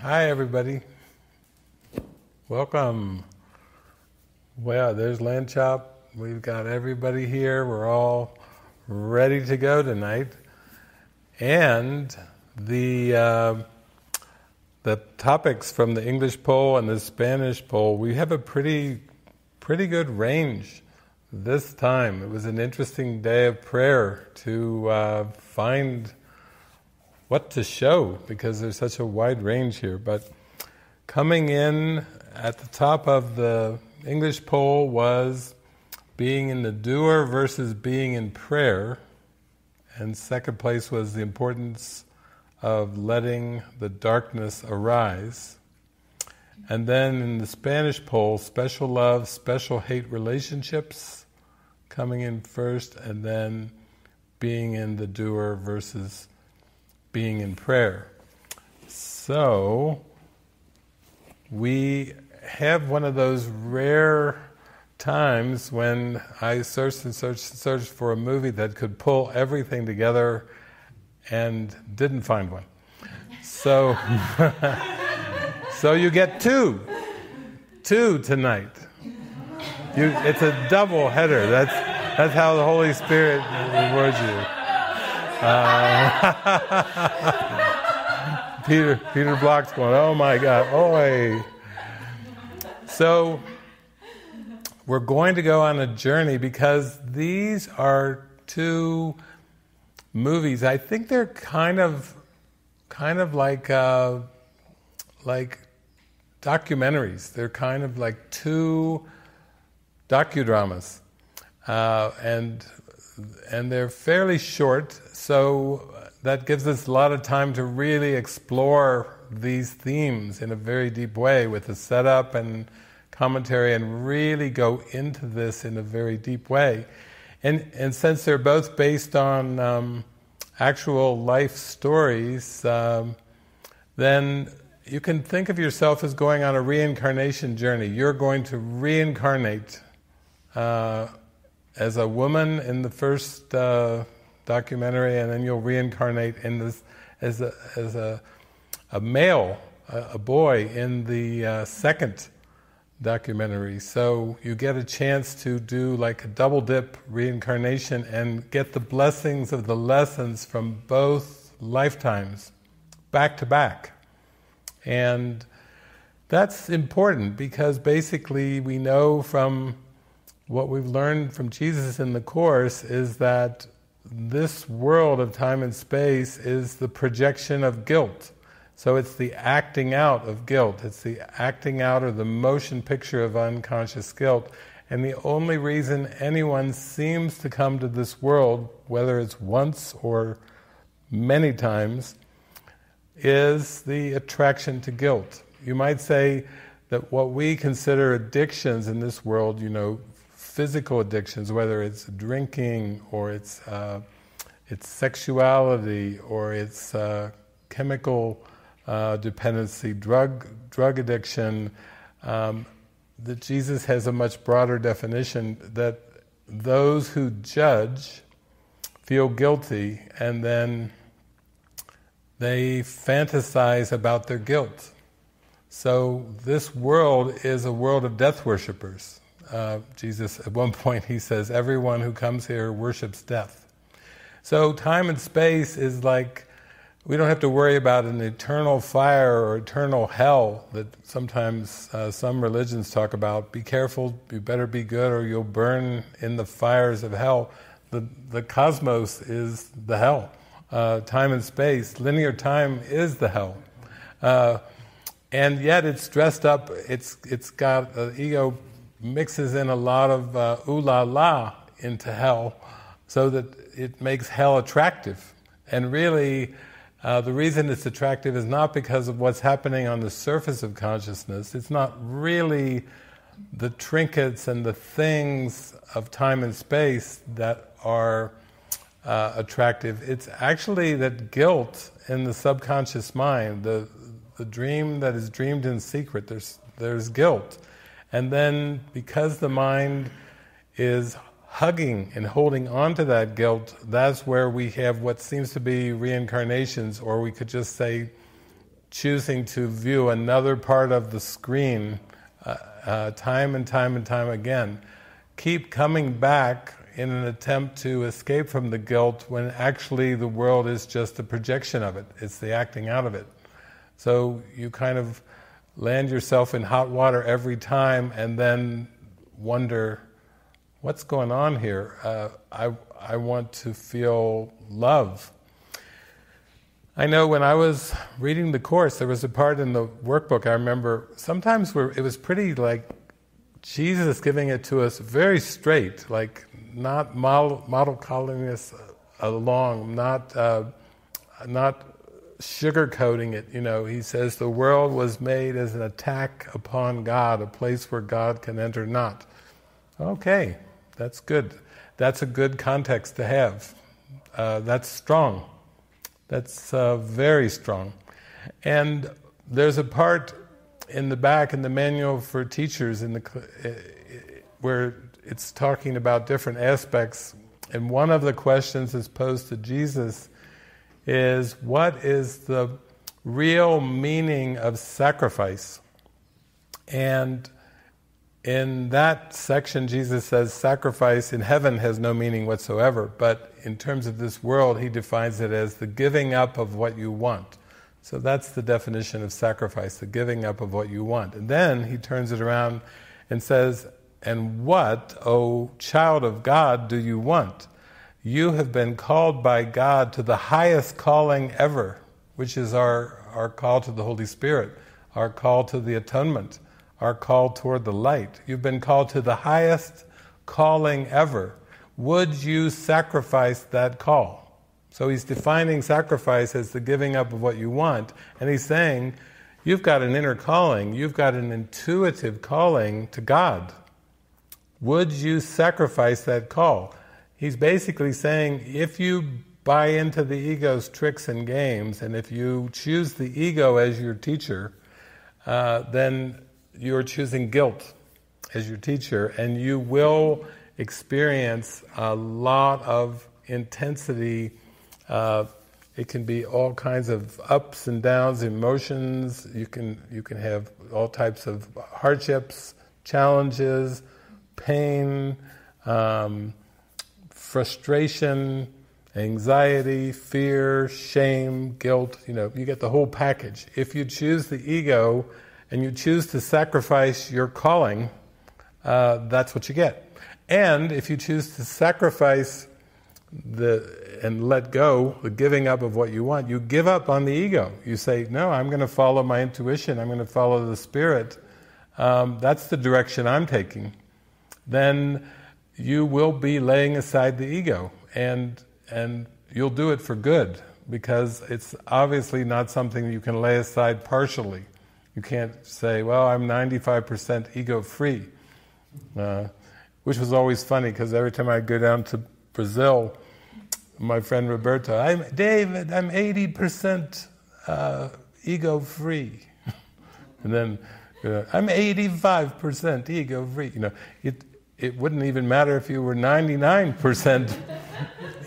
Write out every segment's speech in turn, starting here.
Hi, everybody. Welcome. Well, there's Landchop. We've got everybody here. We're all ready to go tonight. And the topics from the English poll and the Spanish poll, we have a pretty good range this time. It was an interesting day of prayer to find what to show, because there's such a wide range here. But coming in at the top of the English poll was being in the doer versus being in prayer, and second place was the importance of letting the darkness arise. And then in the Spanish poll, special love, special hate relationships coming in first, and then being in the doer versus being in prayer. So we have one of those rare times when I searched and searched for a movie that could pull everything together and didn't find one. So so you get two tonight. It's a double header. That's how the Holy Spirit rewards you. Peter Block's going, oh my God, oi. So we're going to go on a journey because these are two movies. I think they're kind of like documentaries. They're kind of like two docudramas, and they're fairly short, so that gives us a lot of time to really explore these themes in a very deep way with the setup and commentary, and really go into this in a very deep way. And since they're both based on actual life stories, then you can think of yourself as going on a reincarnation journey. You're going to reincarnate as a woman in the first documentary, and then you'll reincarnate in this as a male, a boy, in the second documentary. So you get a chance to do like a double dip reincarnation and get the blessings of the lessons from both lifetimes back to back. And that's important because basically we know from what we've learned from Jesus in the Course is that this world of time and space is the projection of guilt. So it's the acting out of guilt. It's the acting out or the motion picture of unconscious guilt. And the only reason anyone seems to come to this world, whether it's once or many times, is the attraction to guilt. You might say that what we consider addictions in this world, physical addictions, whether it's drinking or it's sexuality or it's chemical dependency, drug addiction, that Jesus has a much broader definition, that those who judge feel guilty and then they fantasize about their guilt. So this world is a world of death worshippers. Jesus, at one point, he says, everyone who comes here worships death. So time and space is like, we don't have to worry about an eternal fire or eternal hell that sometimes some religions talk about. Be careful, you better be good or you'll burn in the fires of hell. The cosmos is the hell. Time and space, linear time is the hell. And yet it's dressed up, it's got, ego mixes in a lot of ooh la la into hell, so that it makes hell attractive. And really, the reason it's attractive is not because of what's happening on the surface of consciousness. It's not really the trinkets and the things of time and space that are attractive. It's actually that guilt in the subconscious mind, the dream that is dreamed in secret, there's guilt. And then because the mind is hugging and holding on to that guilt, that's where we have what seems to be reincarnations, or we could just say choosing to view another part of the screen time and time and time again, keep coming back in an attempt to escape from the guilt when actually the world is just a projection of it. It's the acting out of it. So you kind of land yourself in hot water every time and then wonder, what's going on here? I want to feel love. I know when I was reading the Course, there was a part in the workbook I remember sometimes where it was pretty like Jesus giving it to us very straight, like not model calling us along, not sugarcoating it. He says the world was made as an attack upon God, a place where God can enter not. Okay, that's good. That's a good context to have. That's strong. That's very strong. And there's a part in the back in the manual for teachers where it's talking about different aspects. And one of the questions that's posed to Jesus is, what is the real meaning of sacrifice? And in that section, Jesus says sacrifice in heaven has no meaning whatsoever, but in terms of this world, he defines it as the giving up of what you want. So that's the definition of sacrifice, the giving up of what you want. And then he turns it around and says, and what, O child of God, do you want? You have been called by God to the highest calling ever, which is our call to the Holy Spirit, our call to the atonement, our call toward the light. You've been called to the highest calling ever. Would you sacrifice that call? So he's defining sacrifice as the giving up of what you want, and he's saying, you've got an inner calling, you've got an intuitive calling to God. Would you sacrifice that call? He's basically saying, if you buy into the ego's tricks and games, and if you choose the ego as your teacher, then you're choosing guilt as your teacher, and you will experience a lot of intensity. It can be all kinds of ups and downs, emotions. You can have all types of hardships, challenges, pain, frustration, anxiety, fear, shame, guilt. You get the whole package. If you choose the ego and you choose to sacrifice your calling, that's what you get. And if you choose to sacrifice and let go, the giving up of what you want, you give up on the ego. You say, no, I'm going to follow my intuition, I'm going to follow the Spirit. That's the direction I'm taking. Then you will be laying aside the ego, and you'll do it for good, because it's obviously not something you can lay aside partially. You can't say, well, I'm 95% ego-free, which was always funny, because every time I'd go down to Brazil, my friend Roberto, I'm 80% ego-free. And then, I'm 85% ego-free. It wouldn't even matter if you were 99%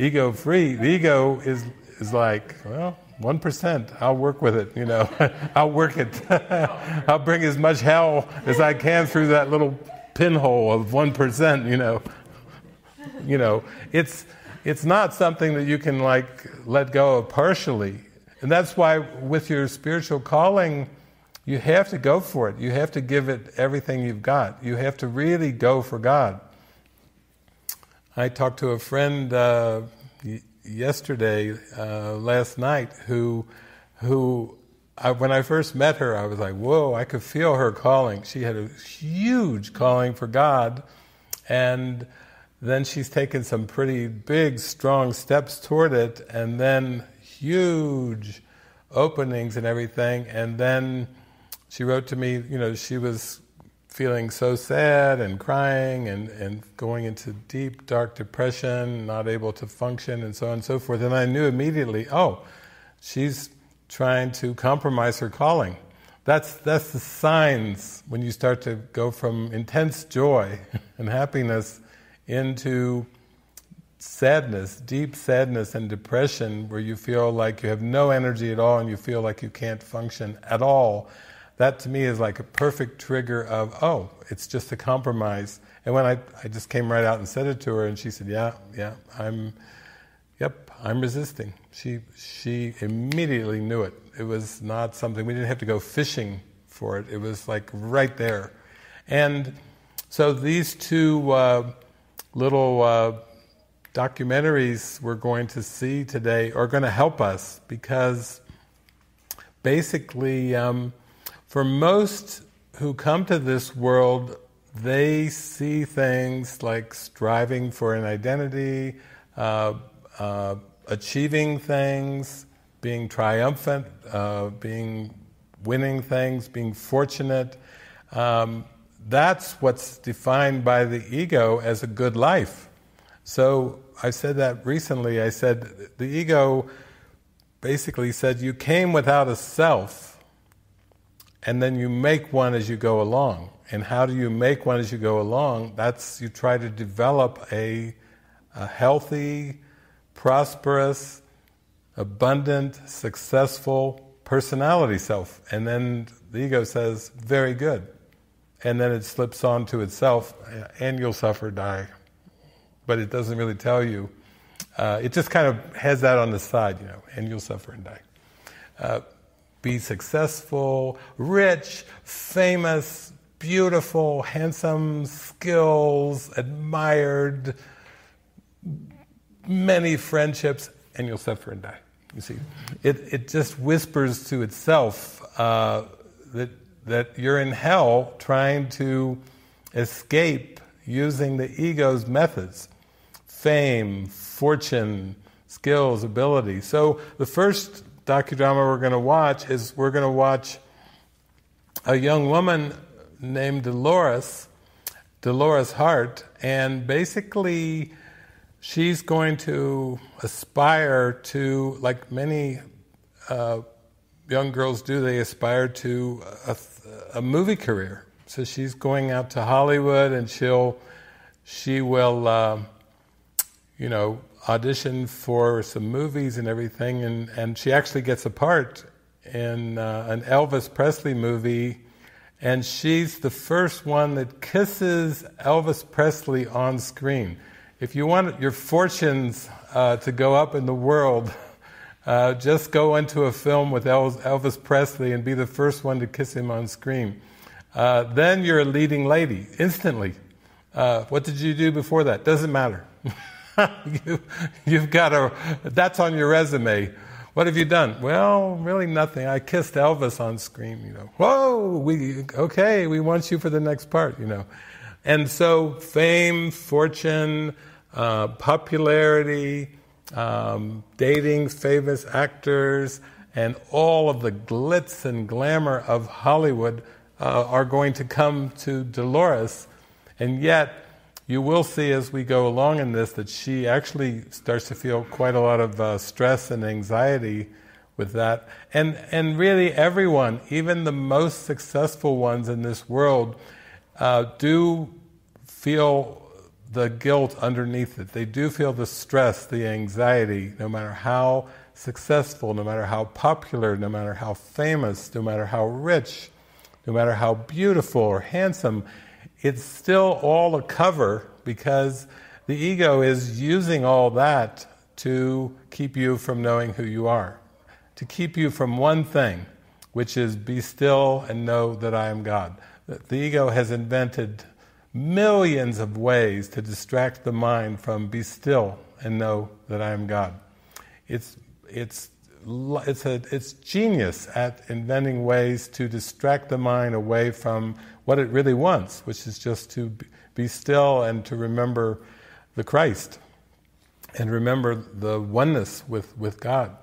ego-free. The ego is like, well, 1%, I'll work with it, I'll work it. I'll bring as much hell as I can through that little pinhole of 1%, It's not something that you can let go of partially. And that's why with your spiritual calling, you have to go for it. You have to give it everything you've got. You have to really go for God. I talked to a friend last night, who when I first met her, I was like, whoa, I could feel her calling. She had a huge calling for God, and then she's taken some pretty big, strong steps toward it, and then huge openings and everything, and then she wrote to me, she was feeling so sad and crying and going into deep, dark depression, not able to function, and so on and so forth. And I knew immediately, she's trying to compromise her calling. That's the signs when you start to go from intense joy and happiness into sadness, deep sadness and depression, where you feel like you have no energy at all and you feel like you can't function at all, that to me is like a perfect trigger of, oh, it's just a compromise. And when I just came right out and said it to her, and she said, I'm resisting. She immediately knew it. It was not something, we didn't have to go fishing for it. It was like right there. And so these two little documentaries we're going to see today are going to help us, because basically for most who come to this world, they see things like striving for an identity, achieving things, being triumphant, winning things, being fortunate. That's what's defined by the ego as a good life. So I said that recently. I said the ego basically said you came without a self, and then you make one as you go along. And how do you make one as you go along? That's, you try to develop a healthy, prosperous, abundant, successful personality self. And then the ego says, very good. And then it slips onto itself, and you'll suffer, die. But it doesn't really tell you. It just kind of has that on the side, and you'll suffer and die. Be successful, rich, famous, beautiful, handsome, skills, admired, many friendships, and you'll suffer and die. You see, it just whispers to itself that you're in hell trying to escape using the ego's methods. Fame, fortune, skills, ability. So the first docudrama we're going to watch is a young woman named Dolores Hart, and basically she's going to aspire to, like many young girls do, they aspire to a movie career. So she's going out to Hollywood, and she will audition for some movies and everything, and she actually gets a part in an Elvis Presley movie, and she's the first one that kisses Elvis Presley on screen. If you want your fortunes to go up in the world, just go into a film with Elvis Presley and be the first one to kiss him on screen. Then you're a leading lady, instantly. What did you do before that? Doesn't matter. You've got that's on your resume. What have you done? Well, really nothing. I kissed Elvis on screen, Whoa, we want you for the next part, And so fame, fortune, popularity, dating famous actors, and all of the glitz and glamour of Hollywood are going to come to Dolores, and yet you will see as we go along in this that she actually starts to feel quite a lot of stress and anxiety with that. And really everyone, even the most successful ones in this world, do feel the guilt underneath it. They do feel the stress, the anxiety, no matter how successful, no matter how popular, no matter how famous, no matter how rich, no matter how beautiful or handsome. It's still all a cover, because the ego is using all that to keep you from knowing who you are, to keep you from one thing, which is be still and know that I am God. The ego has invented millions of ways to distract the mind from be still and know that I am God. It's genius at inventing ways to distract the mind away from what it really wants, which is just to be still and to remember the Christ and remember the oneness with God.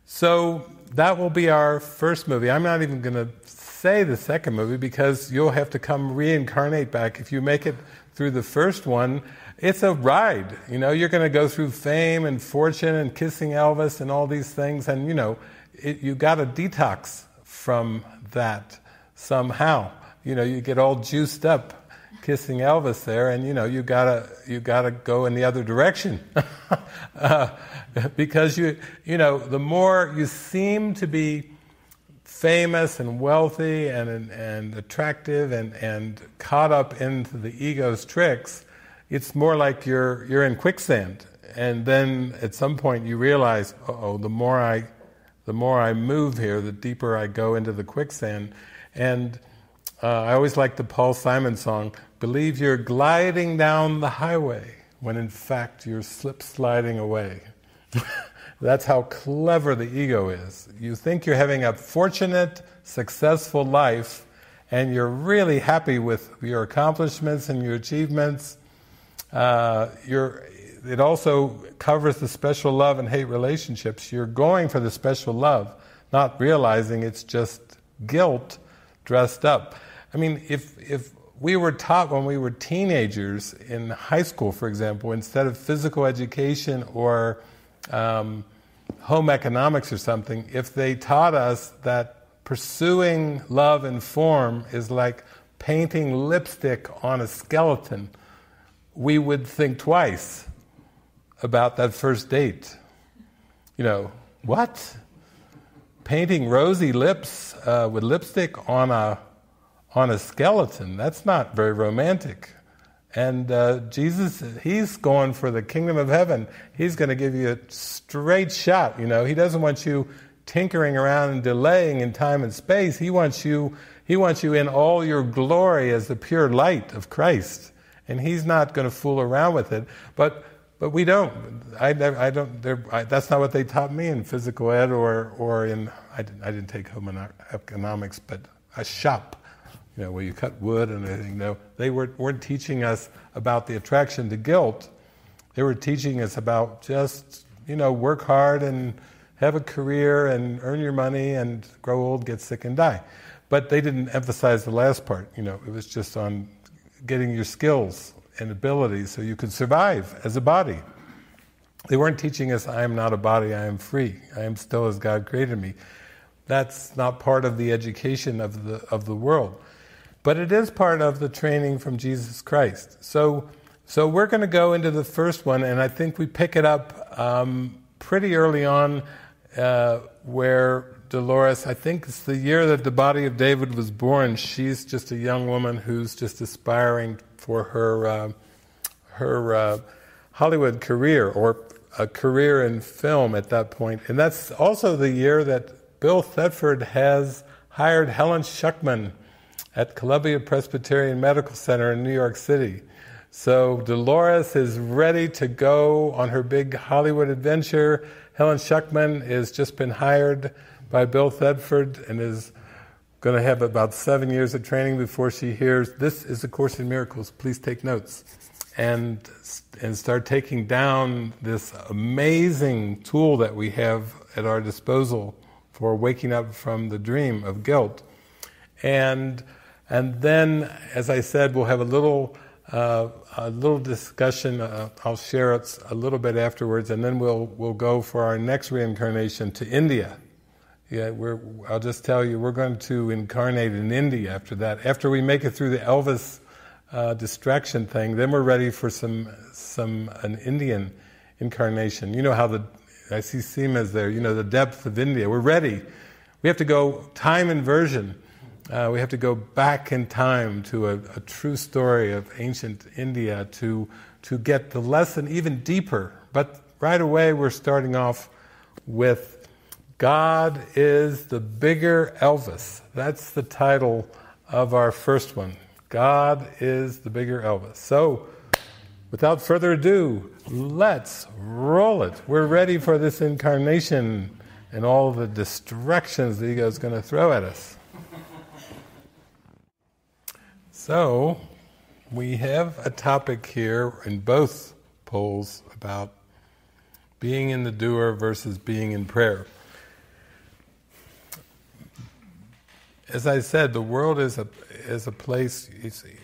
So that will be our first movie. I'm not even going to say the second movie, because you'll have to come reincarnate back. If you make it through the first one, it's a ride. You're going to go through fame and fortune and kissing Elvis and all these things, and you got to detox from that somehow. You get all juiced up kissing Elvis there, and you gotta go in the other direction, because the more you seem to be famous and wealthy and attractive and caught up into the ego's tricks, it's more like you're in quicksand. And then at some point you realize, the more I move here, the deeper I go into the quicksand. And I always like the Paul Simon song, "Believe you're gliding down the highway, when in fact you're slip-sliding away." That's how clever the ego is. You think you're having a fortunate, successful life, and you're really happy with your accomplishments and your achievements. It also covers the special love and hate relationships. You're going for the special love, not realizing it's just guilt dressed up. I mean, if we were taught when we were teenagers in high school, for example, instead of physical education or home economics or something, if they taught us that pursuing love and form is like painting lipstick on a skeleton, we would think twice about that first date. What? Painting rosy lips with lipstick on a skeleton? That's not very romantic. And Jesus, he's going for the kingdom of heaven. He's going to give you a straight shot. He doesn't want you tinkering around and delaying in time and space. He wants you in all your glory as the pure light of Christ. And he's not going to fool around with it. But we don't. I don't. That's not what they taught me in physical ed or in. I didn't take home economics, but a shop. Where you cut wood and everything. No, they weren't teaching us about the attraction to guilt. They were teaching us about just, work hard and have a career and earn your money and grow old, get sick and die. But they didn't emphasize the last part. It was just on getting your skills and abilities so you could survive as a body. They weren't teaching us, I am not a body, I am free. I am still as God created me. That's not part of the education of the world. But it is part of the training from Jesus Christ. So we're going to go into the first one, and I think we pick it up pretty early on where Dolores, I think it's the year that the body of David was born. She's just a young woman who's just aspiring for her Hollywood career, or a career in film at that point. And that's also the year that Bill Thetford has hired Helen Schuckman at Columbia Presbyterian Medical Center in New York City. So Dolores is ready to go on her big Hollywood adventure. Helen Schuckman has just been hired by Bill Thetford and is going to have about 7 years of training before she hears, "This is A Course in Miracles, please take notes." And start taking down this amazing tool that we have at our disposal for waking up from the dream of guilt. And then, as I said, we'll have a little discussion. I'll share it a little bit afterwards, and then we'll go for our next reincarnation to India. Yeah, I'll just tell you, we're going to incarnate in India after that. After we make it through the Elvis distraction thing, then we're ready for an Indian incarnation. You know how I see Seema's there. The depth of India. We're ready. We have to go time inversion. We have to go back in time to a true story of ancient India to get the lesson even deeper. But right away we're starting off with God is the bigger Elvis. That's the title of our first one. God is the bigger Elvis. So, without further ado, let's roll it. We're ready for this incarnation and all the distractions the ego is going to throw at us. So, we have a topic here in both polls about being in the doer versus being in prayer. As I said, the world is a place,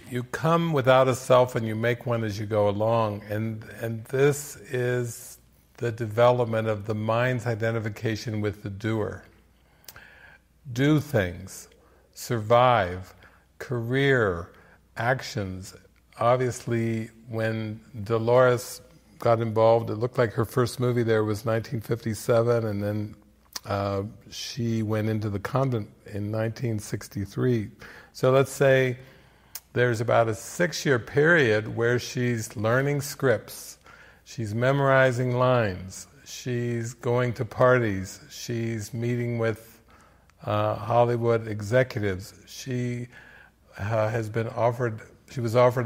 you come without a self and you make one as you go along, and this is the development of the mind's identification with the doer. Do things, survive, career, actions. Obviously, when Dolores got involved, it looked like her first movie there was 1957, and then she went into the convent in 1963. So let's say there's about a 6-year period where she's learning scripts, she's memorizing lines, she's going to parties, she's meeting with Hollywood executives. She was offered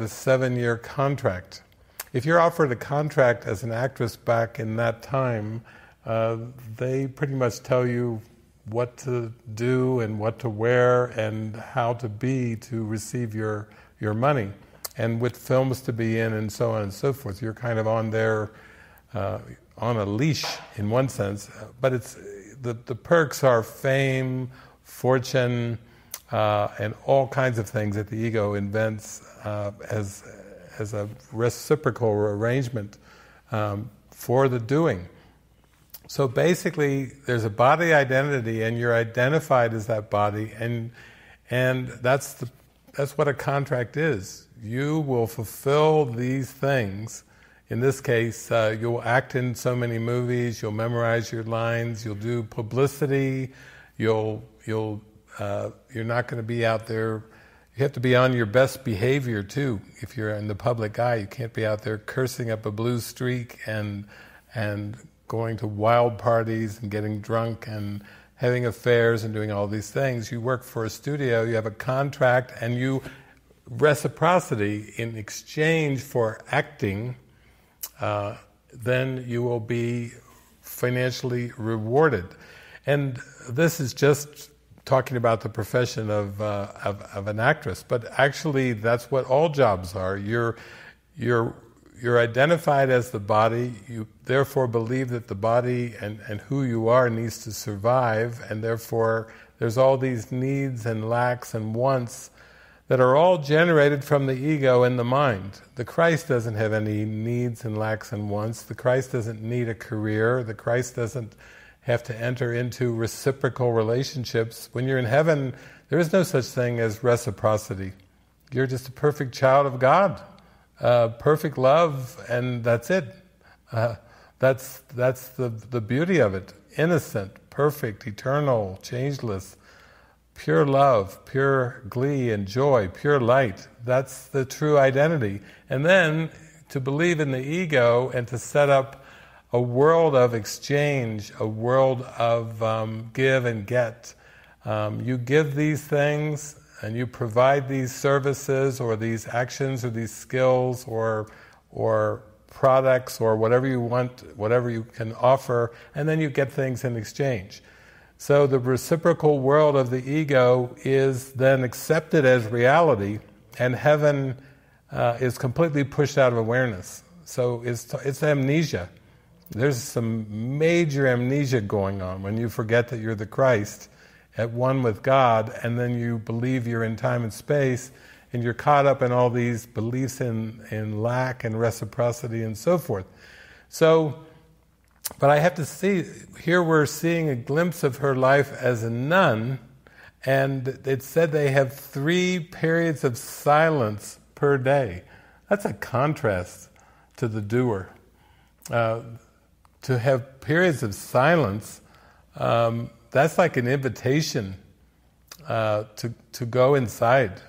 a 7-year contract. If you're offered a contract as an actress back in that time, they pretty much tell you what to do and what to wear and how to be to receive your money, and what films to be in, and so on and so forth. You're kind of on their on a leash in one sense, but it's the perks are fame, fortune, and all kinds of things that the ego invents as a reciprocal arrangement for the doing. So basically, there's a body identity, and you're identified as that body, and that's what a contract is. You will fulfill these things. In this case, you'll act in so many movies, you'll memorize your lines, you'll do publicity, you're not going to be out there. You have to be on your best behavior too. If you're in the public eye, you can't be out there cursing up a blue streak and going to wild parties and getting drunk and having affairs and doing all these things. You work for a studio, you have a contract, and you reciprocity in exchange for acting, then you will be financially rewarded. And this is just talking about the profession of an actress, but actually that's what all jobs are. You're identified as the body, you therefore believe that the body and who you are needs to survive, and therefore there's all these needs and lacks and wants that are all generated from the ego and the mind. The Christ doesn't have any needs and lacks and wants. The Christ doesn't need a career. The Christ doesn't have to enter into reciprocal relationships. When you're in heaven, there is no such thing as reciprocity. You're just a perfect child of God. Perfect love, and that's it. That's the beauty of it. Innocent, perfect, eternal, changeless, pure love, pure glee and joy, pure light. That's the true identity. And then to believe in the ego and to set up a world of exchange, a world of give and get. You give these things, and you provide these services or these actions or these skills or products or whatever you want, whatever you can offer, and then you get things in exchange. So the reciprocal world of the ego is then accepted as reality, and heaven is completely pushed out of awareness. So it's amnesia. There's some major amnesia going on when you forget that you're the Christ, at one with God, and then you believe you're in time and space, and you're caught up in all these beliefs in lack and reciprocity and so forth. So, but I have to see, here we're seeing a glimpse of her life as a nun, and it said they have 3 periods of silence per day. That's a contrast to the doer. To have periods of silence, that's like an invitation to go inside.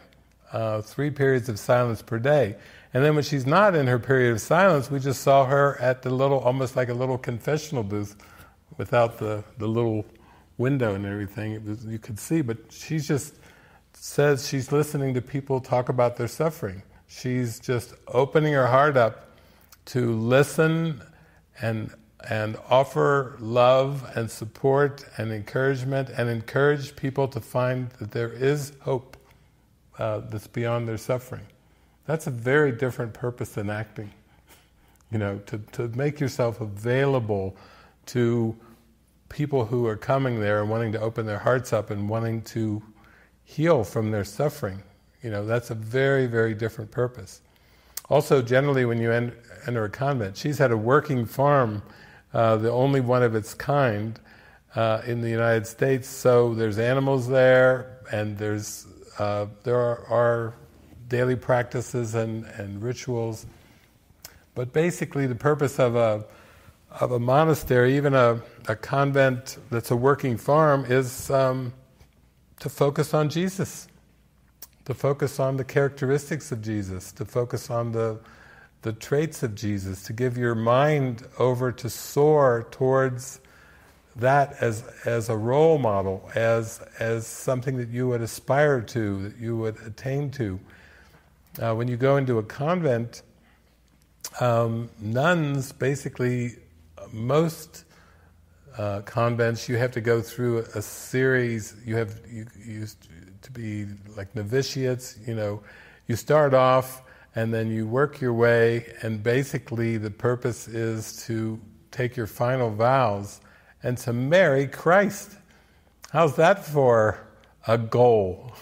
3 periods of silence per day. And then when she's not in her period of silence, we just saw her at the little, almost like a little confessional booth without the little window and everything. You could see, but she just says she's listening to people talk about their suffering. She's just opening her heart up to listen and offer love and support and encouragement, and encourage people to find that there is hope that's beyond their suffering. That's a very different purpose than acting. You know, to make yourself available to people who are coming there and wanting to open their hearts up and wanting to heal from their suffering. You know, that's a very, very different purpose. Also, generally when you enter a convent, she's had a working farm, the only one of its kind in the United States. So there's animals there, and there are daily practices and rituals. But basically the purpose of a monastery, even a convent that's a working farm, is to focus on Jesus, to focus on the characteristics of Jesus, to focus on the traits of Jesus, to give your mind over to soar towards that as a role model, as something that you would aspire to, that you would attain to. When you go into a convent, nuns, basically, most convents, you have to go through a series. You used to be like novitiates. You start off and then you work your way, and basically the purpose is to take your final vows and to marry Christ. How's that for a goal?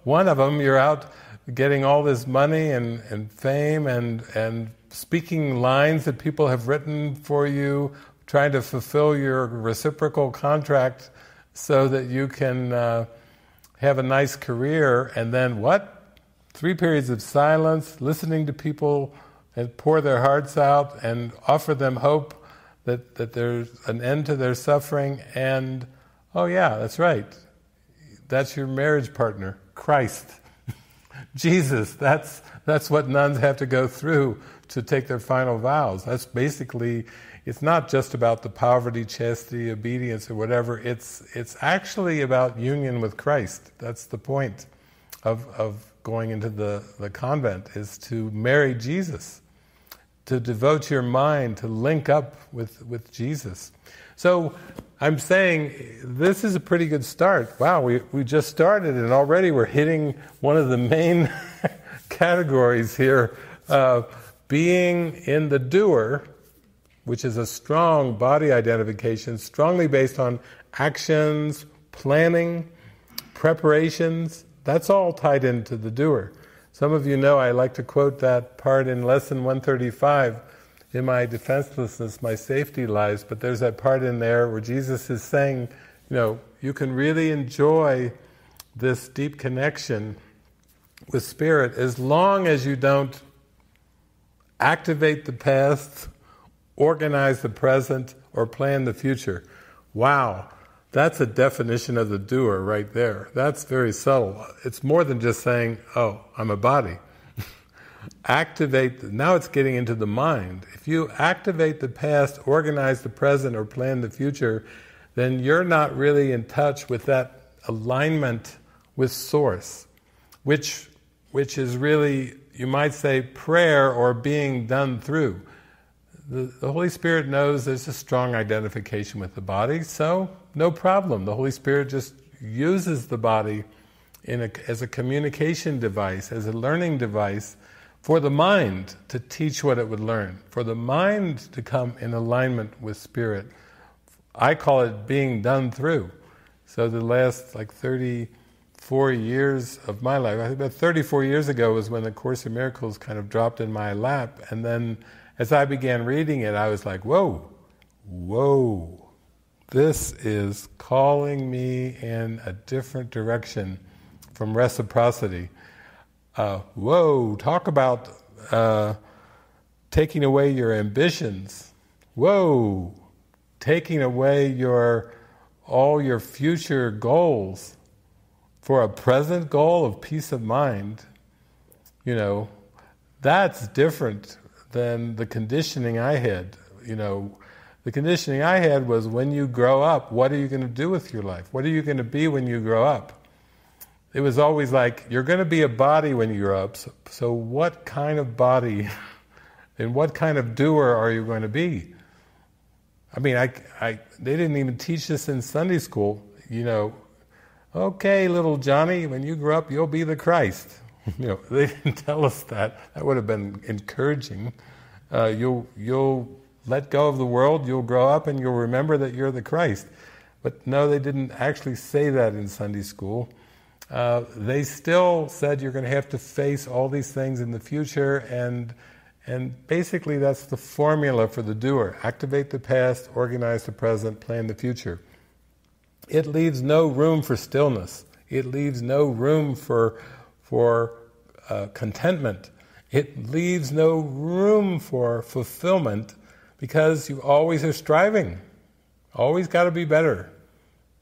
One of them, you're out getting all this money and fame and speaking lines that people have written for you, trying to fulfill your reciprocal contract so that you can have a nice career, and then what? 3 periods of silence, listening to people and pour their hearts out and offer them hope that there's an end to their suffering, and, oh yeah, that's right. That's your marriage partner, Christ. Jesus, that's what nuns have to go through to take their final vows. That's basically, it's not just about the poverty, chastity, obedience, or whatever. It's actually about union with Christ. That's the point of going into the convent, is to marry Jesus, to devote your mind, to link up with Jesus. So I'm saying this is a pretty good start. Wow, we just started and already we're hitting one of the main categories here. Being in the doer, which is a strong body identification, strongly based on actions, planning, preparations. That's all tied into the doer. Some of you know I like to quote that part in Lesson 135, "In my defenselessness, my safety lies," but there's that part in there where Jesus is saying, you can really enjoy this deep connection with Spirit as long as you don't activate the past, organize the present, or plan the future. Wow, that's a definition of the doer right there. That's very subtle. It's more than just saying, oh, I'm a body. Now it's getting into the mind. If you activate the past, organize the present, or plan the future, then you're not really in touch with that alignment with Source, which is really, you might say, prayer or being done through. The Holy Spirit knows there's a strong identification with the body, so no problem. The Holy Spirit just uses the body as a communication device, as a learning device, for the mind to teach what it would learn, for the mind to come in alignment with Spirit. I call it being done through. So the last 34 years of my life, I think about 34 years ago was when the Course in Miracles kind of dropped in my lap, and then as I began reading it, I was like, whoa, this is calling me in a different direction from reciprocity. Talk about taking away your ambitions. Taking away all your future goals for a present goal of peace of mind. That's different than the conditioning I had. The conditioning I had was, when you grow up, what are you going to do with your life? What are you going to be when you grow up? It was always like, you're going to be a body when you grow up, so what kind of body and what kind of doer are you going to be? I mean, they didn't even teach this in Sunday school. Okay, little Johnny, when you grow up, you'll be the Christ. They didn't tell us that. That would have been encouraging. You'll let go of the world, you'll grow up, and you'll remember that you're the Christ. But no, they didn't actually say that in Sunday school. They still said you're going to have to face all these things in the future, and basically that's the formula for the doer. Activate the past, organize the present, plan the future. It leaves no room for stillness. It leaves no room for contentment. It leaves no room for fulfillment because you always are striving. Always got to be better.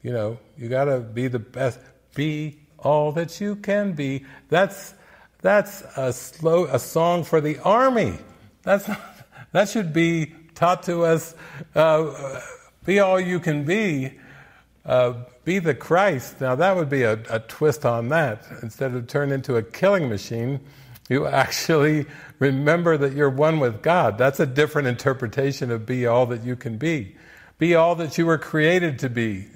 You got to be the best. Be all that you can be. That's a song for the army. That should be taught to us. Be all you can be. Be the Christ. Now that would be a twist on that. Instead of turn into a killing machine, you actually remember that you're one with God. That's a different interpretation of be all that you can be. Be all that you were created to be.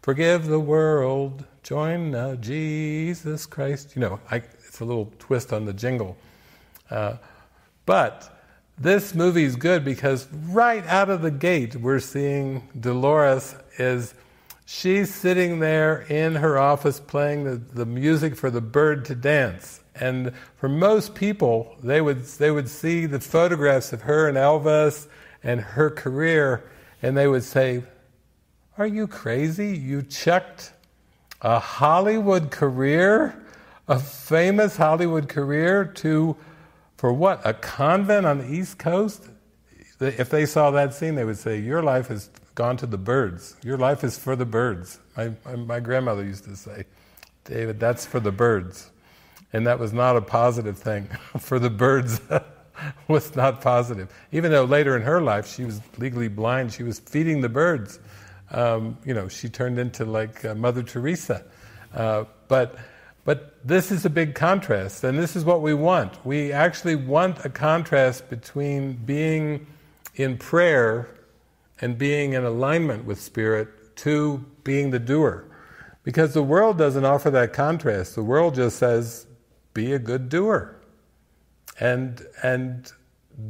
Forgive the world. Join Jesus Christ. It's a little twist on the jingle. But this movie's good because right out of the gate we're seeing Dolores she's sitting there in her office playing the music for the bird to dance. And for most people, they would see the photographs of her and Elvis and her career, and they would say, "Are you crazy? You chucked a Hollywood career, a famous Hollywood career for what? A convent on the East Coast?" If they saw that scene, they would say, "Your life has gone to the birds. Your life is for the birds." My grandmother used to say, "David, that's for the birds." And that was not a positive thing. For the birds was not positive. Even though later in her life she was legally blind, she was feeding the birds. She turned into like Mother Teresa. But this is a big contrast, and this is what we want. We actually want a contrast between being in prayer and being in alignment with Spirit to being the doer. Because the world doesn't offer that contrast. The world just says, be a good doer. And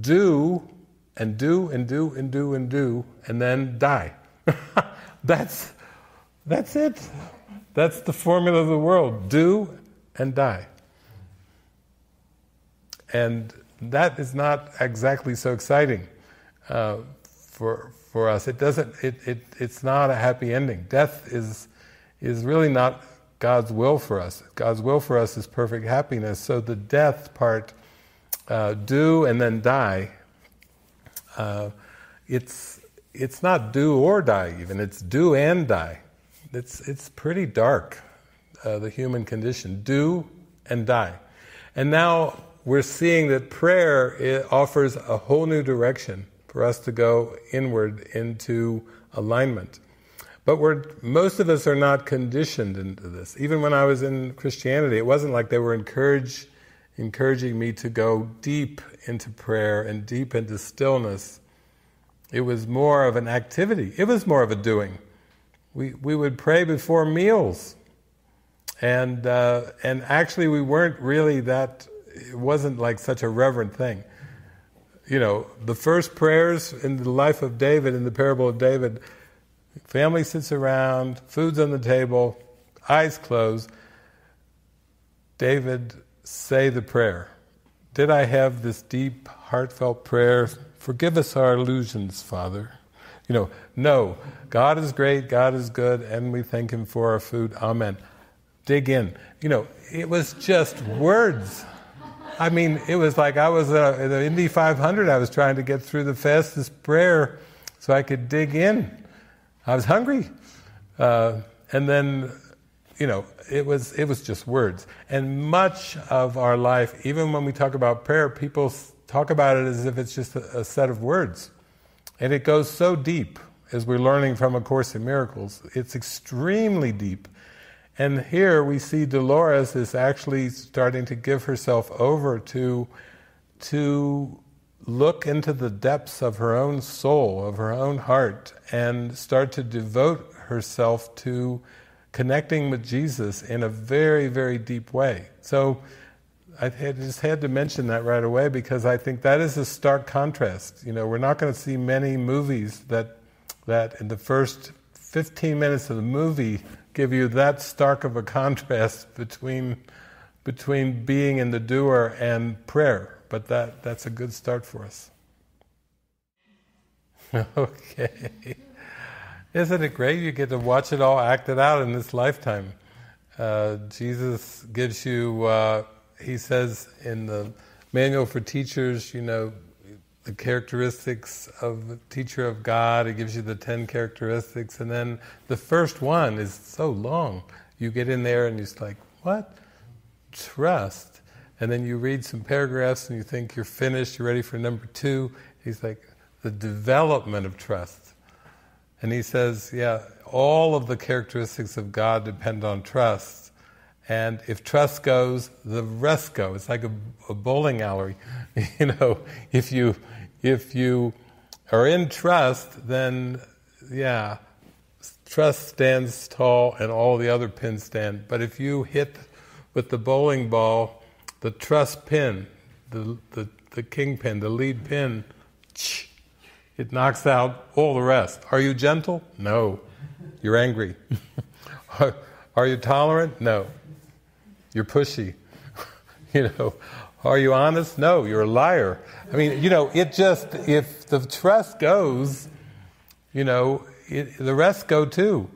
do, and do, and do, and do, and do, and then die. That's it. That's the formula of the world. Do and die. And that is not exactly so exciting for us. It's not a happy ending. Death is really not God's will for us. God's will for us is perfect happiness. So the death part, do and then die, it's not do or die even, it's do and die. It's pretty dark, the human condition. Do and die. And now we're seeing that prayer offers a whole new direction for us to go inward into alignment. But most of us are not conditioned into this. Even when I was in Christianity, it wasn't like they were encouraging me to go deep into prayer and deep into stillness. It was more of an activity. It was more of a doing. We would pray before meals, and actually we weren't really that. It wasn't like such a reverent thing. The first prayers in the life of David, in the parable of David, family sits around, food's on the table, eyes closed. David, say the prayer. Did I have this deep, heartfelt prayer? Forgive us our illusions, Father. No. God is great, God is good, and we thank Him for our food. Amen. Dig in. It was just words. I mean, it was like I was in the Indy 500. I was trying to get through the fastest prayer so I could dig in. I was hungry. And then, it was just words. And much of our life, even when we talk about prayer, people talk about it as if it's just a set of words. And it goes so deep, as we're learning from A Course in Miracles. It's extremely deep. And here we see Dolores is actually starting to give herself over to look into the depths of her own soul, of her own heart, and start to devote herself to connecting with Jesus in a very, very deep way. So I just had to mention that right away because I think that is a stark contrast. We're not going to see many movies that in the first 15 minutes of the movie give you that stark of a contrast between being in the doer and prayer. But that's a good start for us. Okay. Isn't it great? You get to watch it all acted out in this lifetime. Jesus gives you he says in the Manual for Teachers, the characteristics of the teacher of God, it gives you the 10 characteristics, and then the first one is so long. You get in there and you're just like, what? Trust. And then you read some paragraphs and you think you're finished, you're ready for number 2. He's like, the development of trust. And he says, all of the characteristics of God depend on trust. And if trust goes, the rest go. It's like a bowling alley. If you are in trust, then trust stands tall and all the other pins stand. But if you hit with the bowling ball, the trust pin, the king pin, the lead pin, it knocks out all the rest. Are you gentle? No. You're angry. Are you tolerant? No. You're pushy. Are you honest? No, you're a liar. I mean, it just, if the trust goes, the rest go too.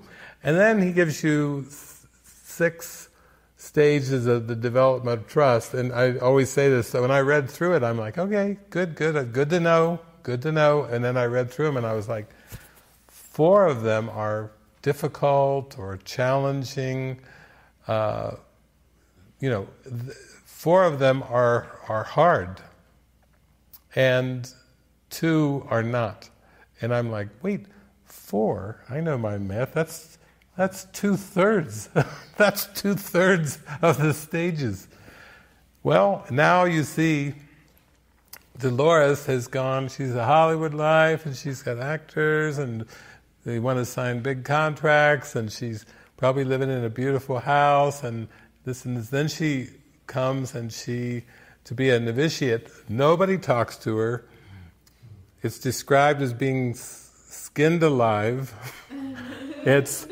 And then he gives you 6 stages of the development of trust. And I always say this, so when I read through it, I'm like, okay, good to know. And then I read through them and I was like, 4 of them are difficult or challenging. 4 of them are hard, and 2 are not. And I'm like, wait, 4? I know my math. That's 2/3. That's 2/3 of the stages. Well, now you see, Dolores has gone. She's a Hollywood life, and she's got actors, and they want to sign big contracts, and she's probably living in a beautiful house, and this and this. Then she comes and to be a novitiate, nobody talks to her. It's described as being skinned alive. It's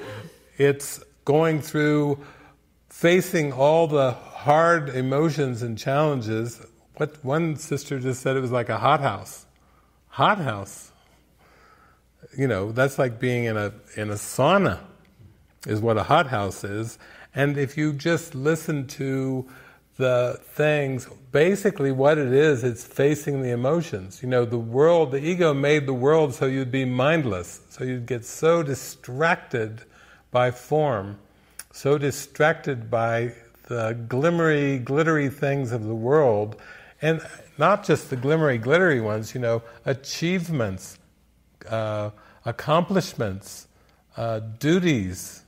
going through, facing all the hard emotions and challenges. What one sister just said, it was like a hothouse. Hothouse. That's like being in a sauna, is what a hothouse is. And if you just listen to the things, basically what it is, it's facing the emotions. The world, the ego made the world so you'd be mindless, so you'd get so distracted by form, so distracted by the glimmery, glittery things of the world, and not just the glimmery, glittery ones, achievements, accomplishments, duties,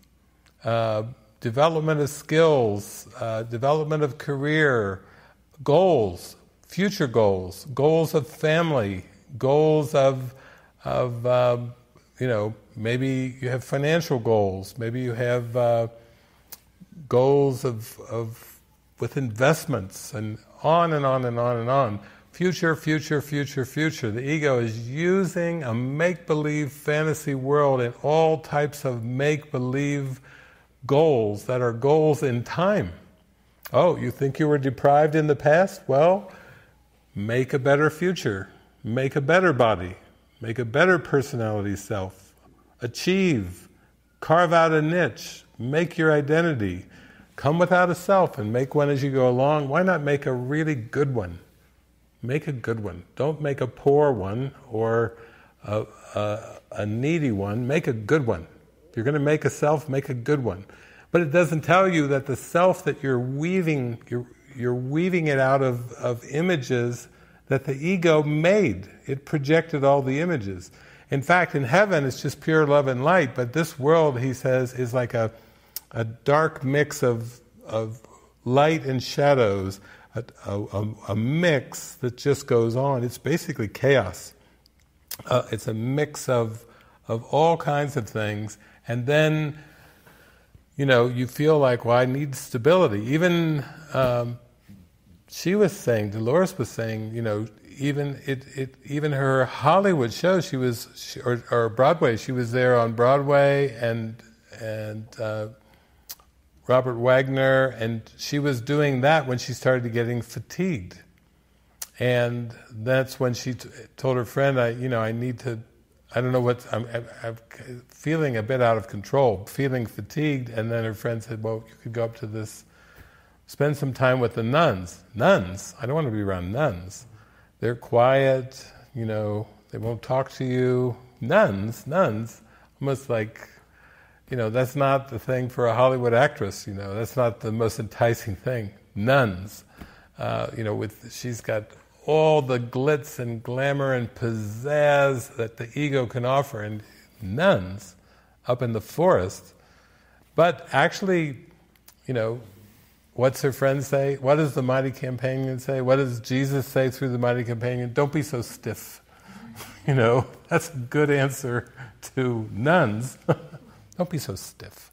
development of skills, development of career, goals, future goals, goals of family, goals of maybe you have financial goals, maybe you have goals of with investments, and on and on and on and on. Future, future, future, future. The ego is using a make-believe fantasy world in all types of make-believe goals that are goals in time. Oh, you think you were deprived in the past? Well, make a better future. Make a better body. Make a better personality self. Achieve. Carve out a niche. Make your identity. Come without a self and make one as you go along. Why not make a really good one? Make a good one. Don't make a poor one or a needy one. Make a good one. If you're going to make a self, make a good one. But it doesn't tell you that the self that you're weaving, you're weaving it out of images that the ego made. It projected all the images. In fact, in heaven, it's just pure love and light, but this world, he says, is like a dark mix of light and shadows, a mix that just goes on. It's basically chaos. It's a mix of all kinds of things, and then you feel like, well, I need stability. Even she was saying, Dolores was saying, even her Hollywood show, or Broadway, she was there on Broadway and Robert Wagner, and she was doing that when she started getting fatigued. And that's when she told her friend, I need to, I don't know what, I'm feeling a bit out of control, feeling fatigued. And then her friend said, well, you could go up to this Spend some time with the nuns. Nuns? I don't want to be around nuns. They're quiet, they won't talk to you. Nuns, almost like, that's not the thing for a Hollywood actress, that's not the most enticing thing. Nuns, she's got all the glitz and glamour and pizzazz that the ego can offer, and nuns up in the forest. But actually, what's her friend say? What does the Mighty Companion say? What does Jesus say through the Mighty Companion? Don't be so stiff. That's a good answer to nuns. Don't be so stiff.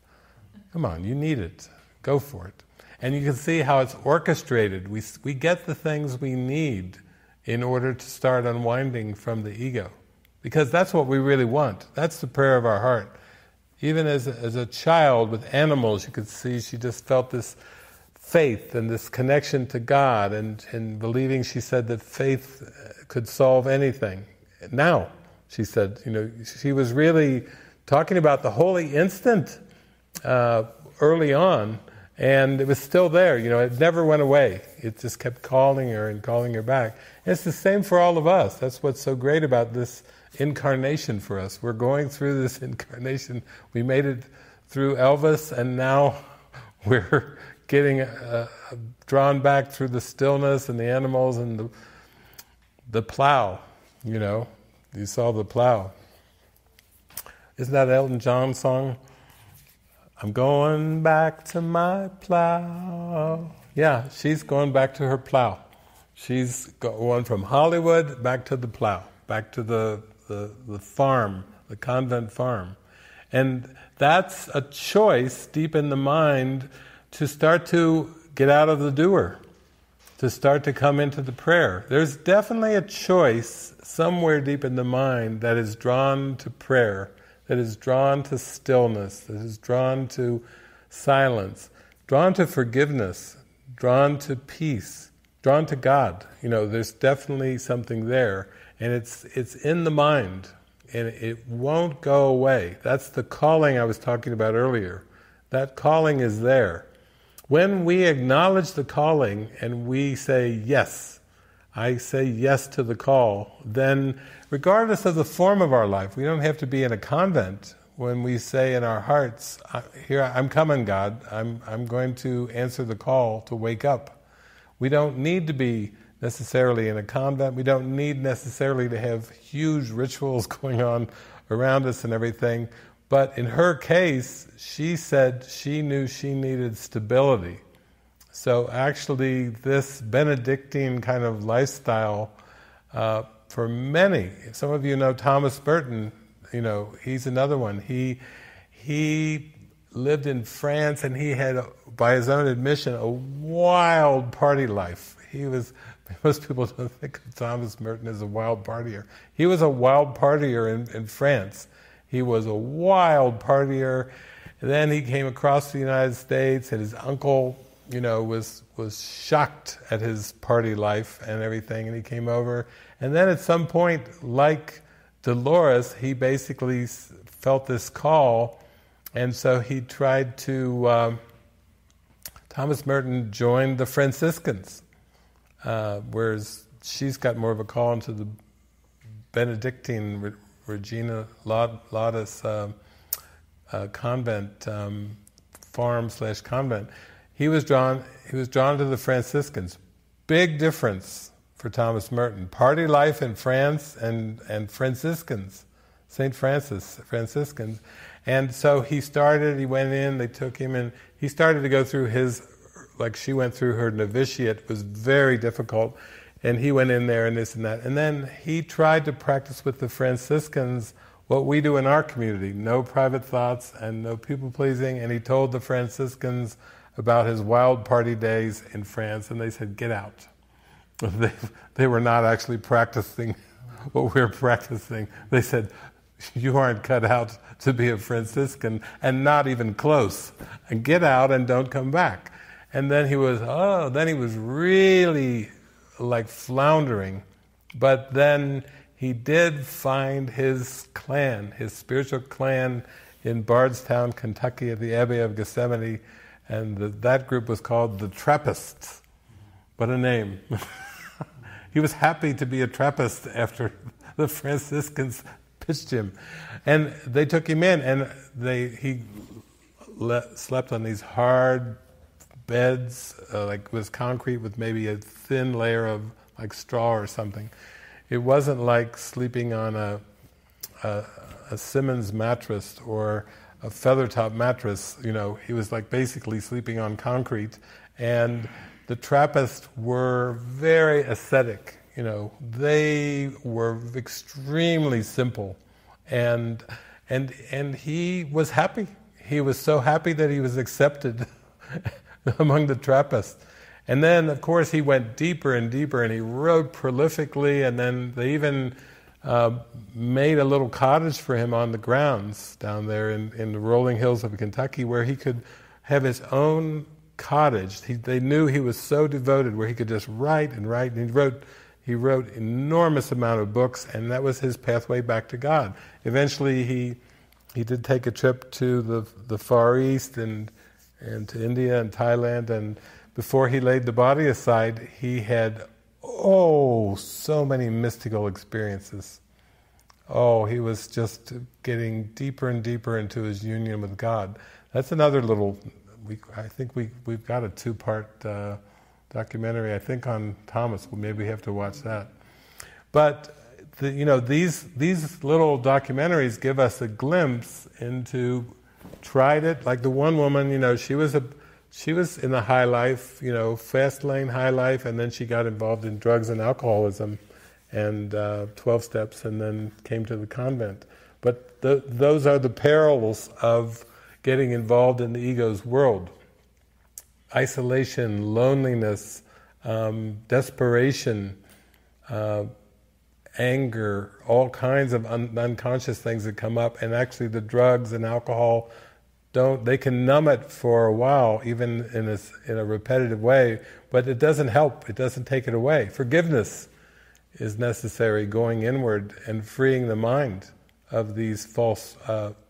Come on, you need it. Go for it. And you can see how it's orchestrated. We get the things we need in order to start unwinding from the ego. Because that's what we really want. That's the prayer of our heart. Even as a child with animals, you could see she just felt this faith and this connection to God, and believing, she said, that faith could solve anything. Now, she said, she was really talking about the holy instant early on, and it was still there, it never went away. It just kept calling her and calling her back. And it's the same for all of us. That's what's so great about this incarnation for us. We're going through this incarnation. We made it through Elvis, and now we're getting drawn back through the stillness and the animals and the plow. You saw the plow. Isn't that Elton John song? I'm going back to my plow. Yeah, she's going back to her plow. She's going from Hollywood back to the plow, back to the farm, the convent farm. And that's a choice deep in the mind to start to get out of the doer, to start to come into the prayer. There's definitely a choice somewhere deep in the mind that is drawn to prayer, that is drawn to stillness, that is drawn to silence, drawn to forgiveness, drawn to peace, drawn to God. There's definitely something there, and it's in the mind, and it won't go away. That's the calling I was talking about earlier. That calling is there. When we acknowledge the calling and we say yes, I say yes to the call, then regardless of the form of our life, we don't have to be in a convent. When we say in our hearts, here, I'm coming, God, I'm going to answer the call to wake up. We don't need to be necessarily in a convent. We don't need necessarily to have huge rituals going on around us and everything. But in her case, she said she knew she needed stability. So actually this Benedictine kind of lifestyle, for many, some of you know Thomas Merton, he's another one. He lived in France, and he had, by his own admission, a wild party life. Most people don't think of Thomas Merton as a wild partier. He was a wild partier in France. He was a wild partier. And then he came across the United States, and his uncle, was shocked at his party life and everything, and he came over. And then at some point, like Dolores, he basically felt this call, and so he tried to... Thomas Merton joined the Franciscans, whereas she's got more of a call into the Benedictine Regina Laudis convent, farm/convent. He was drawn to the Franciscans. Big difference for Thomas Merton. Party life in France and Franciscans, St. Francis, Franciscans. And so he went in, they took him, and he started to go through she went through her novitiate. It was very difficult. And he went in there and this and that. And then he tried to practice with the Franciscans what we do in our community. No private thoughts and no people-pleasing. And he told the Franciscans about his wild party days in France, and they said, get out. They were not actually practicing what we're practicing. They said, you aren't cut out to be a Franciscan, and not even close. And get out and don't come back. And then he was really like floundering. But then he did find his clan, his spiritual clan in Bardstown, Kentucky, at the Abbey of Gethsemane. And that group was called the Trappists. What a name. He was happy to be a Trappist after the Franciscans pitched him. And they took him in, and he slept on these hard beds, like with concrete with maybe a thin layer of like straw or something. It wasn't like sleeping on a Simmons mattress or a feather top mattress. He was like basically sleeping on concrete. And the Trappists were very ascetic. They were extremely simple, and he was happy. He was so happy that he was accepted among the Trappists. And then, of course, he went deeper and deeper, and he wrote prolifically, and then they even made a little cottage for him on the grounds down there in the rolling hills of Kentucky, where he could have his own cottage. They knew he was so devoted, where he could just write and write, and he wrote enormous amount of books, and that was his pathway back to God. Eventually, he did take a trip to the Far East and to India and Thailand, and before he laid the body aside, he had so many mystical experiences. He was just getting deeper and deeper into his union with God. That's another little. I think we've got a 2-part documentary, I think, on Thomas. Well, maybe we have to watch that. But these little documentaries give us a glimpse into. Tried it, like the one woman. She was in the high life, fast lane high life, and then she got involved in drugs and alcoholism, and 12 steps, and then came to the convent. But those are the perils of getting involved in the ego's world. Isolation, loneliness, desperation, anger, all kinds of unconscious things that come up, and actually the drugs and alcohol they can numb it for a while, even in a repetitive way, but it doesn't help, it doesn't take it away. Forgiveness is necessary, going inward and freeing the mind of these false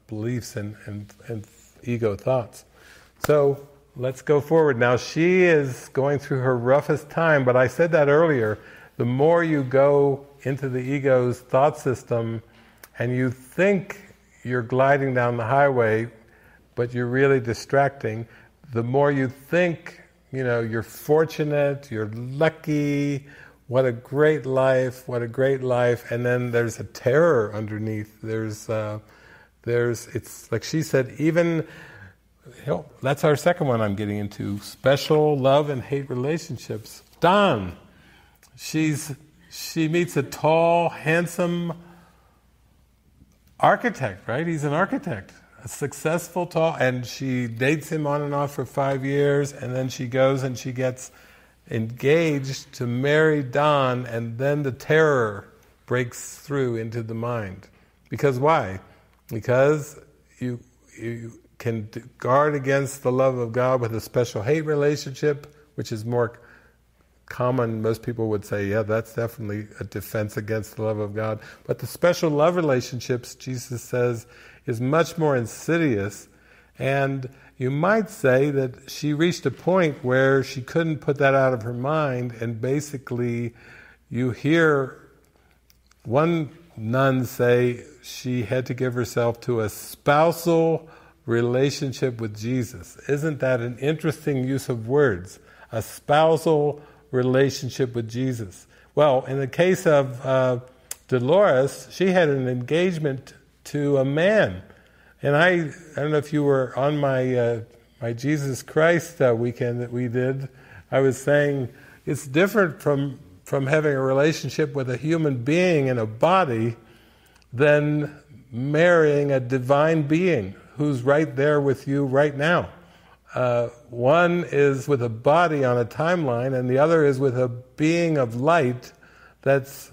beliefs and ego thoughts. So let's go forward. Now she is going through her roughest time, but I said that earlier, the more you go into the ego's thought system and you think you're gliding down the highway, but you're really distracting, the more you think, you're fortunate, you're lucky, what a great life, and then there's a terror underneath. It's like she said, even, that's our second one I'm getting into, special love and hate relationships. Don, she meets a tall, handsome architect, right? He's an architect, a successful, tall, and she dates him on and off for 5 years, and then she goes and she gets engaged to marry Don, and then the terror breaks through into the mind. Because why? Because you can guard against the love of God with a special hate relationship, which is more common. Most people would say, yeah, that's definitely a defense against the love of God. But the special love relationships, Jesus says, is much more insidious. And you might say that she reached a point where she couldn't put that out of her mind, and basically you hear one nun say she had to give herself to a spousal relationship with Jesus. Isn't that an interesting use of words? A spousal relationship with Jesus. Well, in the case of Dolores, she had an engagement to a man. And I don't know if you were on my Jesus Christ weekend that we did. I was saying it's different from having a relationship with a human being in a body than marrying a divine being who's right there with you right now. One is with a body on a timeline, and the other is with a being of light that's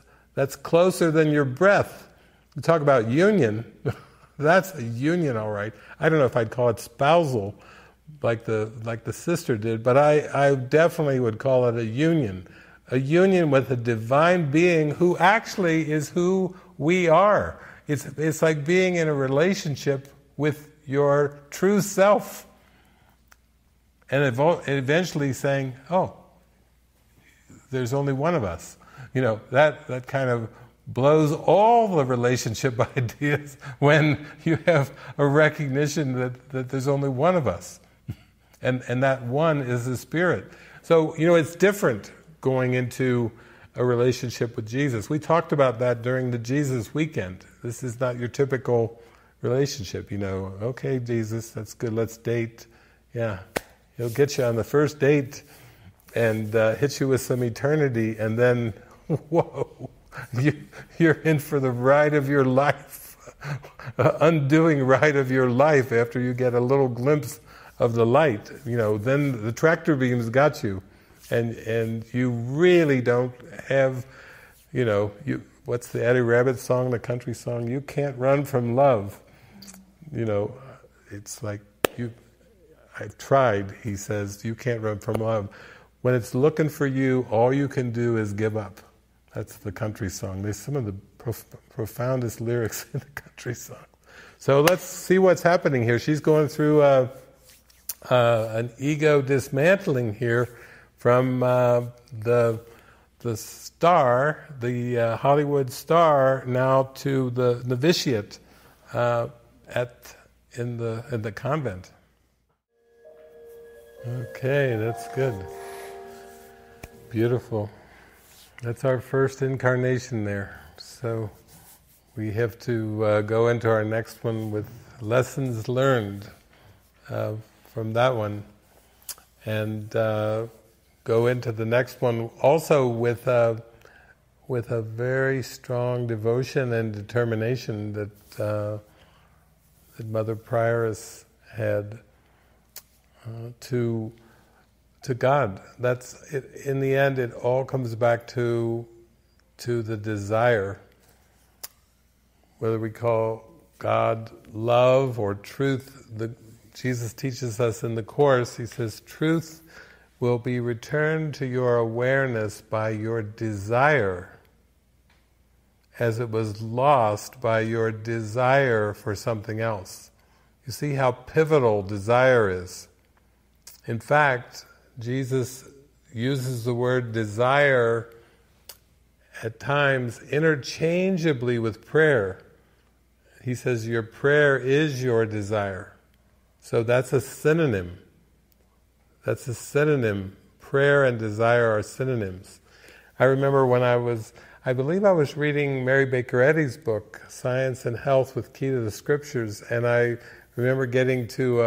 closer than your breath. You talk about union. That's a union, all right. I don't know if I'd call it spousal, like the sister did, but I definitely would call it a union with a divine being who actually is who we are. It's like being in a relationship with your true self. and eventually saying, oh, there's only one of us. That kind of blows all the relationship ideas when you have a recognition that there's only one of us. And that one is the Spirit. So, it's different going into a relationship with Jesus. We talked about that during the Jesus weekend. This is not your typical relationship, okay, Jesus, that's good, let's date. Yeah, he'll get you on the first date and hit you with some eternity, and then, whoa, you're in for the ride of your life, undoing ride of your life after you get a little glimpse of the light. Then the tractor beams got you, and you really don't have, what's the Eddie Rabbit song, the country song? You can't run from love. It's like, I've tried, he says, you can't run from love. When it's looking for you, all you can do is give up. That's the country song. There's some of the profoundest lyrics in the country song. So let's see what's happening here. She's going through an ego dismantling here from the star, the Hollywood star, now to the novitiate in the convent. Okay, that's good. Beautiful. That's our first incarnation there. So we have to go into our next one with lessons learned from that one, and go into the next one also with a very strong devotion and determination that Mother Prioress had to God. That's it. In the end, it all comes back to the desire, whether we call God love or truth. Jesus teaches us in the Course, he says, truth will be returned to your awareness by your desire, as it was lost by your desire for something else. You see how pivotal desire is. In fact, Jesus uses the word desire at times interchangeably with prayer. He says your prayer is your desire. So that's a synonym. That's a synonym. Prayer and desire are synonyms. I remember when I believe I was reading Mary Baker Eddy's book, Science and Health with Key to the Scriptures, and I remember getting to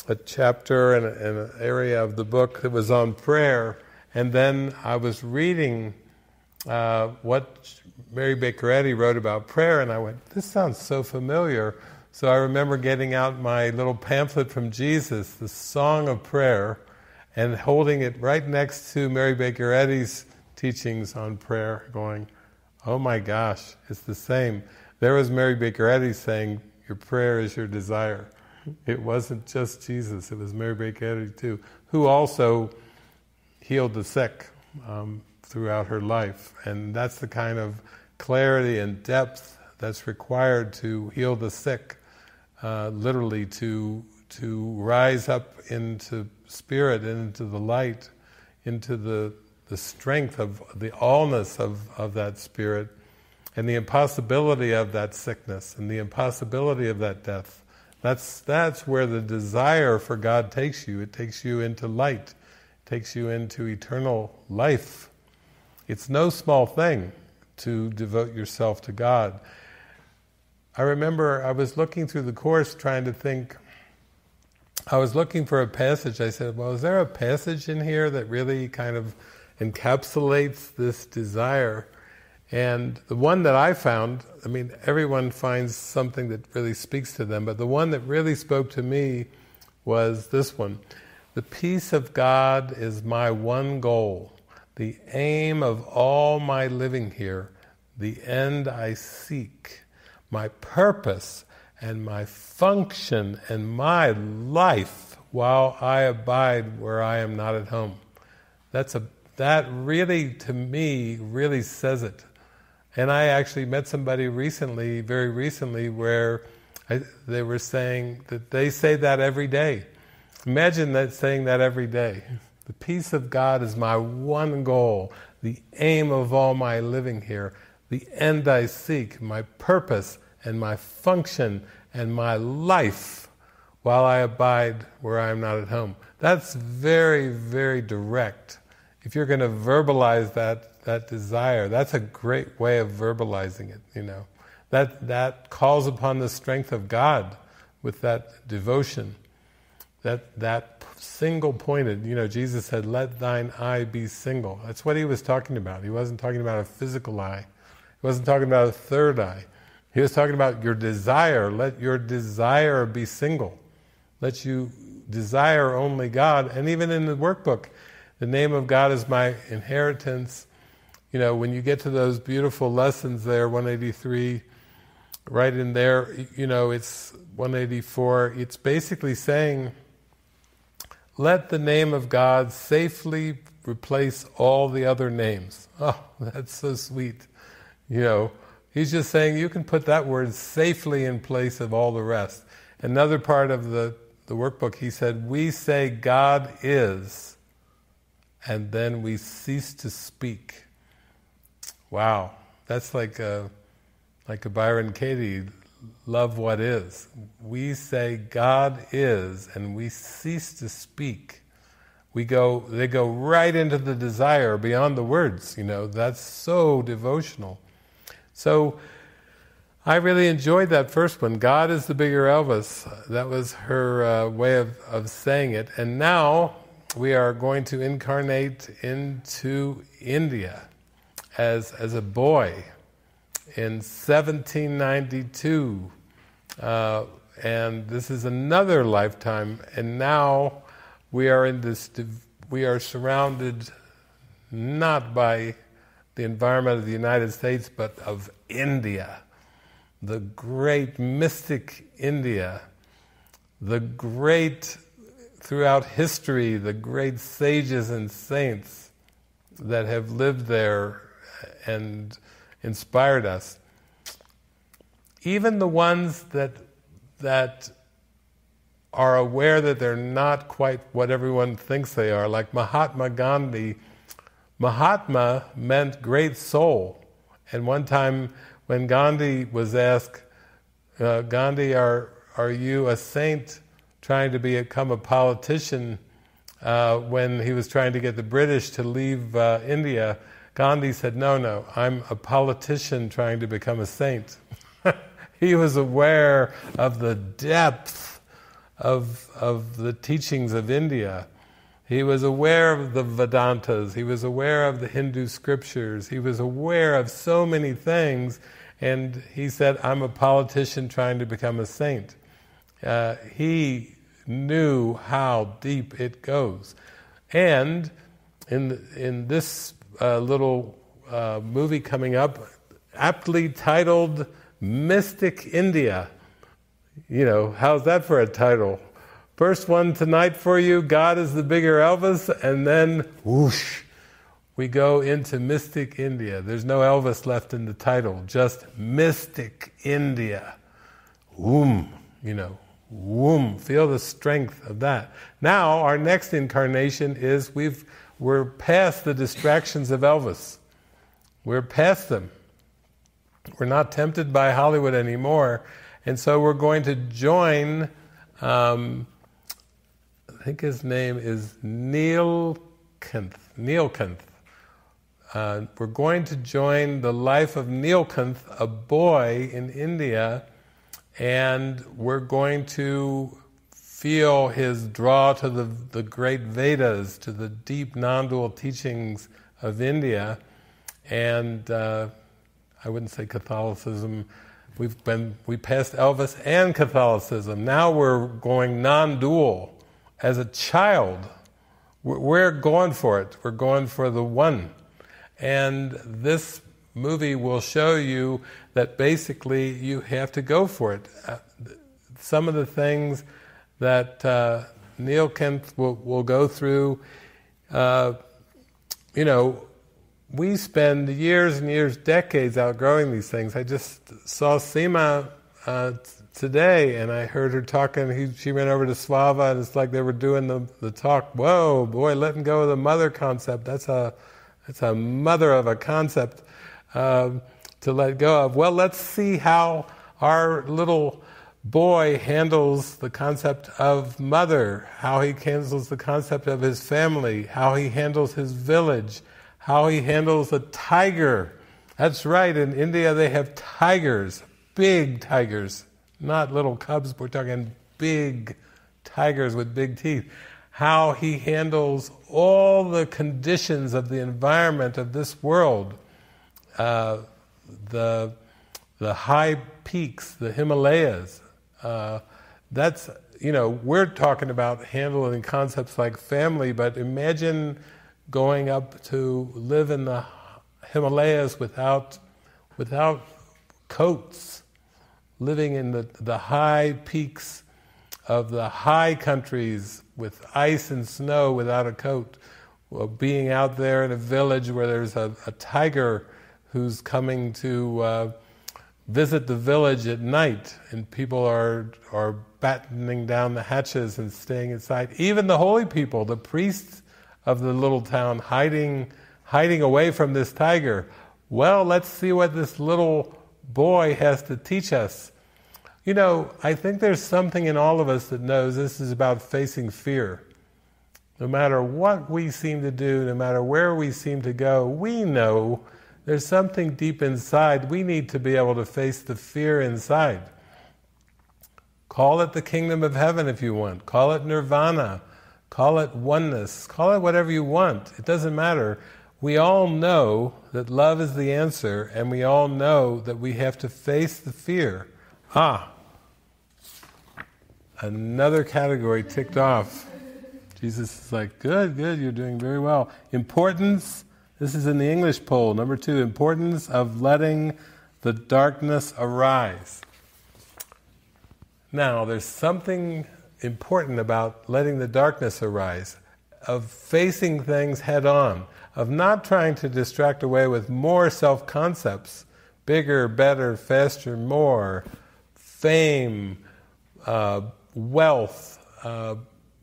a chapter and an area of the book that was on prayer, and then I was reading what Mary Baker Eddy wrote about prayer, and I went, this sounds so familiar. So I remember getting out my little pamphlet from Jesus, the Song of Prayer, and holding it right next to Mary Baker Eddy's teachings on prayer, going, oh my gosh, it's the same. There was Mary Baker Eddy saying, your prayer is your desire. It wasn't just Jesus, it was Mary Baker Eddy too, who also healed the sick throughout her life. And that's the kind of clarity and depth that's required to heal the sick, literally to rise up into spirit, into the light, into the strength of the allness of that spirit, and the impossibility of that sickness, and the impossibility of that death. That's where the desire for God takes you. It takes you into light. It takes you into eternal life. It's no small thing to devote yourself to God. I remember I was looking through the Course trying to think, I was looking for a passage. I said, well, is there a passage in here that really kind of encapsulates this desire? And the one that I found, I mean, everyone finds something that really speaks to them, but the one that really spoke to me was this one. The peace of God is my one goal, the aim of all my living here, the end I seek, my purpose and my function and my life while I abide where I am not at home. That really, to me, really says it. And I actually met somebody recently, very recently, where they were saying that they say that every day. Imagine that, saying that every day. The peace of God is my one goal, the aim of all my living here, the end I seek, my purpose and my function and my life while I abide where I am not at home. That's very, very direct. If you're going to verbalize that desire, that's a great way of verbalizing it, you know. That calls upon the strength of God with that devotion. That single pointed, you know, Jesus said, let thine eye be single. That's what he was talking about. He wasn't talking about a physical eye. He wasn't talking about a third eye. He was talking about your desire. Let your desire be single. Let you desire only God. And even in the workbook, the name of God is my inheritance. You know, when you get to those beautiful lessons there, 183, right in there, you know, it's 184, it's basically saying, let the name of God safely replace all the other names. Oh, that's so sweet. You know, he's just saying you can put that word safely in place of all the rest. Another part of the workbook, he said, we say God is, and then we cease to speak. Wow, that's like a Byron Katie, love what is. We say God is, and we cease to speak. They go right into the desire beyond the words, you know. That's so devotional. So I really enjoyed that first one. God is the bigger Elvis. That was her way of saying it. And now we are going to incarnate into India as a boy in 1792. And this is another lifetime. And now we are we are surrounded not by the environment of the United States, but of India. The great mystic India, the great, throughout history, the great sages and saints that have lived there and inspired us. Even the ones that are aware that they're not quite what everyone thinks they are, like Mahatma Gandhi. Mahatma meant great soul. And one time when Gandhi was asked, Gandhi, are you a saint trying to become a politician? When he was trying to get the British to leave India, Gandhi said, no, I'm a politician trying to become a saint. He was aware of the depth of the teachings of India. He was aware of the Vedantas, he was aware of the Hindu scriptures, he was aware of so many things, and he said, I'm a politician trying to become a saint. He knew how deep it goes. And in this little movie coming up, aptly titled Mystic India. You know, how's that for a title? First one tonight for you, God is the bigger Elvis, and then whoosh, we go into Mystic India. There's no Elvis left in the title, just Mystic India. Whoom, you know, whoom, feel the strength of that. Now, our next incarnation is we're past the distractions of Elvis. We're past them. We're not tempted by Hollywood anymore, and so we're going to join, I think his name is Neelkanth. We're going to join the life of Neelkanth, a boy in India, and we're going to feel his draw to the great Vedas, to the deep non-dual teachings of India, and I wouldn't say Catholicism. We passed Elvis and Catholicism. Now we're going non-dual. As a child, we're going for it. We're going for the one. And this movie will show you that basically you have to go for it. Some of the things that Neelkanth will go through, you know, we spend years and years, decades outgrowing these things. I just saw Seema today, and I heard her talking. She went over to Slava, and it's like they were doing the talk. Whoa, boy, letting go of the mother concept. That's a mother of a concept to let go of. Well, let's see how our little boy handles the concept of mother, how he handles the concept of his family, how he handles his village, how he handles a tiger. That's right, in India they have tigers, big tigers, not little cubs, we're talking big tigers with big teeth. How he handles all the conditions of the environment of this world, the high peaks, the Himalayas. That's, we're talking about handling concepts like family, but imagine going up to live in the Himalayas without coats, living in the high peaks of the high countries with ice and snow without a coat, being out there in a village where there's a tiger who's coming to visit the village at night, and people are battening down the hatches and staying inside. Even the holy people, the priests of the little town, hiding away from this tiger. Well, let's see what this little boy has to teach us. I think there's something in all of us that knows this is about facing fear. No matter what we seem to do, no matter where we seem to go, we know there's something deep inside. We need to be able to face the fear inside. Call it the kingdom of heaven if you want. Call it nirvana. Call it oneness. Call it whatever you want. It doesn't matter. We all know that love is the answer, and we all know that we have to face the fear. Another category ticked off. Jesus is like, good, you're doing very well. Importance, this is in the English poll, number 2, importance of letting the darkness arise. Now, there's something important about letting the darkness arise, of facing things head on, of not trying to distract away with more self-concepts, bigger, better, faster, more, fame, wealth,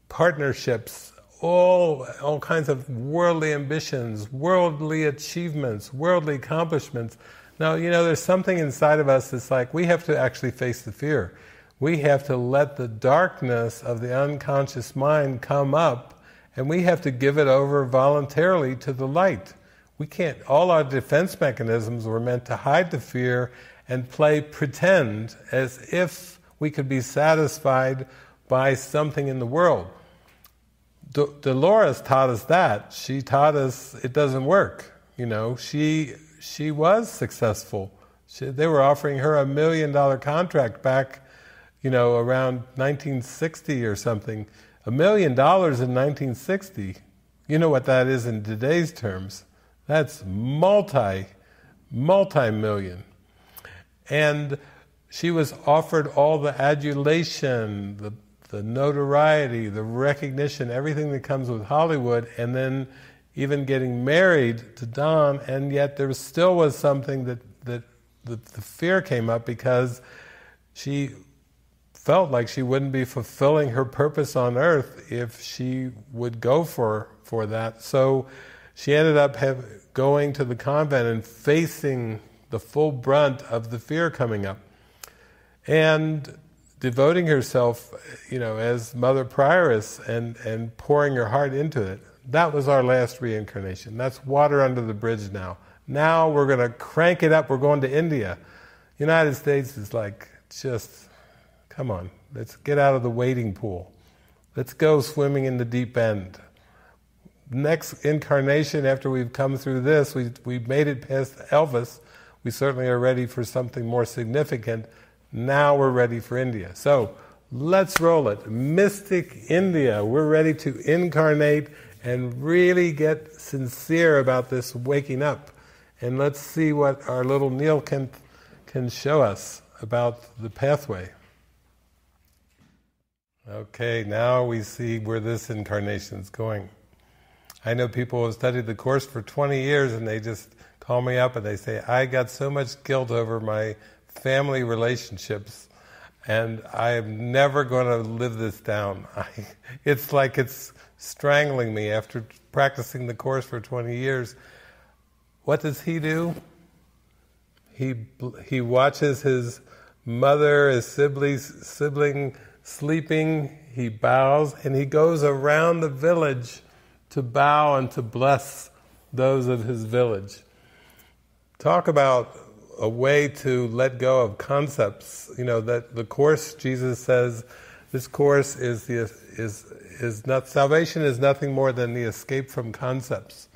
partnerships, all kinds of worldly ambitions, worldly achievements, worldly accomplishments. Now, there's something inside of us that's like, we have to actually face the fear. We have to let the darkness of the unconscious mind come up, and we have to give it over voluntarily to the light. We can't, all our defense mechanisms were meant to hide the fear and play pretend as if we could be satisfied by something in the world. Dolores taught us that. She taught us it doesn't work. She was successful. They were offering her $1 million contract back, around 1960 or something. $1 million in 1960. You know what that is in today's terms. That's multi-million. And she was offered all the adulation, the notoriety, the recognition, everything that comes with Hollywood, and then even getting married to Don, and yet there still was something that the fear came up because she felt like she wouldn't be fulfilling her purpose on earth if she would go for that. So she ended up going to the convent and facing the full brunt of the fear coming up, and devoting herself, as Mother Prioress and pouring her heart into it. That was our last reincarnation. That's water under the bridge now. Now we're going to crank it up. We're going to India. United States is like, just, come on, let's get out of the wading pool. Let's go swimming in the deep end. Next incarnation, after we've come through this, we've made it past Elvis. We certainly are ready for something more significant. Now we're ready for India. So let's roll it. Mystic India. We're ready to incarnate and really get sincere about this waking up. And let's see what our little Neil can show us about the pathway. Okay, now we see where this incarnation is going. I know people who have studied the Course for 20 years and they just call me up and they say, I got so much guilt over my family relationships, and I am never going to live this down. It's like it's strangling me after practicing the Course for 20 years. What does he do? He watches his mother, his sibling sleeping, he bows, and he goes around the village to bow and to bless those of his village. Talk about a way to let go of concepts. That the Course, Jesus says, this Course is not, salvation is nothing more than the escape from concepts.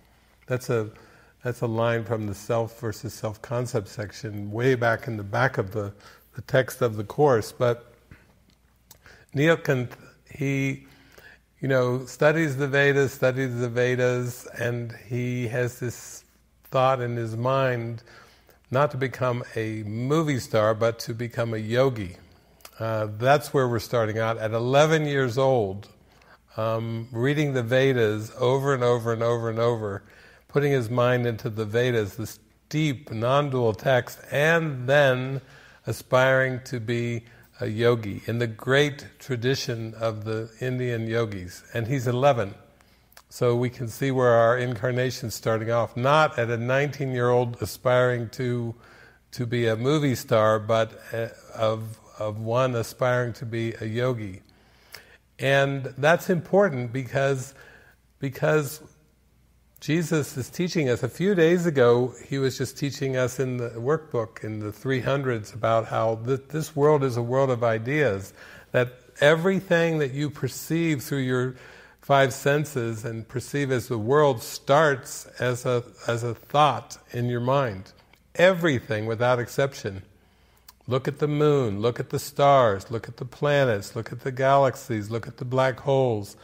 That's a line from the self versus self-concept section, way back in the back of the text of the Course. But Nilkant, he studies the Vedas, and he has this thought in his mind not to become a movie star, but to become a yogi. That's where we're starting out. At 11 years old, reading the Vedas over and over and over and over, putting his mind into the Vedas, this deep, non-dual text, and then aspiring to be a yogi in the great tradition of the Indian yogis. And he's 11. So we can see where our incarnation's starting off, not at a 19-year-old aspiring to be a movie star, but of one aspiring to be a yogi. And that's important because Jesus is teaching us. A few days ago, he was just teaching us in the workbook in the 300s about how this world is a world of ideas, that everything that you perceive through your five senses and perceive as the world starts as a thought in your mind. Everything without exception. Look at the moon, look at the stars, look at the planets, look at the galaxies, look at the black holes.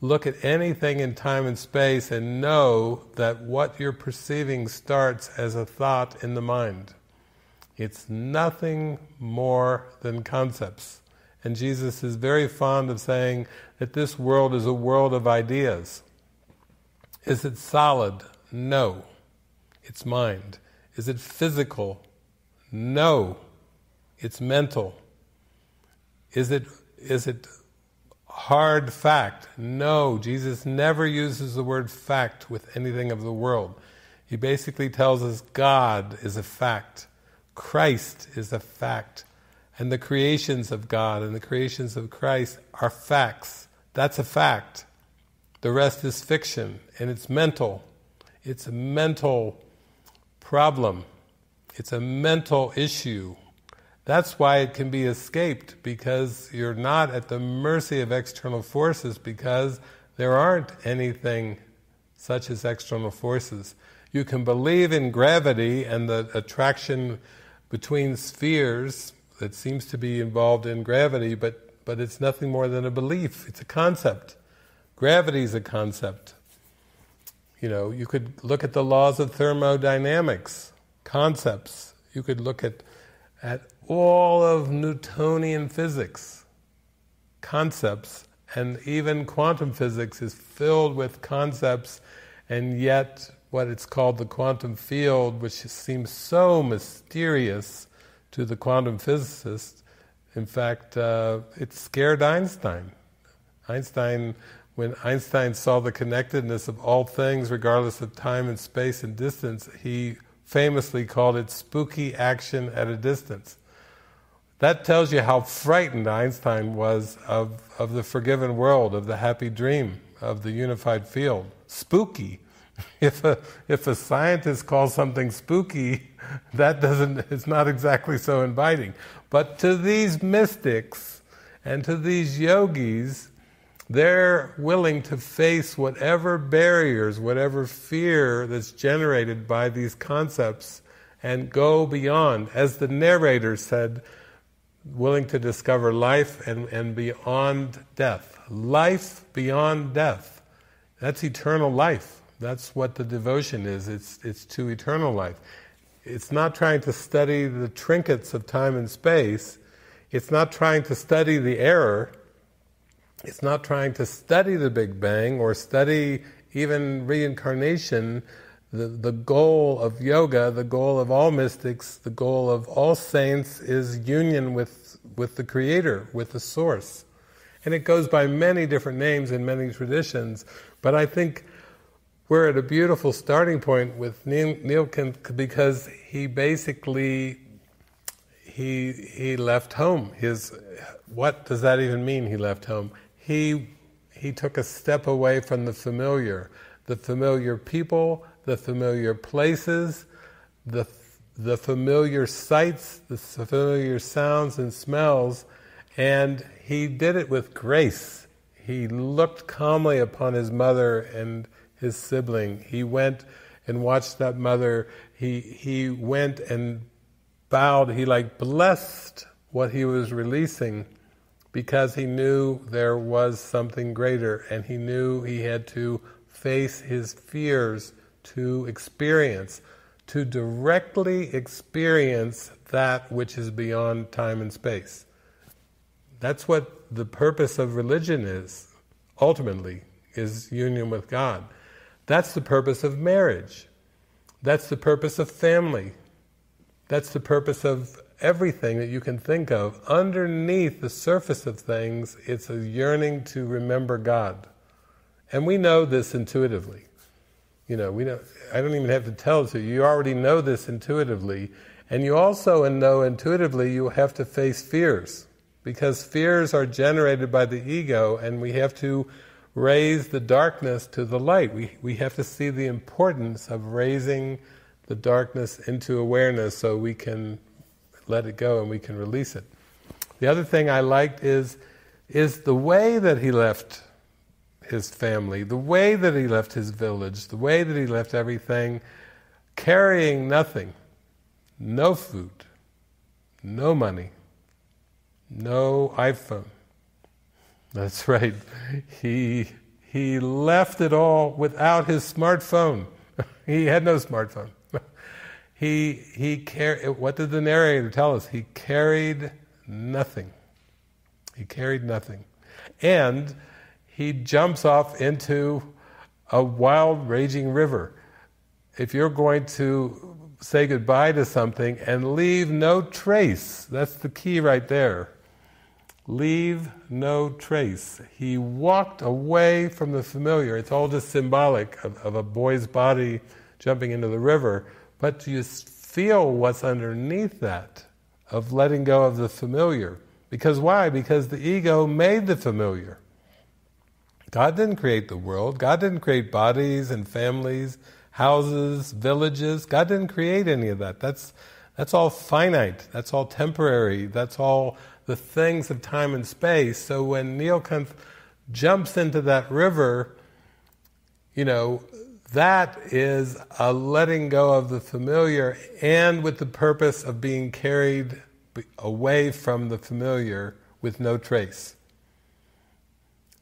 Look at anything in time and space and know that what you're perceiving starts as a thought in the mind. It's nothing more than concepts. And Jesus is very fond of saying that this world is a world of ideas. Is it solid? No. It's mind. Is it physical? No. It's mental. Is it hard fact? No. Jesus never uses the word fact with anything of the world. He basically tells us God is a fact. Christ is a fact. And the creations of God and the creations of Christ are facts. That's a fact. The rest is fiction, and it's mental. It's a mental problem. It's a mental issue. That's why it can be escaped, because you're not at the mercy of external forces, because there aren't anything such as external forces. You can believe in gravity and the attraction between spheres that seems to be involved in gravity, but it's nothing more than a belief. It's a concept. Gravity is a concept. You could look at the laws of thermodynamics, concepts. You could look at all of Newtonian physics, concepts, and even quantum physics is filled with concepts, and yet what it's called the quantum field, which seems so mysterious to the quantum physicists, in fact, it scared Einstein. When Einstein saw the connectedness of all things, regardless of time and space and distance, he famously called it spooky action at a distance. That tells you how frightened Einstein was of the forgiven world, of the happy dream, of the unified field. Spooky. If a scientist calls something spooky, it's not exactly so inviting. But to these mystics and to these yogis, they're willing to face whatever barriers, whatever fear that's generated by these concepts and go beyond. As the narrator said, willing to discover life and beyond death. Life beyond death. That's eternal life. That's what the devotion is. It's to eternal life. It's not trying to study the trinkets of time and space. It's not trying to study the error. It's not trying to study the Big Bang or study even reincarnation. The goal of yoga, the goal of all mystics, the goal of all saints is union with the Creator, with the Source. And it goes by many different names in many traditions, but I think we're at a beautiful starting point with Neelkanth because he basically he left home. What does that even mean, he left home? He took a step away from the familiar people, the familiar places, the familiar sights, the familiar sounds and smells, and he did it with grace. He looked calmly upon his mother and his sibling. He went and watched that mother. He went and bowed. He blessed what he was releasing because he knew there was something greater, and he knew he had to face his fears to directly experience that which is beyond time and space. That's what the purpose of religion is, ultimately, is union with God. That's the purpose of marriage. That's the purpose of family. That's the purpose of everything that you can think of. Underneath the surface of things, it's a yearning to remember God. And we know this intuitively. I don't even have to tell it to you. You already know this intuitively. And you also know intuitively you have to face fears. Because fears are generated by the ego, and we have to raise the darkness to the light. We have to see the importance of raising the darkness into awareness so we can let it go and we can release it. The other thing I liked is the way that he left his family, the way that he left his village, the way that he left everything, carrying nothing, no food, no money, no iPhone. That's right. He left it all without his smartphone. He had no smartphone. He carried. What did the narrator tell us? He carried nothing. He carried nothing, and he jumps off into a wild, raging river. If you're going to say goodbye to something and leave no trace, that's the key right there. Leave no trace. He walked away from the familiar. It's all just symbolic of a boy's body jumping into the river, but you feel what's underneath that, of letting go of the familiar. Because why? Because the ego made the familiar. God didn't create the world. God didn't create bodies and families, houses, villages. God didn't create any of that. That's all finite. That's all temporary. That's all the things of time and space. So when Neelkanth jumps into that river, that is a letting go of the familiar, and with the purpose of being carried away from the familiar with no trace.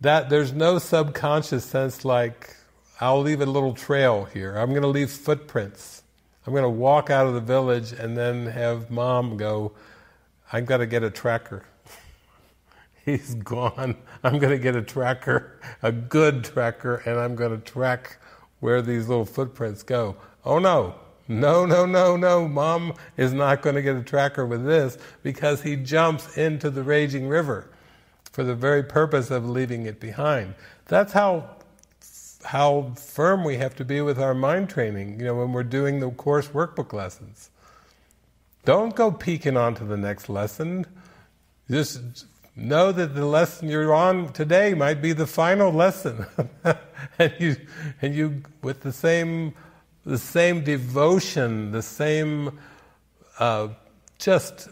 That there's no subconscious sense like, I'll leave a little trail here. I'm going to leave footprints. I'm going to walk out of the village and then have Mom go, I've got to get a tracker. He's gone. I'm going to get a tracker, a good tracker, and I'm going to track where these little footprints go. Oh no. No. Mom is not going to get a tracker with this, because he jumps into the raging river for the very purpose of leaving it behind. That's how firm we have to be with our mind training, when we're doing the course workbook lessons. Don't go peeking onto the next lesson. Just know that the lesson you're on today might be the final lesson. and you with the same devotion, the same just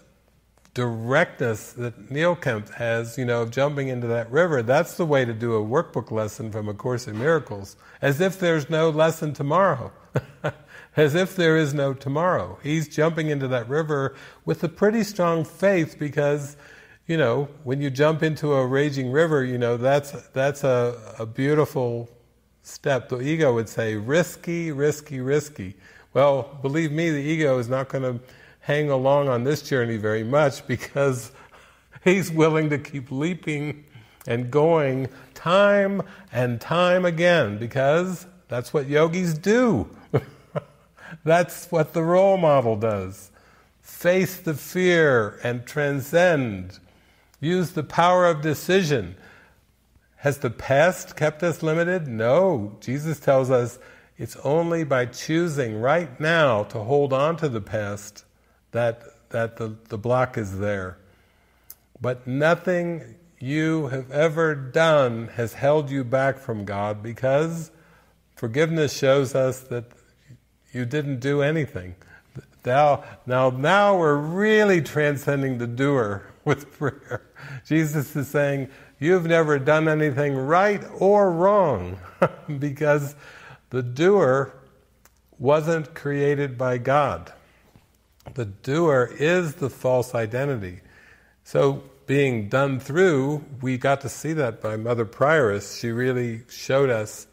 directness that Neelkanth has, of jumping into that river. That's the way to do a workbook lesson from A Course in Miracles. As if there's no lesson tomorrow. As if there is no tomorrow. He's jumping into that river with a pretty strong faith, because, when you jump into a raging river, that's a beautiful step. The ego would say, risky, risky, risky. Well, believe me, the ego is not going to hang along on this journey very much, because he's willing to keep leaping and going time and time again, because that's what yogis do. That's what the role model does. Face the fear and transcend. Use the power of decision. Has the past kept us limited? No. Jesus tells us it's only by choosing right now to hold on to the past that the block is there. But nothing you have ever done has held you back from God, because forgiveness shows us that you didn't do anything. Now we're really transcending the doer with prayer. Jesus is saying, you've never done anything right or wrong, because the doer wasn't created by God. The doer is the false identity. So being done through, we got to see that by Mother Prioress. She really showed us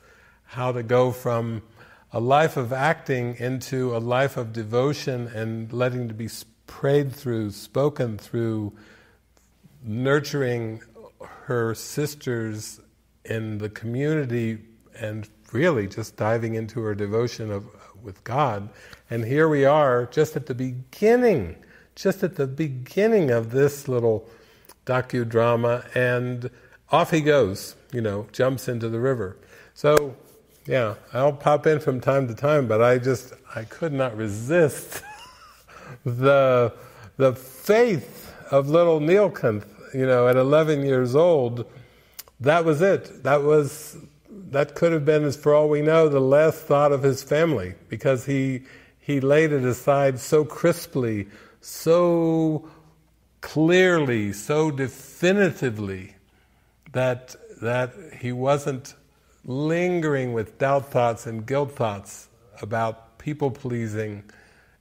how to go from a life of acting into a life of devotion and letting to be prayed through, spoken through, nurturing her sisters in the community, and really just diving into her devotion with God. And here we are, just at the beginning of this little docudrama, and off he goes, jumps into the river. So, yeah, I'll pop in from time to time, but I could not resist the faith of little Neelkanth, at 11 years old. That was it. That could have been, as for all we know, the last thought of his family, because he laid it aside so crisply, so clearly, so definitively, that he wasn't lingering with doubt thoughts and guilt thoughts about people-pleasing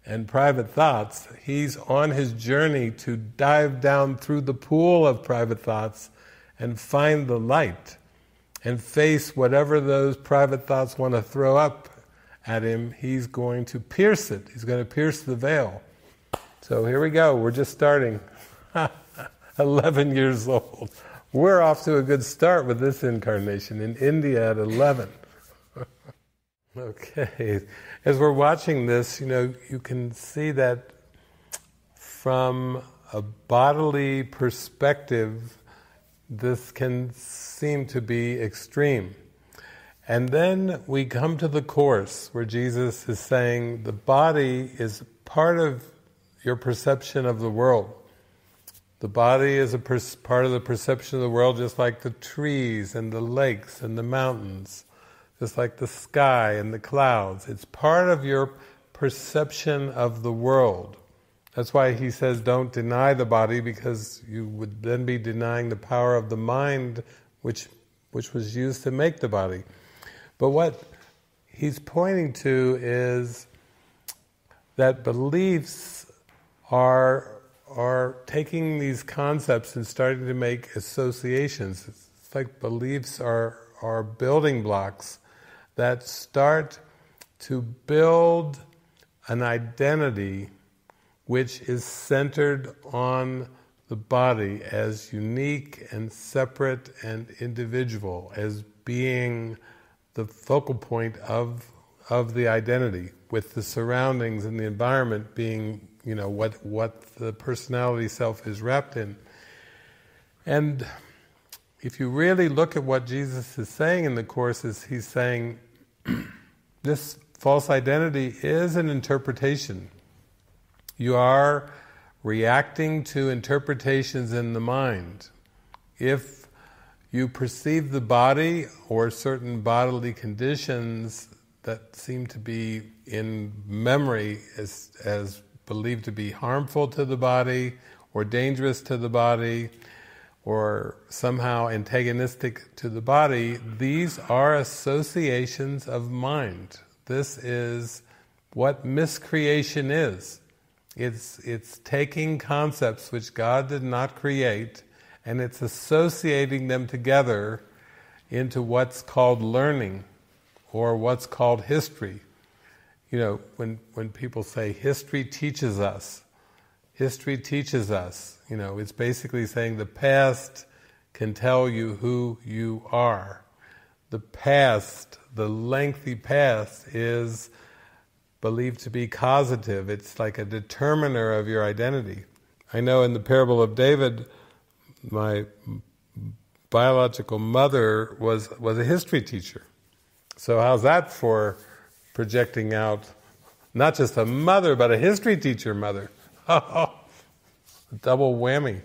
and private thoughts. He's on his journey to dive down through the pool of private thoughts and find the light and face whatever those private thoughts want to throw up at him. He's going to pierce it. He's going to pierce the veil. So here we go. We're just starting. 11 years old. We're off to a good start with this incarnation in India at 11. Okay. As we're watching this, you can see that from a bodily perspective, this can seem to be extreme. And then we come to the Course, where Jesus is saying the body is part of your perception of the world. The body is a part of the perception of the world, just like the trees and the lakes and the mountains, just like the sky and the clouds. It's part of your perception of the world. That's why he says don't deny the body, because you would then be denying the power of the mind which was used to make the body. But what he's pointing to is that beliefs are taking these concepts and starting to make associations. It's like beliefs are building blocks that start to build an identity which is centered on the body as unique and separate and individual, as being the focal point of the identity, with the surroundings and the environment being what the personality self is wrapped in. And if you really look at what Jesus is saying in the Course, he's saying this false identity is an interpretation. You are reacting to interpretations in the mind. If you perceive the body or certain bodily conditions that seem to be in memory as believed to be harmful to the body or dangerous to the body or somehow antagonistic to the body, these are associations of mind. This is what miscreation is. It's taking concepts which God did not create, and it's associating them together into what's called learning or what's called history. When people say history teaches us, it's basically saying the past can tell you who you are. The past, the lengthy past, is believed to be causative. It's like a determiner of your identity. I know in the parable of David, my biological mother was a history teacher. So how's that for projecting out, not just a mother, but a history teacher mother? Oh, double whammy.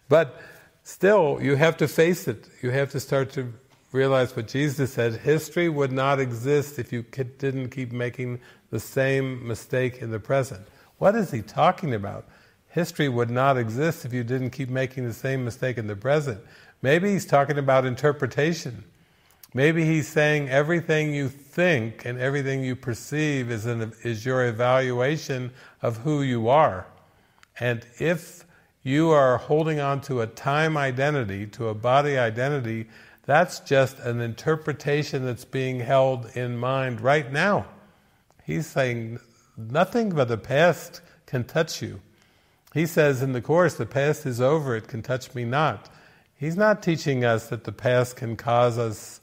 But still, you have to face it. You have to start to realize what Jesus said. History would not exist if you didn't keep making the same mistake in the present. What is he talking about? History would not exist if you didn't keep making the same mistake in the present. Maybe he's talking about interpretation. Maybe he's saying everything you think and everything you perceive is your evaluation of who you are. And if you are holding on to a time identity, to a body identity, that's just an interpretation that's being held in mind right now. He's saying nothing but the past can touch you. He says in the Course, the past is over, it can touch me not. He's not teaching us that the past can cause us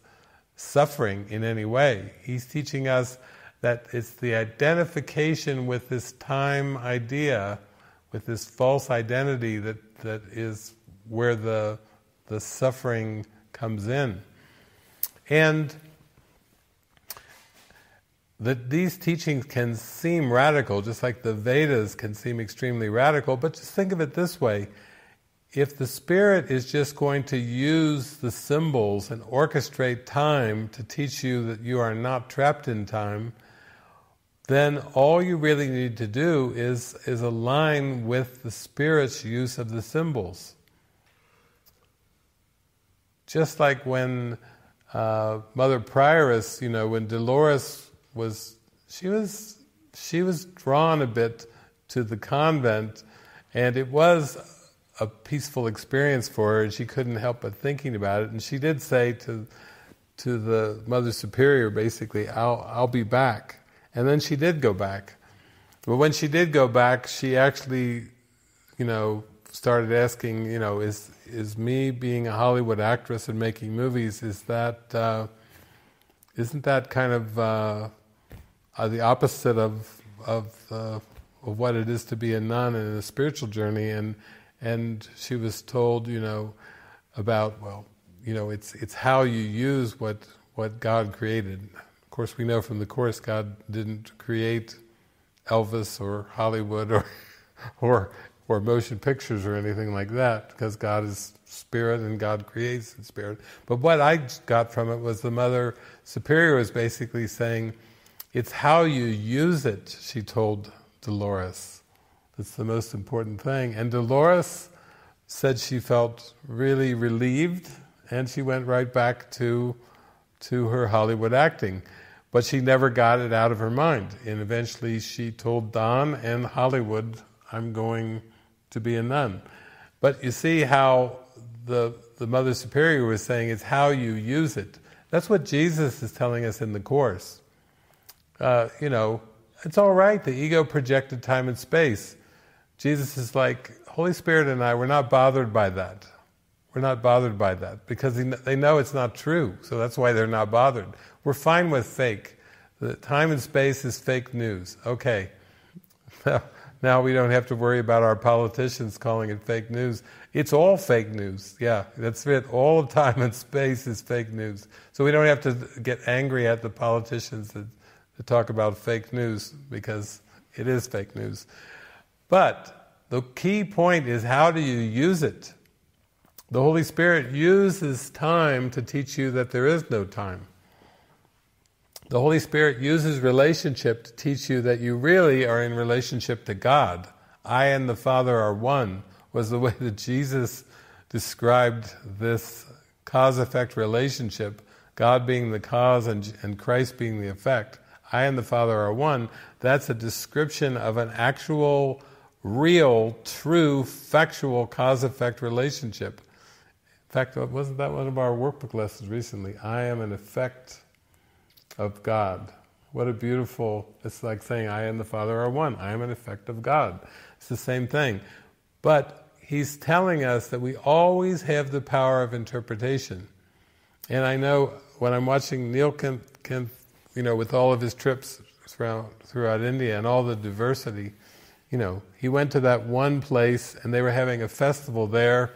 suffering in any way. He's teaching us that it's the identification with this time idea, with this false identity that is where the suffering comes in. And that these teachings can seem radical, just like the Vedas can seem extremely radical, but just think of it this way. If the Spirit is just going to use the symbols and orchestrate time to teach you that you are not trapped in time, then all you really need to do is align with the Spirit's use of the symbols. Just like when Mother Prioress, when Dolores she was drawn a bit to the convent, and it was a peaceful experience for her, and she couldn't help but thinking about it. And she did say to the Mother Superior, basically, I'll be back. And then she did go back. But when she did go back, she actually, started asking, is me being a Hollywood actress and making movies, isn't that kind of the opposite of what it is to be a nun in a spiritual journey? And she was told, about, it's how you use what God created. Of course, we know from the Course God didn't create Elvis or Hollywood or motion pictures or anything like that, because God is spirit and God creates in spirit. But what I got from it was the Mother Superior was basically saying, it's how you use it, she told Dolores. That's the most important thing. And Dolores said she felt really relieved, and she went right back to her Hollywood acting. But she never got it out of her mind. And eventually she told Don and Hollywood, I'm going to be a nun. But you see how the Mother Superior was saying, it's how you use it. That's what Jesus is telling us in the Course. It's all right, the ego projected time and space. Jesus is like, Holy Spirit and I, we're not bothered by that. We're not bothered by that, because they know it's not true, so that's why they're not bothered. We're fine with fake. The time and space is fake news. Okay. Now we don't have to worry about our politicians calling it fake news. It's all fake news. Yeah, that's it. All time and space is fake news. So we don't have to get angry at the politicians that talk about fake news, because it is fake news. But the key point is, how do you use it? The Holy Spirit uses time to teach you that there is no time. The Holy Spirit uses relationship to teach you that you really are in relationship to God. I and the Father are one, was the way that Jesus described this cause-effect relationship, God being the cause and Christ being the effect. I and the Father are one. That's a description of an actual, real, true, factual cause-effect relationship. In fact, wasn't that one of our workbook lessons recently? I am an effect of God. What a beautiful, it's like saying I and the Father are one. I am an effect of God. It's the same thing. But he's telling us that we always have the power of interpretation. And I know when I'm watching Neil Kempf, with all of his trips throughout India and all the diversity. He went to that one place and they were having a festival there,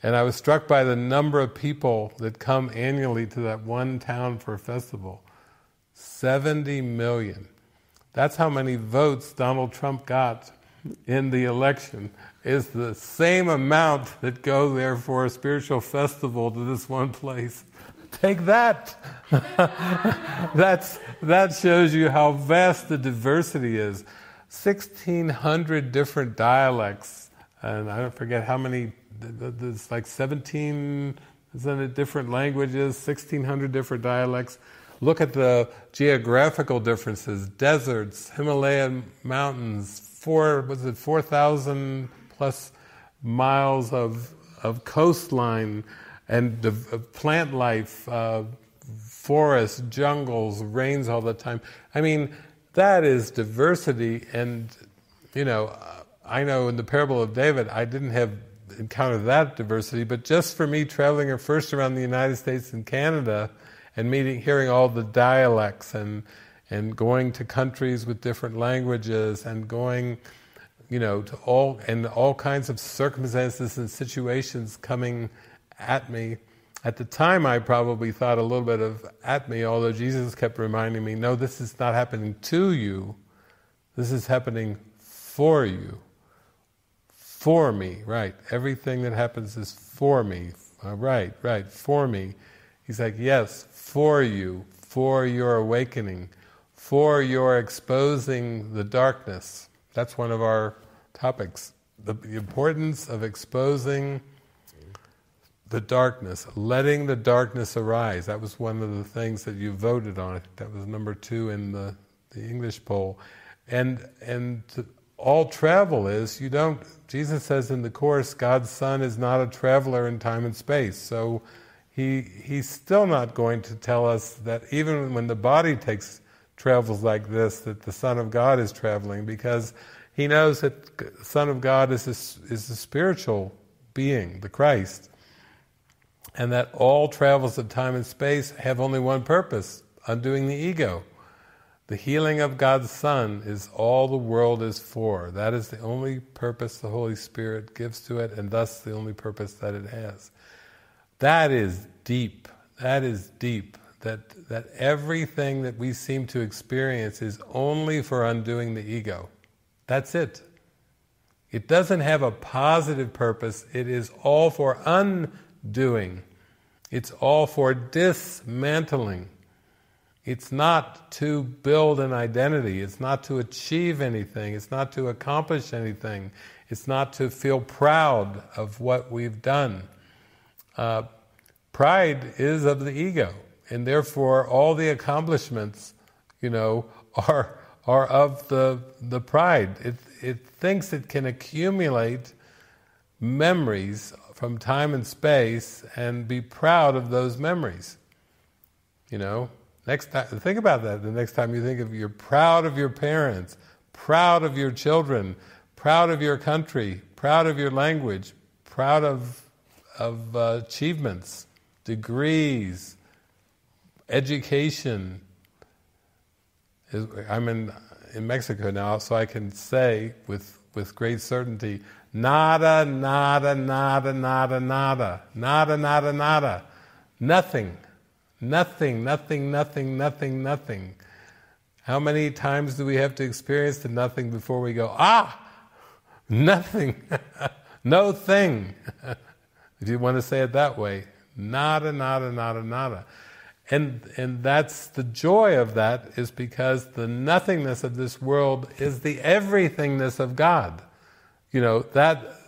and I was struck by the number of people that come annually to that one town for a festival. 70 million. That's how many votes Donald Trump got in the election, is the same amount that go there for a spiritual festival to this one place. Take that! That shows you how vast the diversity is. 1,600 different dialects, and I don't forget how many, there's like 17 different languages, 1,600 different dialects. Look at the geographical differences: deserts, Himalayan mountains, 4,000 plus miles of coastline, and plant life, forests, jungles, rains all the time. I mean, that is diversity. And I know in the parable of David, I didn't encounter that diversity, but just for me traveling first around the United States and Canada and hearing all the dialects and going to countries with different languages and going, to all kinds of circumstances and situations coming at me. At the time, I probably thought a little bit of at me, although Jesus kept reminding me, no, this is not happening to you. This is happening for you. For me, right. Everything that happens is for me. Right, for me. He's like, yes, for you, for your awakening, for your exposing the darkness. That's one of our topics. The importance of exposing the darkness, letting the darkness arise. That was one of the things that you voted on. I think that was number 2 in the English poll. And all travel is, Jesus says in the Course, God's Son is not a traveler in time and space. So he's still not going to tell us that even when the body travels like this, that the Son of God is traveling, because he knows that the Son of God is a spiritual being, the Christ, and that all travels of time and space have only one purpose: undoing the ego. The healing of God's Son is all the world is for. That is the only purpose the Holy Spirit gives to it, and thus the only purpose that it has. That is deep. That is deep. That everything that we seem to experience is only for undoing the ego. That's it. It doesn't have a positive purpose. It is all for undoing. It's all for dismantling. It's not to build an identity. It's not to achieve anything. It's not to accomplish anything. It's not to feel proud of what we've done. Pride is of the ego, and therefore all the accomplishments, are of the pride. It thinks it can accumulate memories from time and space and be proud of those memories. Next time, think about that. The next time you think you're proud of your parents, proud of your children, proud of your country, proud of your language, proud of achievements, degrees, education. I'm in Mexico now, so I can say with great certainty, nada, nada, nada, nada, nada, nada, nada, nada, nothing. Nothing, nothing, nothing, nothing, nothing. How many times do we have to experience the nothing before we go, nothing, no thing? If you want to say it that way, nada, nada, nada, nada. And that's the joy of that, is because the nothingness of this world is the everythingness of God.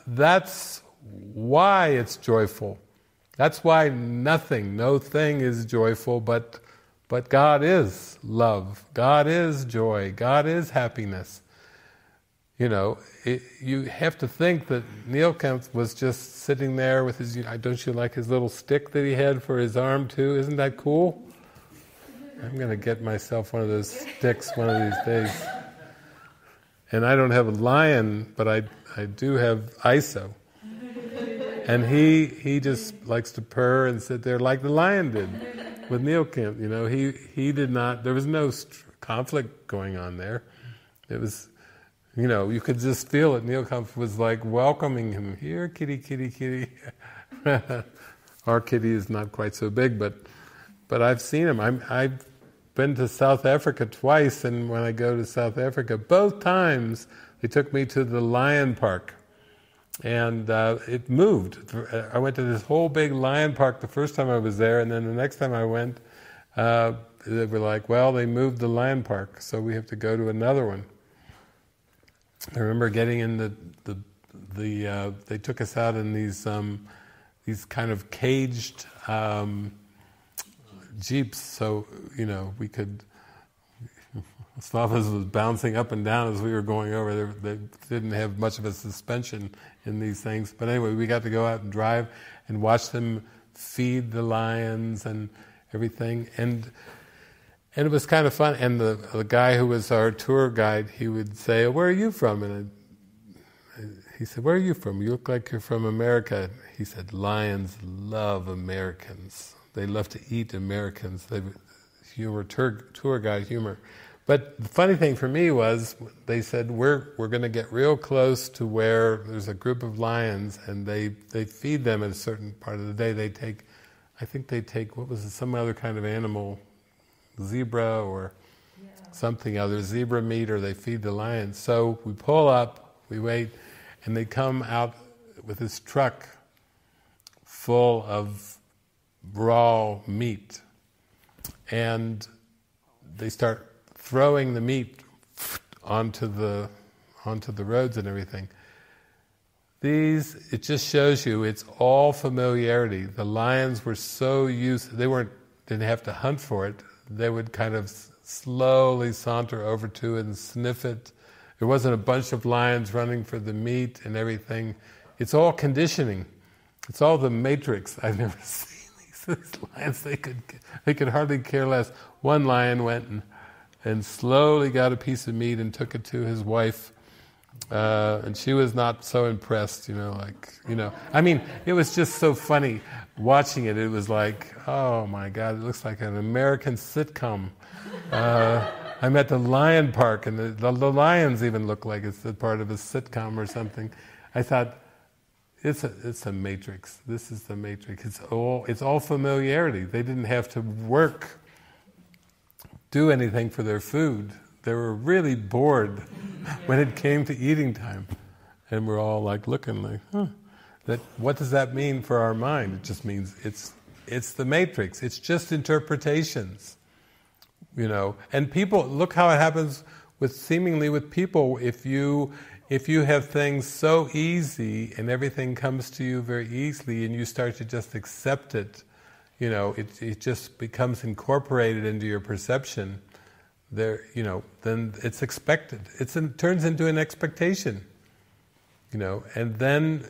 That's why it's joyful. That's why nothing, no thing is joyful, but God is love, God is joy, God is happiness. You have to think that Neil Kemp was just sitting there with his, don't you like his little stick that he had for his arm too? Isn't that cool? I'm going to get myself one of those sticks one of these days. And I don't have a lion, but I do have ISO. And he just likes to purr and sit there like the lion did with Neil Kemp. He did not, there was no conflict going on there. It was, you could just feel it. Neil Kampf was like welcoming him. Here, kitty, kitty, kitty. Our kitty is not quite so big, but I've seen him. I've been to South Africa twice, and when I go to South Africa, both times they took me to the lion park. And it moved. I went to this whole big lion park the first time I was there, and then the next time I went, they were like, well, they moved the lion park, so we have to go to another one. I remember getting in they took us out in these kind of caged jeeps, so we could. Slavas was bouncing up and down as we were going over. They didn't have much of a suspension in these things, but anyway, we got to go out and drive and watch them feed the lions and everything, and it was kind of fun. And the guy who was our tour guide, he would say, "Where are you from?" And he said, "Where are you from? You look like you're from America." He said, "Lions love Americans. They love to eat Americans." Tour guide humor. But the funny thing for me was, they said, we're going to get real close to where there's a group of lions, and they feed them at a certain part of the day. They take, what was it, some other kind of animal, zebra or something other, zebra meat, or they feed the lions. So we pull up, we wait, and they come out with this truck full of raw meat. And they start throwing the meat onto the roads and everything. It just shows you it's all familiarity. The lions were so used, didn't have to hunt for it. They would kind of slowly saunter over to it and sniff it. There wasn't a bunch of lions running for the meat and everything. It's all conditioning. It's all the matrix. I've never seen these lions. They could hardly care less. One lion went and slowly got a piece of meat and took it to his wife, and she was not so impressed, I mean, it was just so funny watching it. It was like, oh my God, it looks like an American sitcom. I'm at the lion park, and the lions even look like it's a part of a sitcom or something. I thought, it's a matrix. This is the matrix. It's all familiarity. They didn't have to do anything for their food. They were really bored when it came to eating time, and we're all like looking like, what does that mean for our mind? It just means it's the matrix. It's just interpretations, And people, look how it happens seemingly with people. If you have things so easy and everything comes to you very easily, and you start to just accept it. It just becomes incorporated into your perception. Then it's expected. It turns into an expectation. And then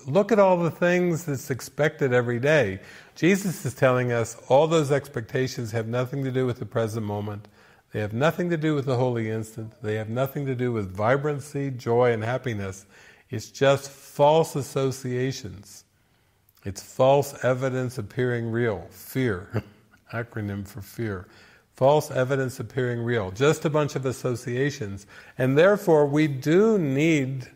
look at all the things that's expected every day. Jesus is telling us all those expectations have nothing to do with the present moment. They have nothing to do with the holy instant. They have nothing to do with vibrancy, joy, and happiness. It's just false associations. It's false evidence appearing real. Fear. Acronym for fear. False evidence appearing real. Just a bunch of associations. And therefore we need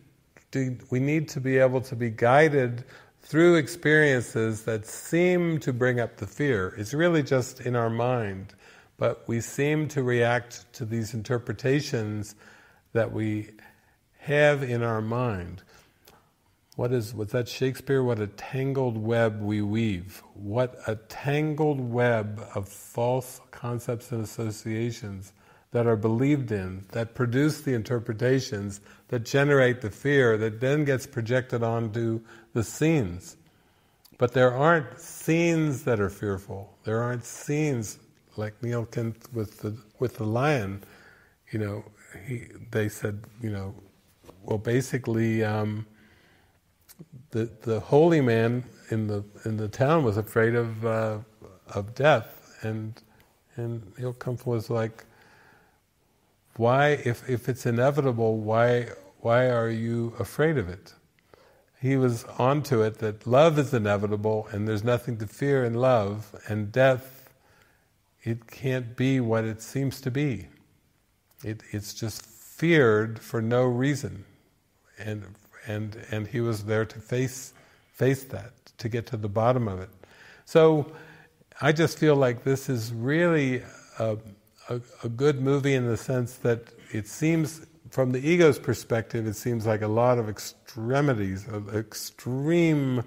to be able to be guided through experiences that seem to bring up the fear. It's really just in our mind. But we seem to react to these interpretations that we have in our mind. Was that Shakespeare? What a tangled web we weave. What a tangled web of false concepts and associations that are believed in, that produce the interpretations, that generate the fear, that then gets projected onto the scenes. But there aren't scenes that are fearful. There aren't scenes like Neil Kent with the lion. They said, well, basically. The holy man in the town was afraid of death, and Neil Kampf was like, why, if it's inevitable, why are you afraid of it? He was onto it that love is inevitable, and there's nothing to fear in love, and death, it can't be what it seems to be. It's just feared for no reason, and he was there to face that, to get to the bottom of it. So I just feel like this is really a good movie in the sense that it seems, from the ego's perspective, it seems like a lot of extremities, of extreme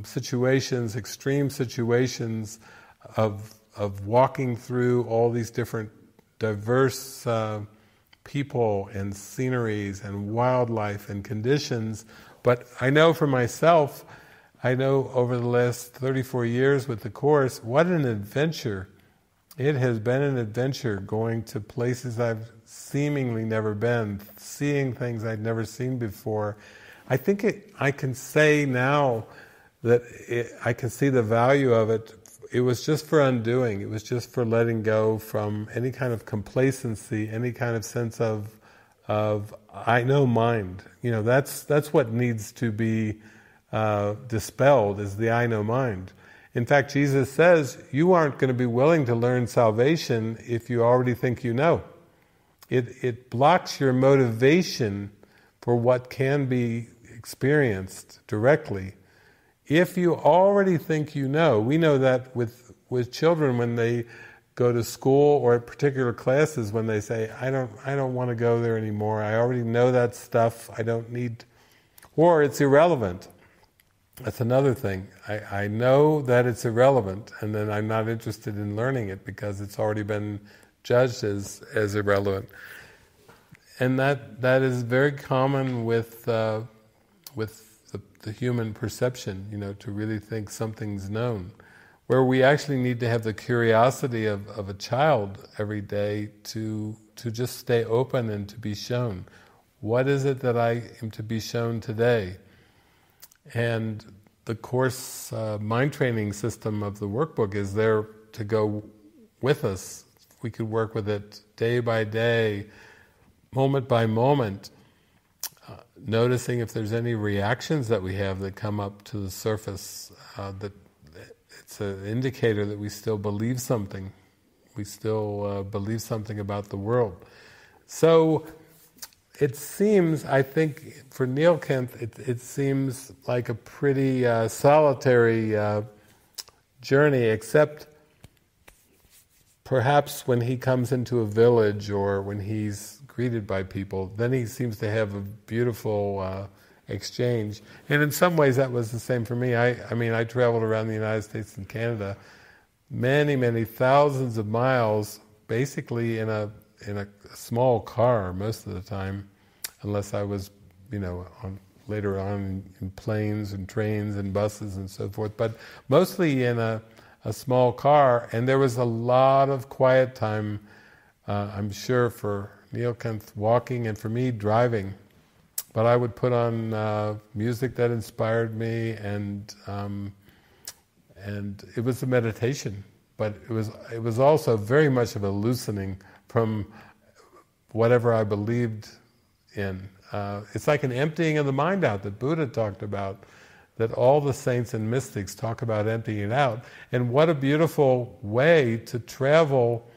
situations of walking through all these different diverse people and sceneries and wildlife and conditions. But I know for myself, I know over the last 34 years with the Course, what an adventure. It has been an adventure, going to places I've seemingly never been, seeing things I'd never seen before. I think I can say now that I can see the value of it. It was just for undoing. It was just for letting go from any kind of complacency, any kind of sense of I know mind. That's what needs to be dispelled, is the I know mind. In fact, Jesus says you aren't going to be willing to learn salvation if you already think you know. It blocks your motivation for what can be experienced directly. If you already think you know, we know that with children when they go to school or at particular classes, when they say, I don't want to go there anymore, I already know that stuff, I don't need, or it's irrelevant. That's another thing. I know that it's irrelevant, and then I'm not interested in learning it because it's already been judged as irrelevant. And that is very common with the human perception, to really think something's known. Where we actually need to have the curiosity of a child every day to just stay open and to be shown. What is it that I am to be shown today? And the Course mind training system of the workbook is there to go with us. We could work with it day by day, moment by moment, noticing if there's any reactions that we have that come up to the surface, that it's an indicator that we still believe something. We still believe something about the world. So it seems, I think, for Neil Kent, it seems like a pretty solitary journey, except perhaps when he comes into a village or when he's greeted by people, then he seems to have a beautiful exchange. And in some ways that was the same for me. I mean, I traveled around the United States and Canada many, many thousands of miles, basically in a small car most of the time, unless I was, later on in planes and trains and buses and so forth, but mostly in a small car, and there was a lot of quiet time, I'm sure, for Neil Kent walking and for me driving. But I would put on music that inspired me, and it was a meditation. But it was also very much of a loosening from whatever I believed in. It's like an emptying of the mind out that Buddha talked about, that all the saints and mystics talk about emptying it out. And what a beautiful way to travel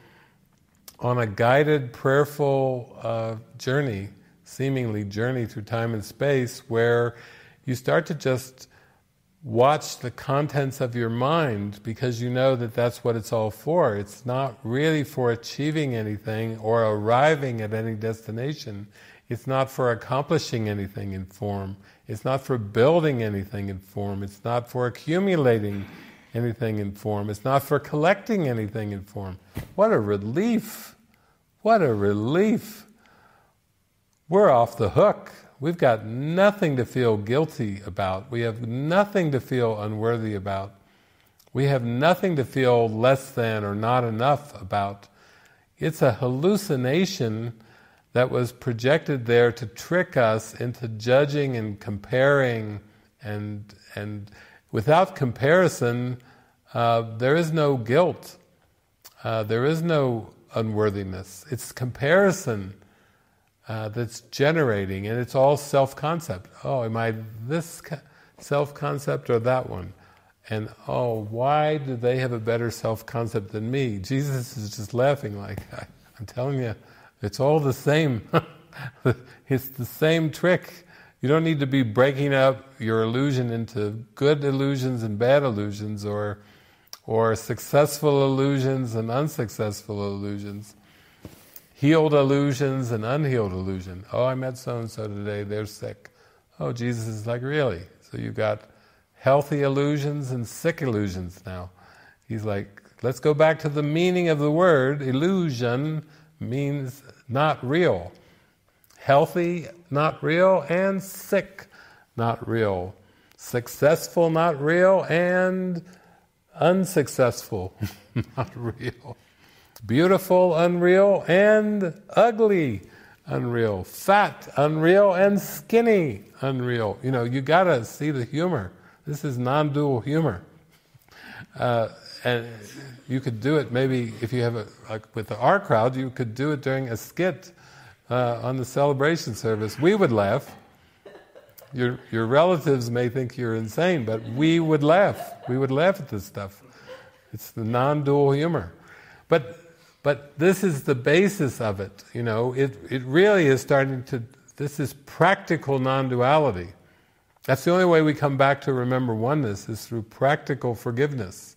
on a guided, prayerful journey, seemingly journey through time and space, where you start to just watch the contents of your mind, because you know that that's what it's all for. It's not really for achieving anything or arriving at any destination. It's not for accomplishing anything in form. It's not for building anything in form. It's not for accumulating anything in form. It's not for collecting anything in form. What a relief! What a relief! We're off the hook. We've got nothing to feel guilty about. We have nothing to feel unworthy about. We have nothing to feel less than or not enough about. It's a hallucination that was projected there to trick us into judging and comparing, and without comparison, there is no guilt. There is no unworthiness. It's comparison that's generating, and it's all self-concept. Oh, am I this self-concept or that one? And oh, why do they have a better self-concept than me? Jesus is just laughing like, I'm telling you, it's all the same. It's the same trick. You don't need to be breaking up your illusion into good illusions and bad illusions, or successful illusions and unsuccessful illusions. Healed illusions and unhealed illusion. Oh, I met so-and-so today, they're sick. Oh, Jesus is like, really? So you've got healthy illusions and sick illusions now. He's like, let's go back to the meaning of the word. Illusion means not real. Healthy, not real, and sick, not real. Successful, not real, and unsuccessful, not real. Beautiful, unreal, and ugly, unreal. Fat, unreal, and skinny, unreal. You know, you gotta see the humor. This is non-dual humor. And you could do it maybe if you have like with our crowd, you could do it during a skit on the celebration service. We would laugh. Your relatives may think you're insane, but we would laugh. We would laugh at this stuff. It's the non-dual humor. But this is the basis of it, you know. It really is starting to, this is practical non-duality. That's the only way we come back to remember oneness, is through practical forgiveness.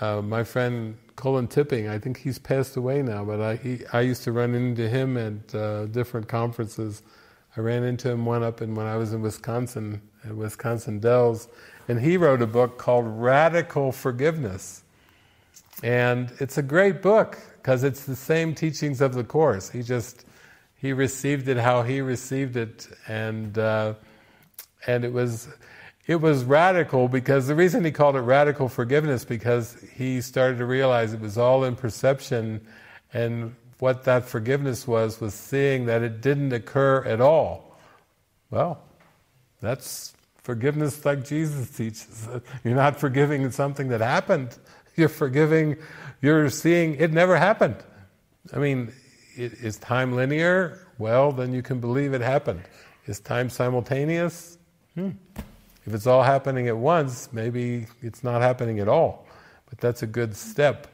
My friend Colin Tipping, I think he's passed away now, but I used to run into him at different conferences. I ran into him one up when I was in Wisconsin, at Wisconsin Dells, and he wrote a book called Radical Forgiveness. And it's a great book, because it's the same teachings of the Course. He received it how he received it, and it was radical, because the reason he called it radical forgiveness, because he started to realize it was all in perception, and what that forgiveness was seeing that it didn't occur at all. Well, that's forgiveness like Jesus teaches. You're not forgiving something that happened. You're seeing it never happened. I mean, is time linear? Well, then you can believe it happened. Is time simultaneous? If it's all happening at once, maybe it's not happening at all. But that's a good step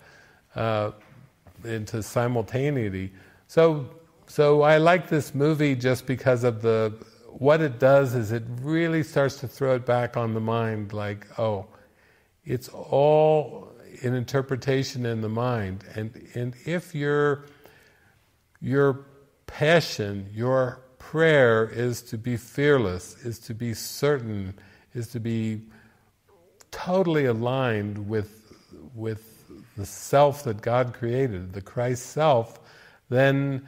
into simultaneity. So I like this movie just because of what it does is it really starts to throw it back on the mind, like, oh, it's all an interpretation in the mind. And if your passion, your prayer is to be fearless, is to be certain, is to be totally aligned with the self that God created, the Christ self, then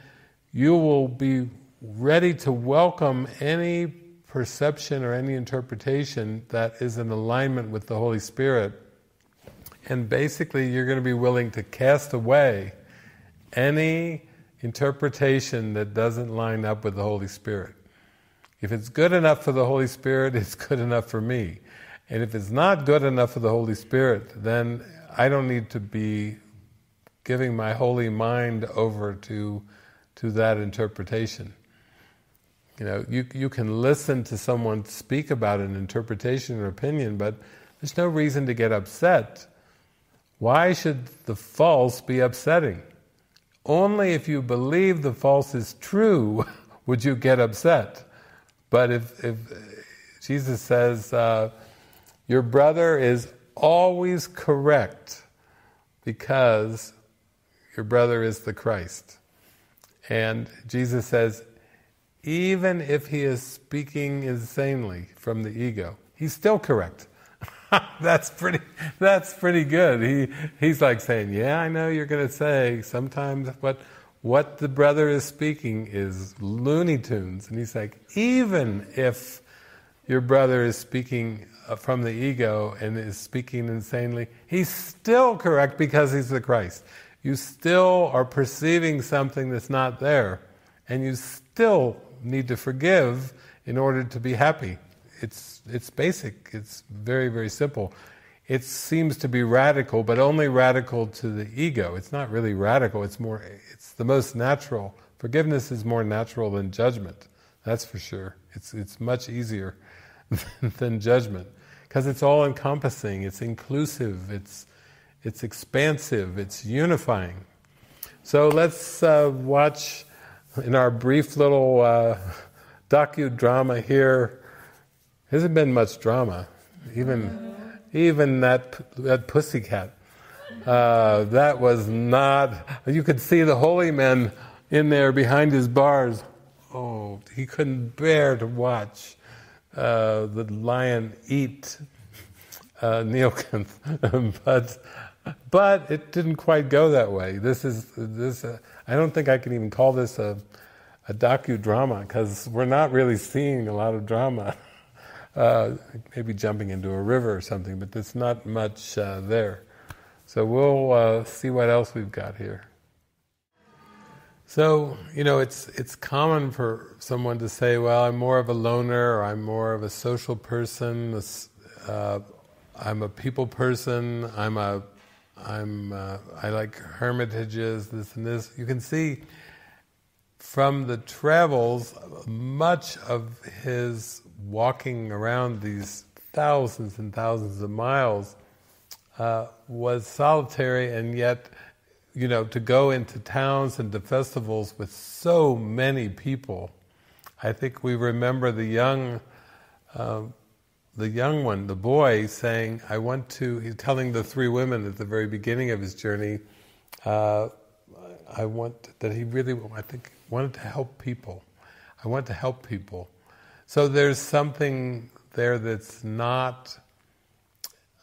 you will be ready to welcome any perception or any interpretation that is in alignment with the Holy Spirit. And basically you're going to be willing to cast away any interpretation that doesn't line up with the Holy Spirit. If it's good enough for the Holy Spirit, it's good enough for me. And if it's not good enough for the Holy Spirit, then I don't need to be giving my holy mind over to that interpretation. You know, you can listen to someone speak about an interpretation or opinion, but there's no reason to get upset. Why should the false be upsetting? Only if you believe the false is true would you get upset. But if Jesus says, your brother is always correct because your brother is the Christ. And Jesus says, even if he is speaking insanely from the ego, he's still correct. That's pretty good. He's like saying, yeah, I know you're going to say sometimes what the brother is speaking is Looney Tunes. And he's like, even if your brother is speaking from the ego and is speaking insanely, he's still correct because he's the Christ. You still are perceiving something that's not there, and you still need to forgive in order to be happy. It's basic. It's very, very simple. It seems to be radical, but only radical to the ego. It's not really radical. It's the most natural. Forgiveness is more natural than judgment. That's for sure. It's much easier than judgment, because it's all encompassing, it's inclusive, it's expansive, it's unifying. So let's watch in our brief little docudrama here. Hasn't been much drama, even that pussycat. That was not. You could see the holy men in there behind his bars. Oh, he couldn't bear to watch the lion eat Neelkanth, but it didn't quite go that way. I don't think I can even call this a docudrama, because we're not really seeing a lot of drama. Maybe jumping into a river or something, but there's not much there. So we'll see what else we've got here. So, it's common for someone to say, well, I'm more of a loner, or I'm more of a social person, I'm a people person, I like hermitages, this and this. You can see from the travels, much of his walking around these thousands and thousands of miles was solitary, and yet, to go into towns and to festivals with so many people. I think we remember the young one, the boy, saying, he's telling the three women at the very beginning of his journey, I think wanted to help people. I want to help people. So there's something there that's not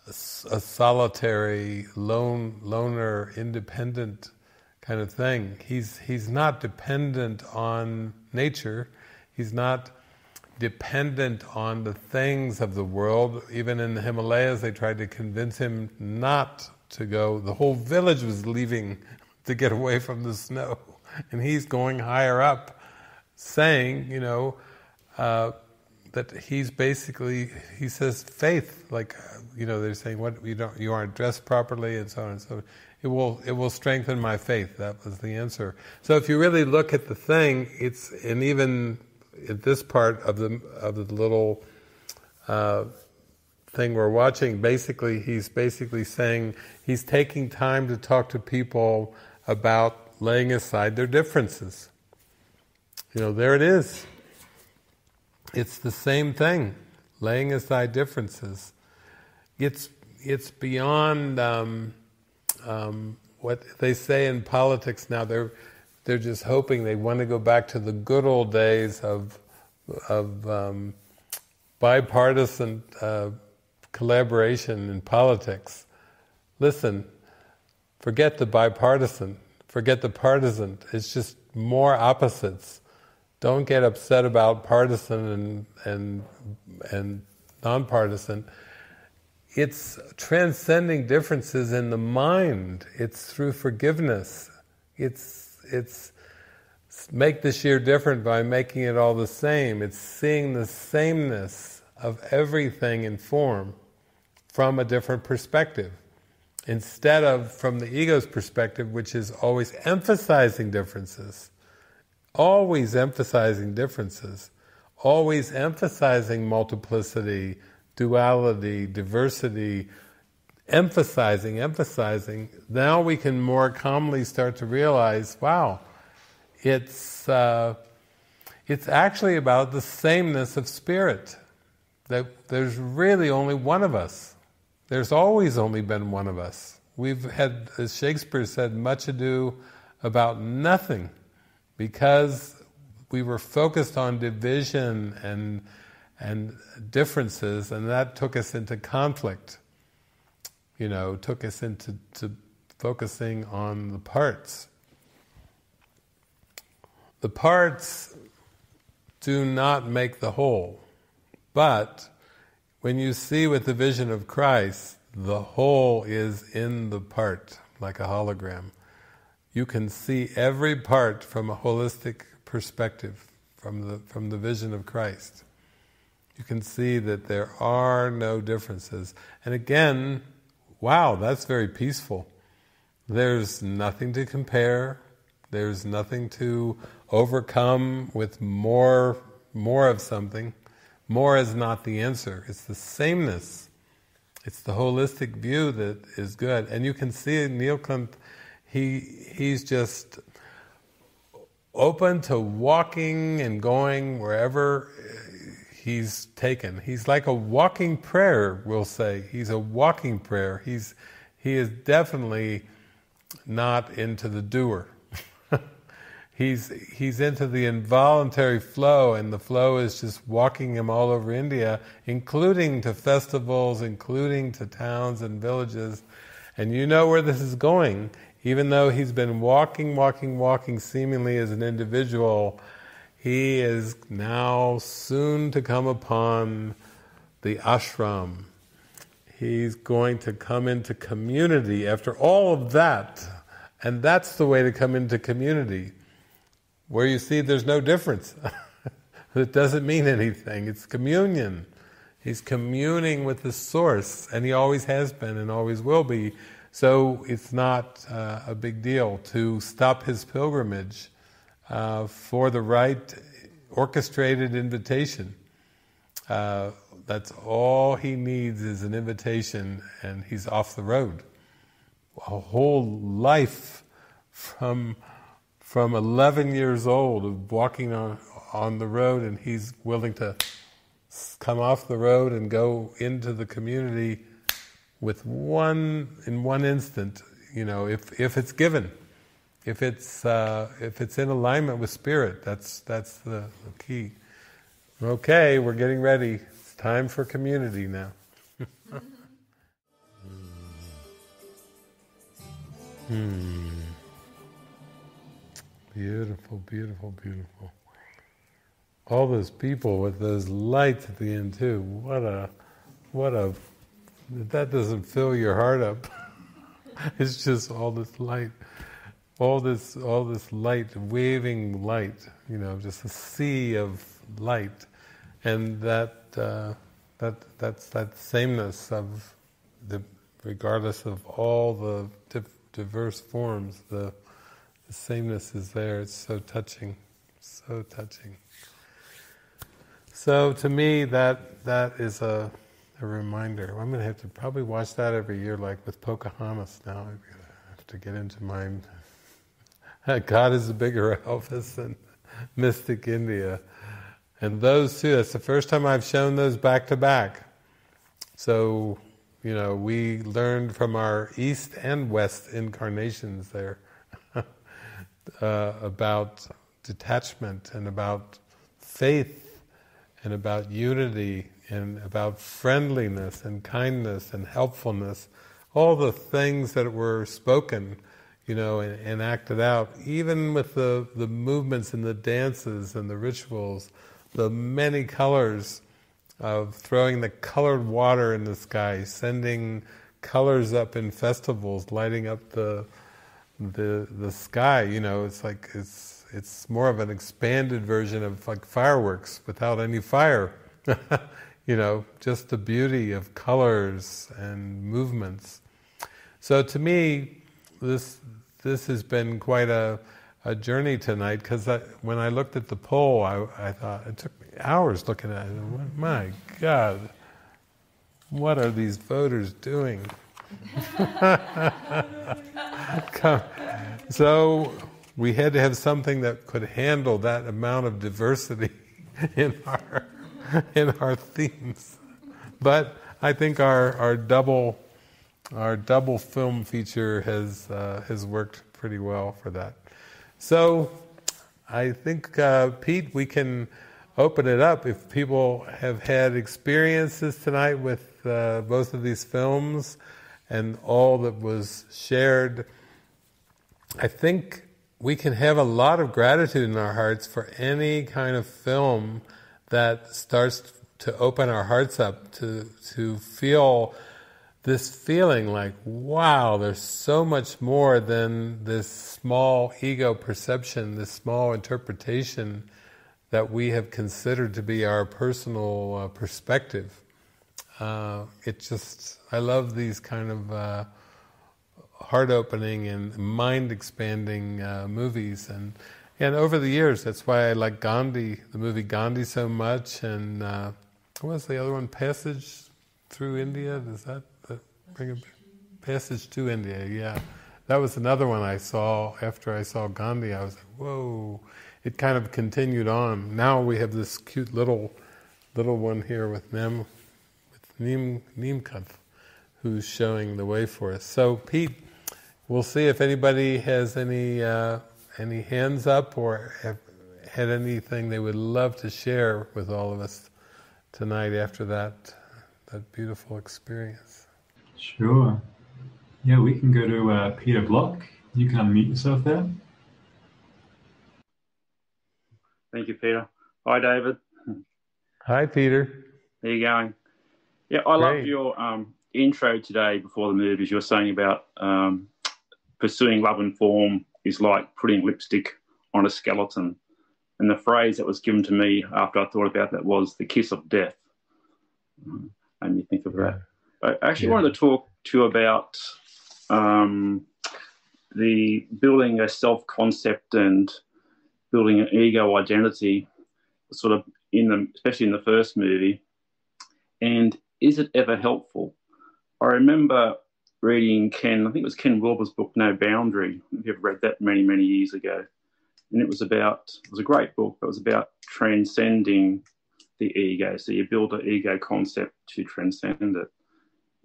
a solitary, loner, independent kind of thing. He's not dependent on nature. He's not dependent on the things of the world. Even in the Himalayas, they tried to convince him not to go. The whole village was leaving to get away from the snow, and he's going higher up, saying, that he's basically, he says, faith, like, they're saying, you aren't dressed properly, and so on and so on. It will strengthen my faith. That was the answer. So if you really look at the thing, and even at this part of the little thing we're watching, he's basically saying he's taking time to talk to people about laying aside their differences. There it is. It's the same thing, laying aside differences. It's beyond what they say in politics now. They're just hoping, they want to go back to the good old days of bipartisan collaboration in politics. Listen, forget the bipartisan, forget the partisan. It's just more opposites. Don't get upset about partisan and non-partisan. It's transcending differences in the mind. It's through forgiveness. It's make this year different by making it all the same. It's seeing the sameness of everything in form from a different perspective, instead of from the ego's perspective, which is always emphasizing differences. Always emphasizing differences, always emphasizing multiplicity, duality, diversity, emphasizing. Now we can more calmly start to realize, wow, it's actually about the sameness of spirit, that there's really only one of us. There's always only been one of us. We've had, as Shakespeare said, much ado about nothing, because we were focused on division and differences, and that took us into conflict. Took us into focusing on the parts. The parts do not make the whole, but when you see with the vision of Christ, the whole is in the part, like a hologram. You can see every part from a holistic perspective, from the vision of Christ. You can see that there are no differences. And again, wow, that's very peaceful. There's nothing to compare. There's nothing to overcome with more of something. More is not the answer. It's the sameness. It's the holistic view that is good. And you can see Neelkanth, he's just open to walking and going wherever he's taken. He's like a walking prayer, we'll say. He's a walking prayer. He is definitely not into the doer. He's into the involuntary flow, and the flow is just walking him all over India, including to festivals, including to towns and villages. And you know where this is going. Even though he's been walking seemingly as an individual, he is now soon to come upon the ashram. He's going to come into community after all of that. And that's the way to come into community, where you see there's no difference. It doesn't mean anything. It's communion. He's communing with the source, and he always has been and always will be. So it's not a big deal to stop his pilgrimage for the right orchestrated invitation. That's all he needs is an invitation, and he's off the road. A whole life from 11 years old of walking on the road, and he's willing to come off the road and go into the community in one instant, if it's given, if it's in alignment with spirit. That's the key. Okay, we're getting ready. It's time for community now. Beautiful, beautiful, beautiful. All those people with those lights at the end too. What a that doesn't fill your heart up. It's just all this light, all this light, waving light. Just a sea of light, and that's that sameness of regardless of all the diverse forms. The sameness is there. It's so touching, so touching. So to me, that is a reminder. I'm going to have to probably watch that every year, like with Pocahontas now. I have to get into mine. God is a bigger Elvis than Mystic India. And those two, that's the first time I've shown those back to back. So, we learned from our East and West incarnations there about detachment and about faith and about unity and about friendliness and kindness and helpfulness, all the things that were spoken, and acted out, even with the movements and the dances and the rituals, the many colors of throwing the colored water in the sky, sending colors up in festivals, lighting up the sky. It's like it's more of an expanded version of like fireworks without any fire. Just the beauty of colors and movements. So to me, this has been quite a journey tonight, because when I looked at the poll, I thought, it took me hours looking at it. My God, what are these voters doing? So we had to have something that could handle that amount of diversity in our themes. But I think our double film feature has worked pretty well for that. So I think, Pete, we can open it up. If people have had experiences tonight with both of these films and all that was shared, I think we can have a lot of gratitude in our hearts for any kind of film that starts to open our hearts up to feel this feeling like, wow, there's so much more than this small ego perception, this small interpretation that we have considered to be our personal perspective. I love these kind of heart-opening and mind-expanding movies, and over the years, that's why I like Gandhi, the movie Gandhi, so much. And what was the other one? Passage Through India? Is that Bring it back. Passage to India, yeah. That was another one I saw after I saw Gandhi. I was like, whoa. It kind of continued on. Now we have this cute little one here with Neemkanth, who's showing the way for us. So Pete, we'll see if anybody has any hands up or have had anything they would love to share with all of us tonight after that beautiful experience. Sure. Yeah, we can go to Peter Block. You can unmute yourself there. Thank you, Peter. Hi, David. Hi, Peter. How you going? Yeah, I loved your intro today before the movies. You were saying about pursuing love and form is like putting lipstick on a skeleton. And the phrase that was given to me after I thought about that was the kiss of death. Made me think of that. I actually wanted to talk to you about the building a self-concept and building an ego identity, sort of especially in the first movie. And is it ever helpful? I remember reading I think it was Ken Wilber's book, No Boundary. I've read that many, many years ago. And it was a great book, but it was about transcending the ego. So you build an ego concept to transcend it.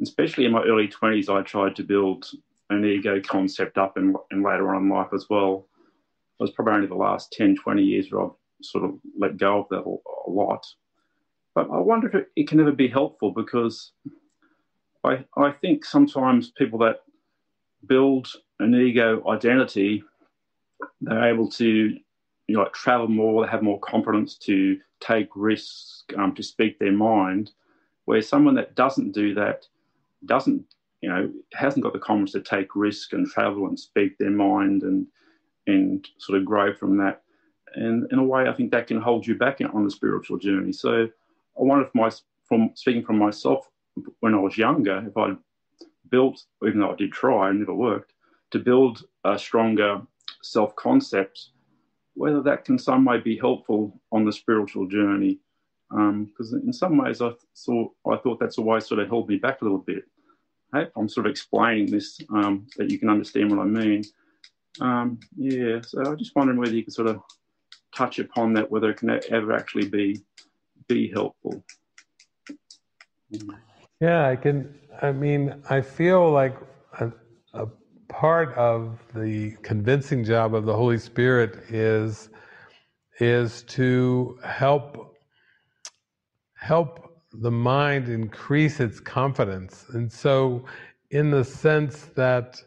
Especially in my early 20s, I tried to build an ego concept up and later on in life as well. It was probably only the last 10, 20 years where I've sort of let go of that a lot. But I wonder if it can ever be helpful, because I think sometimes people that build an ego identity, they're able to travel more, they have more confidence to take risks, to speak their mind, where someone that doesn't do that hasn't got the confidence to take risk and travel and speak their mind and sort of grow from that. And in a way, I think that can hold you back on the spiritual journey. So I wonder if speaking from myself, when I was younger, if I'd built, even though I did try and never worked, to build a stronger self-concept, whether that can some way be helpful on the spiritual journey. Because in some ways I thought that's always sort of held me back a little bit. I hope I'm sort of explaining this, that you can understand what I mean. So I'm just wondering whether you could sort of touch upon that, whether it can ever actually be helpful. Yeah, I feel like a part of the convincing job of the Holy Spirit is to help the mind increase its confidence. And so in the sense that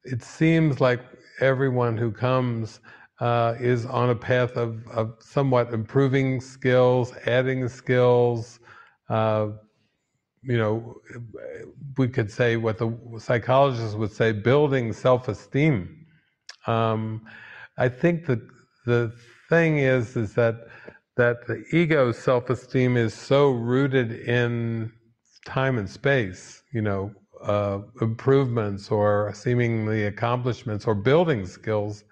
it seems like everyone who comes is on a path of somewhat improving skills, adding skills. We could say what the psychologists would say, building self-esteem. I think that the thing is that the ego's self-esteem is so rooted in time and space, improvements or seemingly accomplishments or building skills.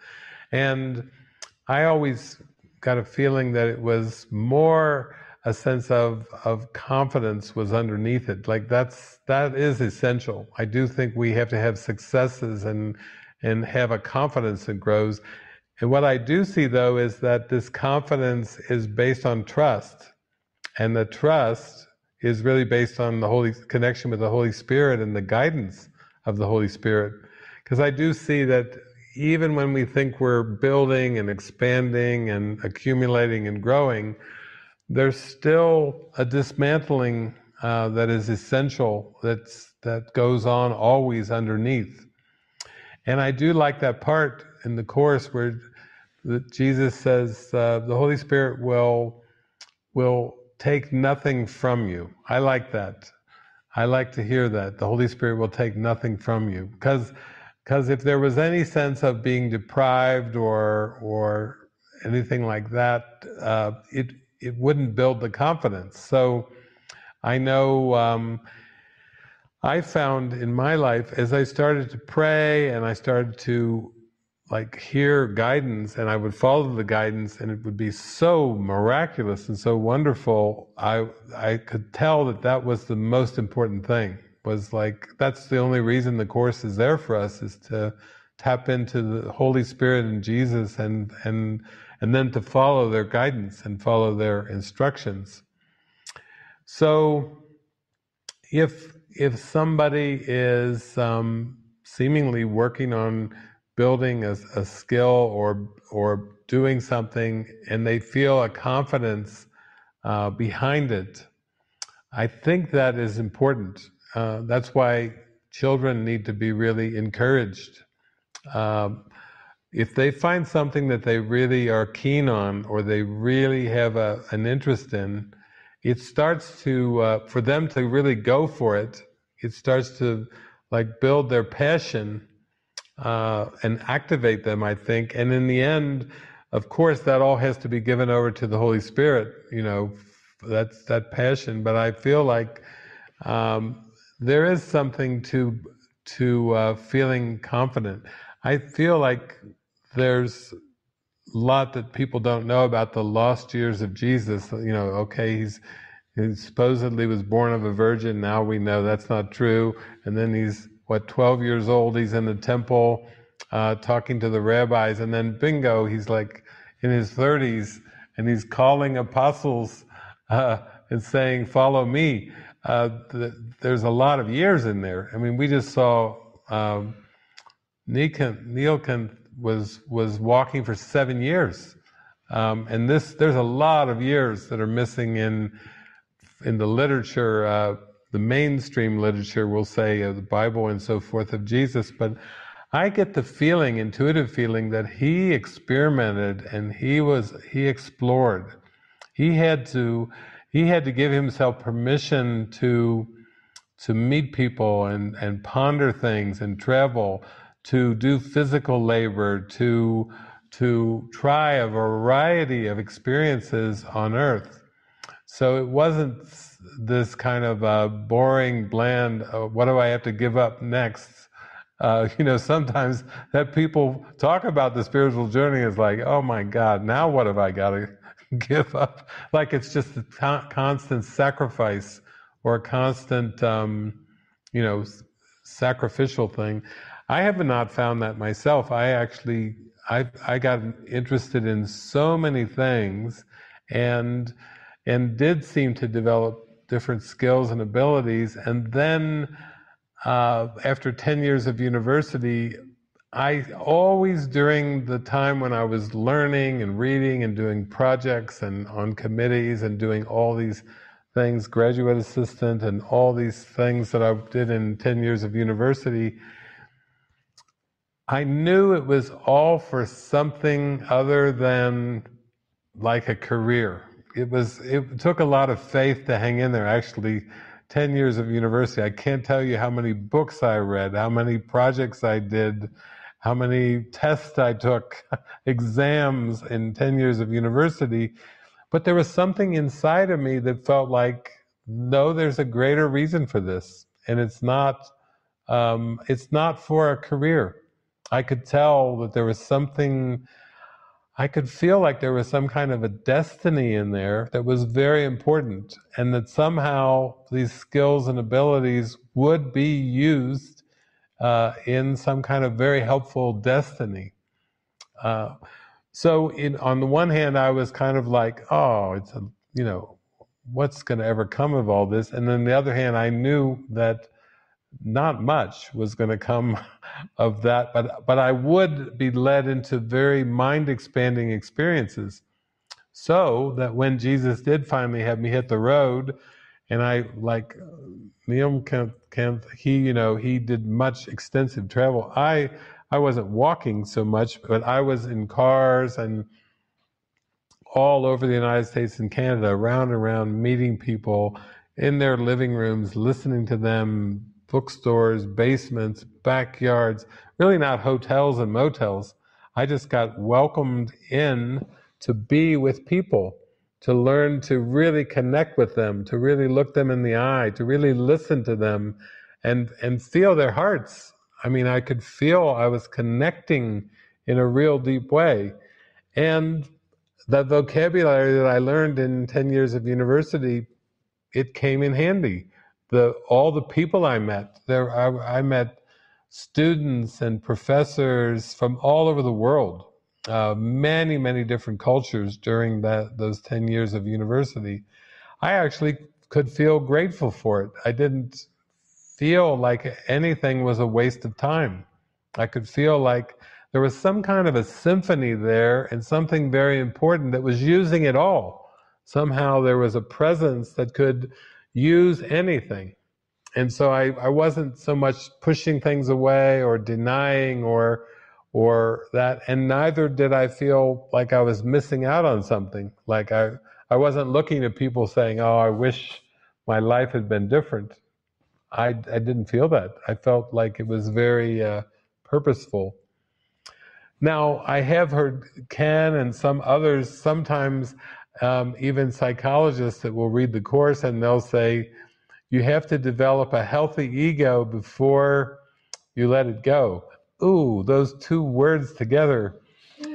And I always got a feeling that it was more a sense of confidence was underneath it. Like that is essential. I do think we have to have successes and have a confidence that grows. And what I do see, though, is that this confidence is based on trust, and the trust is really based on the holy connection with the Holy Spirit and the guidance of the Holy Spirit. Because I do see that even when we think we're building and expanding and accumulating and growing, there's still a dismantling that is essential, that goes on always underneath. And I do like that part in the Course where Jesus says the Holy Spirit will take nothing from you. I like that. I like to hear that. The Holy Spirit will take nothing from you. Because if there was any sense of being deprived or anything like that, it wouldn't build the confidence. So I know I found in my life, as I started to pray and I started to hear guidance, and I would follow the guidance, and it would be so miraculous and so wonderful, I could tell that was the most important thing. was like, that's the only reason the Course is there for us, is to tap into the Holy Spirit and Jesus, and then to follow their guidance and follow their instructions. So if somebody is seemingly working on building a skill or doing something, and they feel a confidence behind it, I think that is important. That's why children need to be really encouraged. If they find something that they really are keen on, or they really have an interest in, it starts to, for them to really go for it, it starts to like build their passion and activate them, I think. And in the end, of course, that all has to be given over to the Holy Spirit, that's that passion. But I feel like there is something to feeling confident. I feel like there's a lot that people don't know about the lost years of Jesus. Okay, he supposedly was born of a virgin. Now we know that's not true. And then he's 12 years old. He's in the temple talking to the rabbis, and then bingo, he's like in his 30s, and he's calling apostles and saying, "Follow me." There's a lot of years in there. I mean, we just saw Neelkant was walking for 7 years, and there's a lot of years that are missing in the literature, the mainstream literature, we'll say, of the Bible and so forth, of Jesus. But I get the feeling, intuitive feeling, that he experimented and he explored. He had to give himself permission to meet people and ponder things and travel, to do physical labor, to try a variety of experiences on earth. So it wasn't this kind of boring, bland, what do I have to give up next? Sometimes that people talk about the spiritual journey is like, oh my God, now what have I got to give up? Like it's just a constant sacrifice, or a constant, sacrificial thing. I have not found that myself. I got interested in so many things, and did seem to develop different skills and abilities. And then after 10 years of university, I always, during the time when I was learning and reading and doing projects and on committees and doing all these things, graduate assistant and all these things that I did in 10 years of university, I knew it was all for something other than like a career. It took a lot of faith to hang in there. Actually, 10 years of university, I can't tell you how many books I read, how many projects I did, how many tests I took, exams in 10 years of university. But there was something inside of me that felt like, no, there's a greater reason for this. And it's not for a career. I could tell that there was something, I could feel like there was some kind of a destiny in there that was very important, and that somehow these skills and abilities would be used in some kind of very helpful destiny. So on the one hand, I was kind of like, oh, what's going to ever come of all this? And on the other hand, I knew that not much was going to come of that, but I would be led into very mind-expanding experiences, so that when Jesus did finally have me hit the road, and I, like Neil he did much extensive travel. I wasn't walking so much, but I was in cars and all over the United States and Canada, around, meeting people in their living rooms, listening to them, bookstores, basements, backyards, really not hotels and motels. I just got welcomed in to be with people, to learn to really connect with them, to really look them in the eye, to really listen to them and feel their hearts. I mean, I could feel I was connecting in a real deep way. And that vocabulary that I learned in 10 years of university, it came in handy. all the people I met. I met students and professors from all over the world, many, many different cultures during those 10 years of university. I actually could feel grateful for it. I didn't feel like anything was a waste of time. I could feel like there was some kind of a symphony there and something very important that was using it all. Somehow there was a presence that could use anything. And so I wasn't so much pushing things away or denying or that, and neither did I feel like I was missing out on something. Like I wasn't looking at people saying, oh, I wish my life had been different. I didn't feel that. I felt like it was very purposeful. Now, I have heard Ken and some others, sometimes even psychologists that will read the Course and they'll say, you have to develop a healthy ego before you let it go. Ooh, those two words together,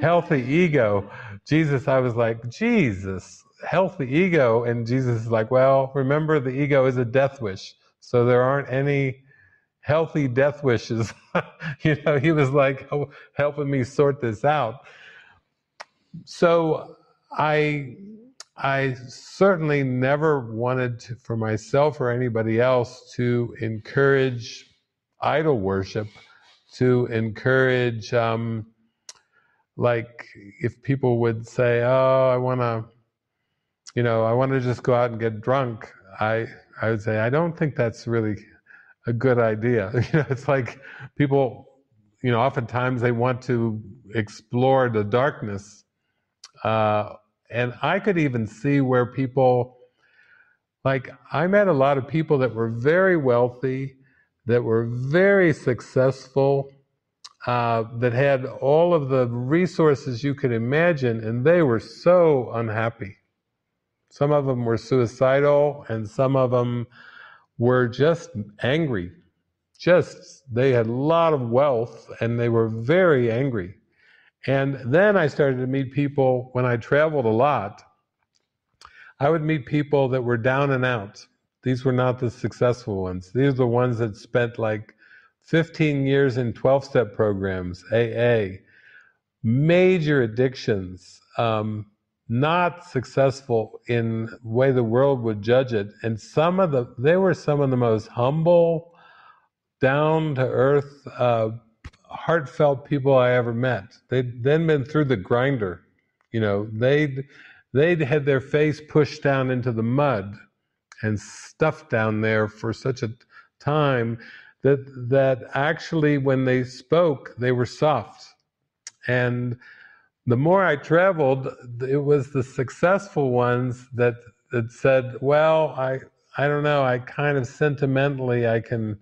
healthy ego. Jesus, I was like, Jesus, healthy ego. And Jesus is like, well, remember the ego is a death wish. So there aren't any healthy death wishes. He was like helping me sort this out. So I certainly never wanted to, for myself or anybody else, to encourage idol worship, to encourage, like if people would say, oh, I want to just go out and get drunk, I would say, I don't think that's really a good idea. It's like people, oftentimes they want to explore the darkness. And I could even see where people, like I met a lot of people that were very wealthy, that were very successful, that had all of the resources you could imagine, and they were so unhappy. Some of them were suicidal, and some of them were just angry. They had a lot of wealth, and they were very angry. And then I started to meet people, when I traveled a lot, I would meet people that were down and out. These were not the successful ones. These are the ones that spent like 15 years in 12-step programs, AA, major addictions, not successful in the way the world would judge it. And they were some of the most humble, down-to-earth, heartfelt people I ever met. They'd then been through the grinder. They'd had their face pushed down into the mud and stuffed down there for such a time that actually when they spoke, they were soft. And the more I traveled, it was the successful ones that said, well, I don't know, I kind of sentimentally, I can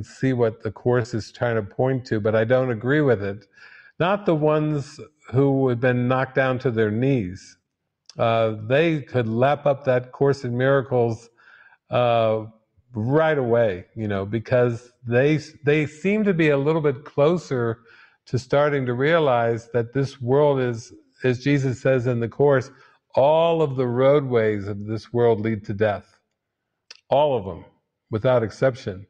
see what the Course is trying to point to, but I don't agree with it. Not the ones who had been knocked down to their knees. They could lap up that Course in Miracles right away, because they seem to be a little bit closer to starting to realize that this world is, as Jesus says in the Course, all of the roadways of this world lead to death. All of them, without exception.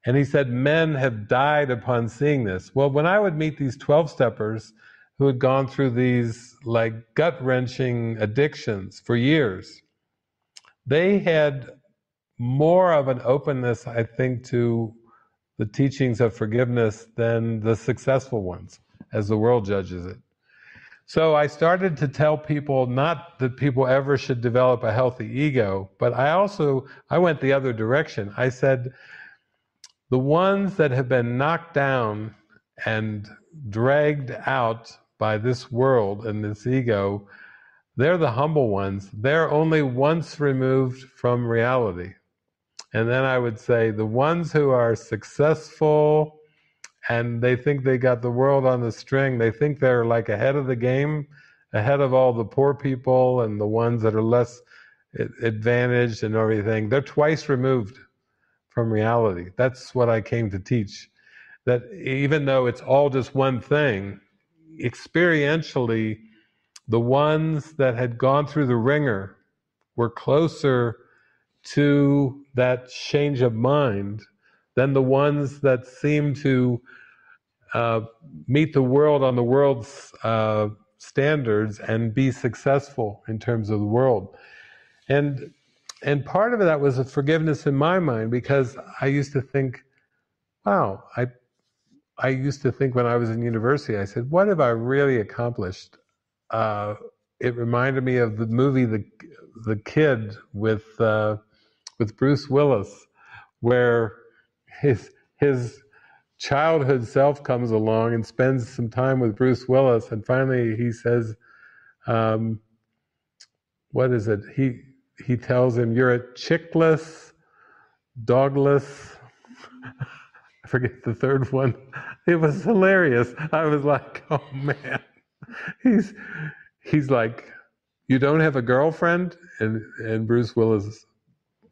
And he said, men have died upon seeing this. Well, when I would meet these 12-steppers who had gone through these like gut-wrenching addictions for years, they had more of an openness, I think, to the teachings of forgiveness than the successful ones, as the world judges it. So I started to tell people, not that people ever should develop a healthy ego, but I went the other direction. I said, the ones that have been knocked down and dragged out by this world and this ego, they're the humble ones. They're only once removed from reality. And then I would say the ones who are successful and they think they got the world on the string, they think they're like ahead of the game, ahead of all the poor people and the ones that are less advantaged and everything, they're twice removed from reality. That's what I came to teach. That even though it's all just one thing, experientially, the ones that had gone through the ringer were closer to that change of mind than the ones that seem to meet the world on the world's standards and be successful in terms of the world. And part of that was a forgiveness in my mind, because I used to think, wow, I used to think when I was in university, I said, what have I really accomplished? It reminded me of the movie The Kid with Bruce Willis, where his childhood self comes along and spends some time with Bruce Willis, and finally he says, what is it? He tells him, "You're a chickless, dogless." I forget the third one. It was hilarious. I was like, "Oh man." He's like, "You don't have a girlfriend?" And Bruce Willis,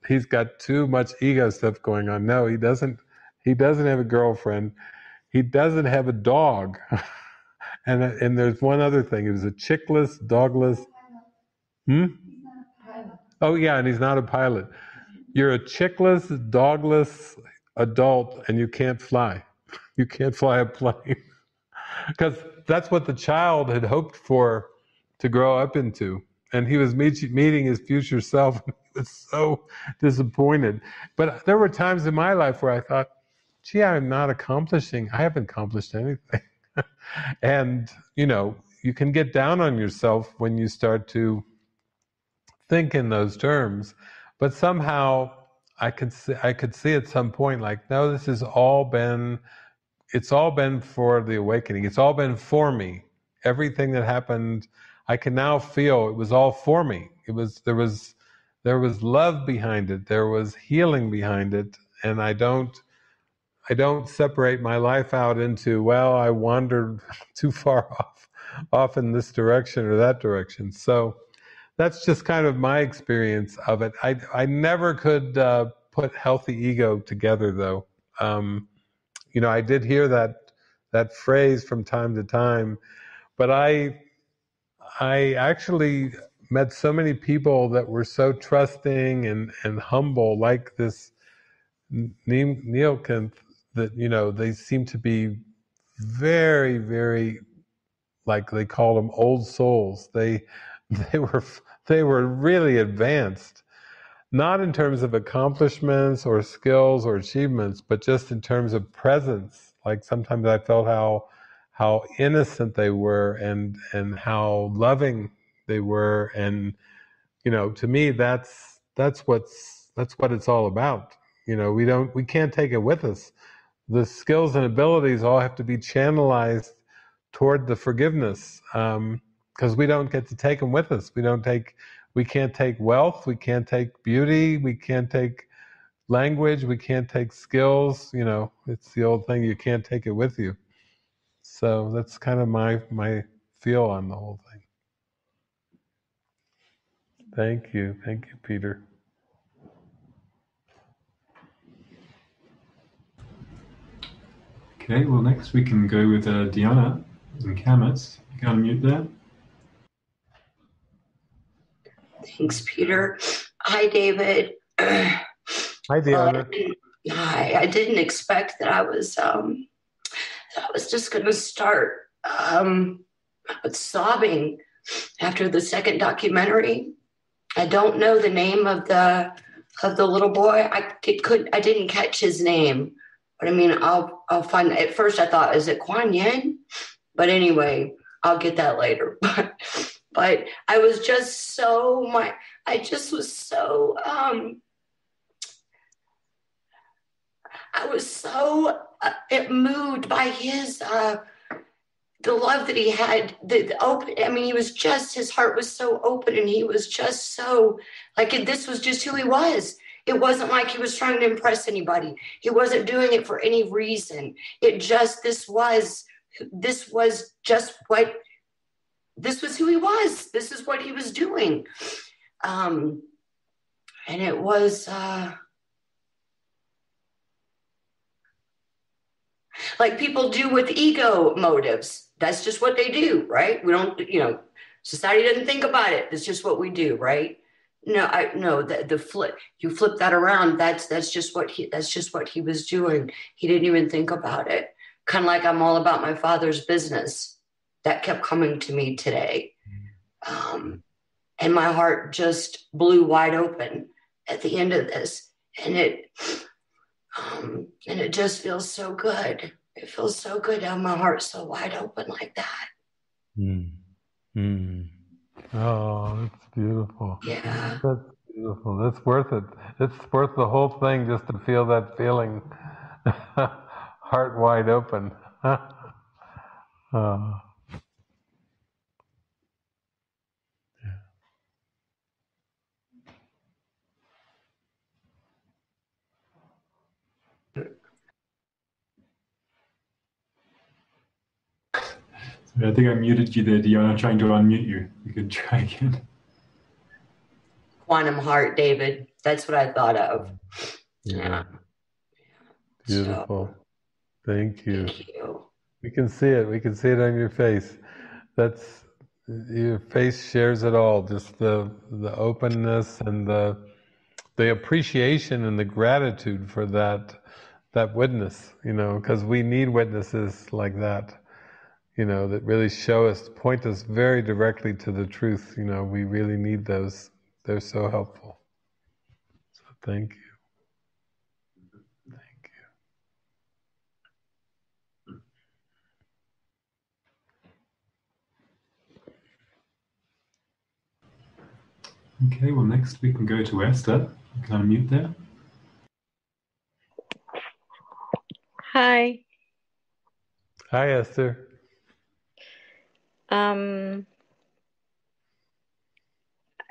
he's got too much ego stuff going on. No, he doesn't. He doesn't have a girlfriend. He doesn't have a dog. and there's one other thing. He was a chickless, dogless. Oh yeah, and he's not a pilot. You're a chickless, dogless adult, and you can't fly. You can't fly a plane. Because that's what the child had hoped for to grow up into. And he was meeting his future self, and he was so disappointed. But there were times in my life where I thought, gee, I haven't accomplished anything. And, you can get down on yourself when you start to think in those terms. But somehow I could see at some point, like, no, it's all been for the awakening. It's all been for me. Everything that happened, I can now feel it was all for me. There was love behind it. There was healing behind it. And I don't separate my life out into, well, I wandered too far off in this direction or that direction. So that's just kind of my experience of it. I never could put healthy ego together, though. I did hear that phrase from time to time, but I actually met so many people that were so trusting and humble, like this Neelkanth, that they seem to be very, very, like they call them old souls. They were really advanced, not in terms of accomplishments or skills or achievements, but just in terms of presence. Like sometimes I felt how innocent they were and how loving they were, and to me that's what it's all about. We can't take it with us. The skills and abilities all have to be channelized toward the forgiveness, because we don't get to take them with us. We can't take wealth, we can't take beauty, we can't take language, we can't take skills. It's the old thing, you can't take it with you. So that's kind of my feel on the whole thing. Thank you, Peter. Okay, well, next we can go with Diana and Camus. You can unmute there. Thanks, Peter. Hi, David. Hi, Diana. Hi. I didn't expect that I was just going to start sobbing after the second documentary. I don't know the name of the little boy. I didn't catch his name. But I mean, I'll find. At first, I thought, is it Kuan Yin? But anyway, I'll get that later. But I was just so moved by his the love that he had. The open. I mean, his heart was so open, and he was just so like this was just who he was. It wasn't like he was trying to impress anybody. He wasn't doing it for any reason. This was who he was. This is what he was doing. And it was like people do with ego motives. That's just what they do, right? We don't, society doesn't think about it. It's just what we do, right? No, the flip, you flip that around. That's just what he was doing. He didn't even think about it. Kind of like I'm all about my father's business. That kept coming to me today. And my heart just blew wide open at the end of this. And it just feels so good. It feels so good to have my heart so wide open like that. Oh, that's beautiful. Yeah. That's beautiful. That's worth it. It's worth the whole thing just to feel that feeling, heart wide open. Oh. I think I muted you there, Dion. I'm trying to unmute you. You can try again. Quantum heart, David. That's what I thought of. Yeah. Beautiful. So, Thank you. thank you. We can see it. We can see it on your face. That's, your face shares it all. Just the openness and the appreciation and the gratitude for that witness. Because we need witnesses like that. That really show us, point us very directly to the truth. We really need those. They're so helpful. So thank you. Thank you. Okay, well, next we can go to Esther. You can unmute there. Hi. Hi, Esther.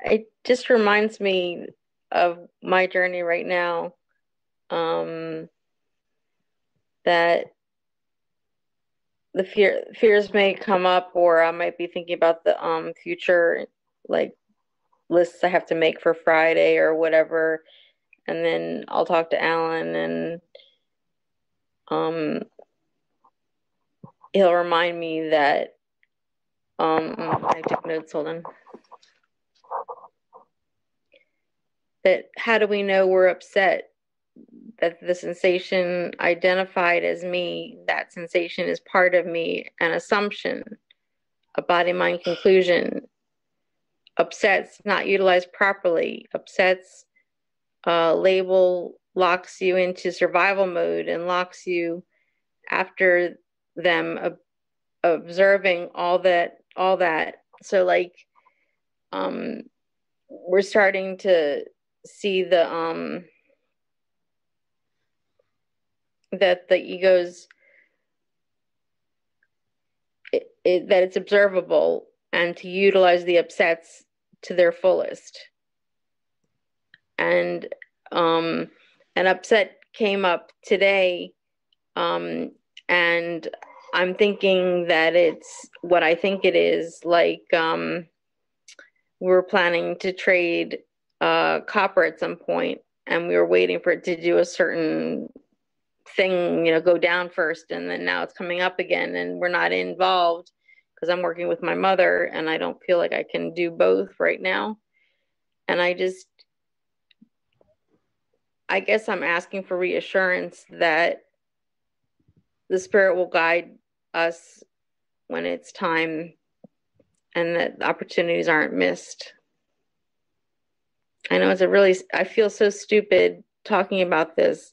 It just reminds me of my journey right now, that the fears may come up, or I might be thinking about the future, like lists I have to make for Friday or whatever, and then I'll talk to Alan, and he'll remind me that I took notes, hold on. That how do we know we're upset? That the sensation identified as me, that sensation is part of me, an assumption, a body-mind conclusion. Upsets not utilized properly. Upsets label locks you into survival mode and locks you after them observing all that. So like we're starting to see the that the ego's that it's observable, and to utilize the upsets to their fullest. And an upset came up today, and I'm thinking that it's what I think it is. Like we're planning to trade copper at some point, and we were waiting for it to do a certain thing, go down first, and then now it's coming up again, and we're not involved because I'm working with my mother, and I don't feel like I can do both right now. And I guess I'm asking for reassurance that the Spirit will guide us when it's time, and that opportunities aren't missed. I know I feel so stupid talking about this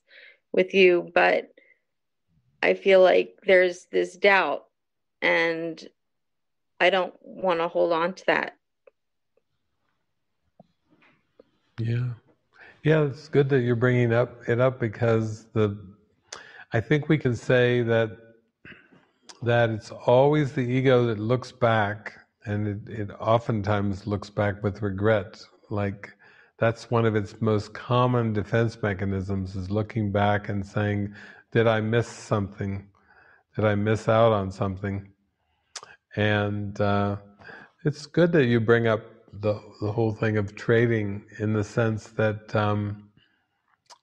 with you, but I feel like there's this doubt, and I don't want to hold on to that. Yeah, it's good that you're bringing it up because I think we can say that it's always the ego that looks back, and it oftentimes looks back with regret. Like that's one of its most common defense mechanisms, is looking back and saying, did I miss something? Did I miss out on something? And it's good that you bring up the whole thing of trading, in the sense that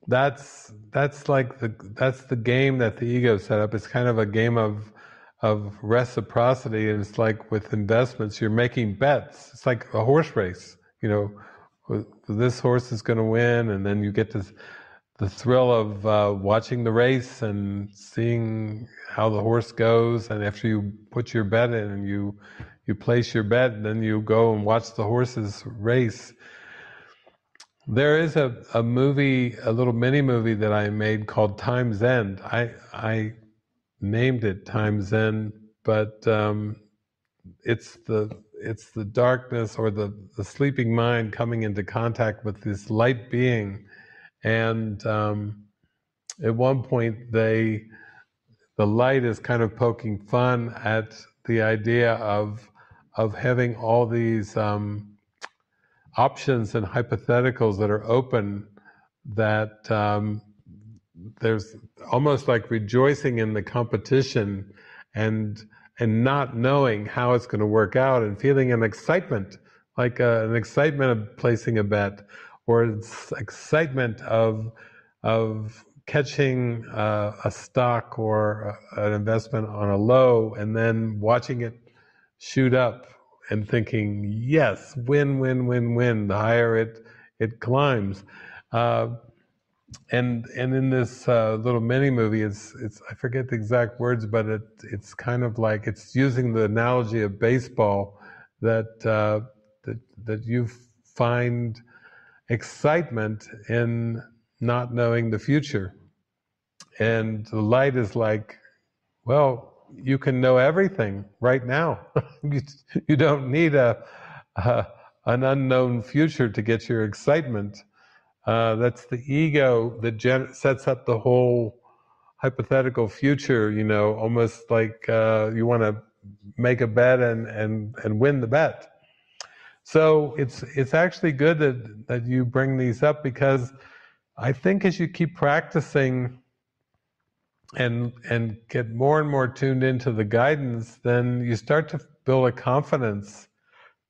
that's the game that the ego set up. It's kind of a game of reciprocity, and it's like with investments, you're making bets. It's like a horse race, this horse is going to win, and then you get the thrill of watching the race and seeing how the horse goes, and after you put your bet in and you place your bet, and then you go and watch the horses race. There is a movie, a little mini movie that I made called Time's End. I named it Time's End, but it's the darkness or the sleeping mind coming into contact with this light being, and at one point the light is kind of poking fun at the idea of having all these options and hypotheticals that are open, that there's almost like rejoicing in the competition and not knowing how it's going to work out, and feeling an excitement, like an excitement of placing a bet, or excitement of catching a stock or an investment on a low, and then watching it shoot up and thinking, yes, win, win, win, win. The higher it climbs. And in this little mini movie, it's I forget the exact words, but it's kind of like, it's using the analogy of baseball, that you find excitement in not knowing the future, and the light is like, well, you can know everything right now. You don't need an unknown future to get your excitement. That's the ego that sets up the whole hypothetical future, almost like you want to make a bet and win the bet. So it's actually good that you bring these up, because I think as you keep practicing and get more and more tuned into the guidance, then you start to build a confidence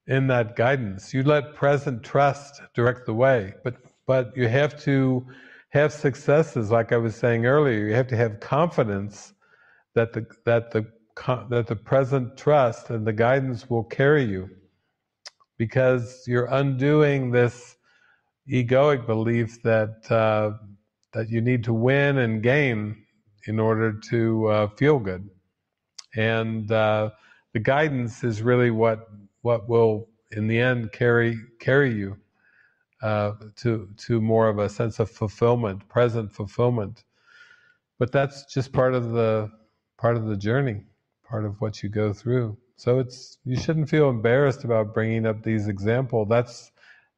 in that guidance. You let present trust direct the way, but you have to have successes, like I was saying earlier. You have to have confidence that the present trust and the guidance will carry you, because you're undoing this egoic belief that you need to win and gain in order to feel good. And the guidance is really what will, in the end, carry you to more of a sense of fulfillment, present fulfillment. But that's just part of the journey, part of what you go through. So you shouldn't feel embarrassed about bringing up these examples.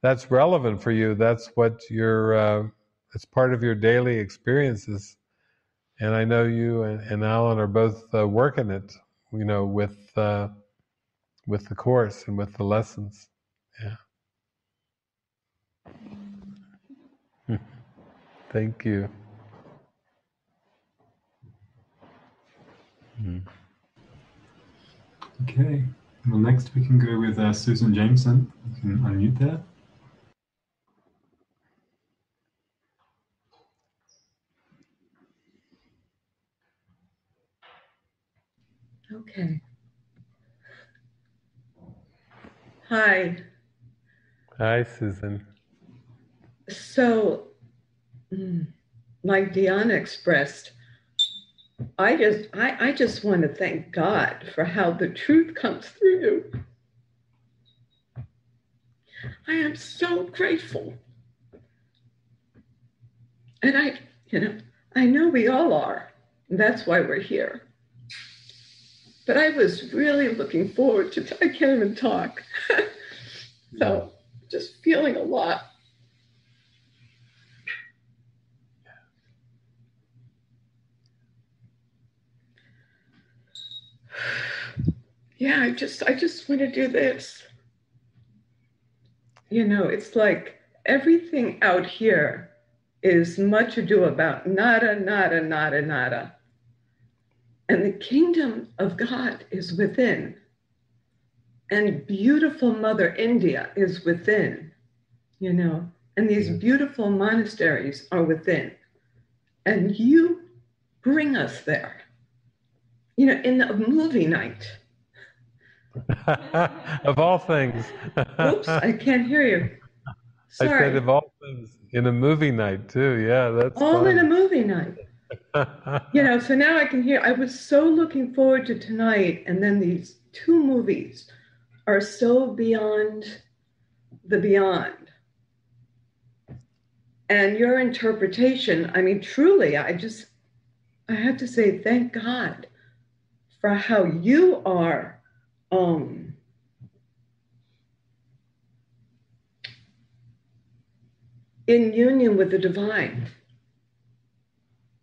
That's relevant for you. That's what it's part of your daily experiences. And I know you and Alan are both working it, with the course and with the lessons. Yeah. Thank you. Okay. Well, next we can go with Susan Jameson. You can unmute there. Okay. Hi. Hi, Susan. So, like Diana expressed, I just want to thank God for how the truth comes through you. I am so grateful. And I know we all are. And that's why we're here. But I was really looking forward to, I can't even talk. So just feeling a lot. Yeah, I just want to do this. It's like everything out here is much ado about nada, nada, nada, nada. And the kingdom of God is within. And beautiful Mother India is within, and these beautiful monasteries are within. And you bring us there, in a movie night. Of all things. Oops, I can't hear you. I said Sorry. of all things, in a movie night too. Yeah, that's All in a fun. movie night. So now I can hear. I was so looking forward to tonight, and then these two movies are so beyond the beyond. And your interpretation, I mean, truly, I have to say, thank God for how you are in union with the divine,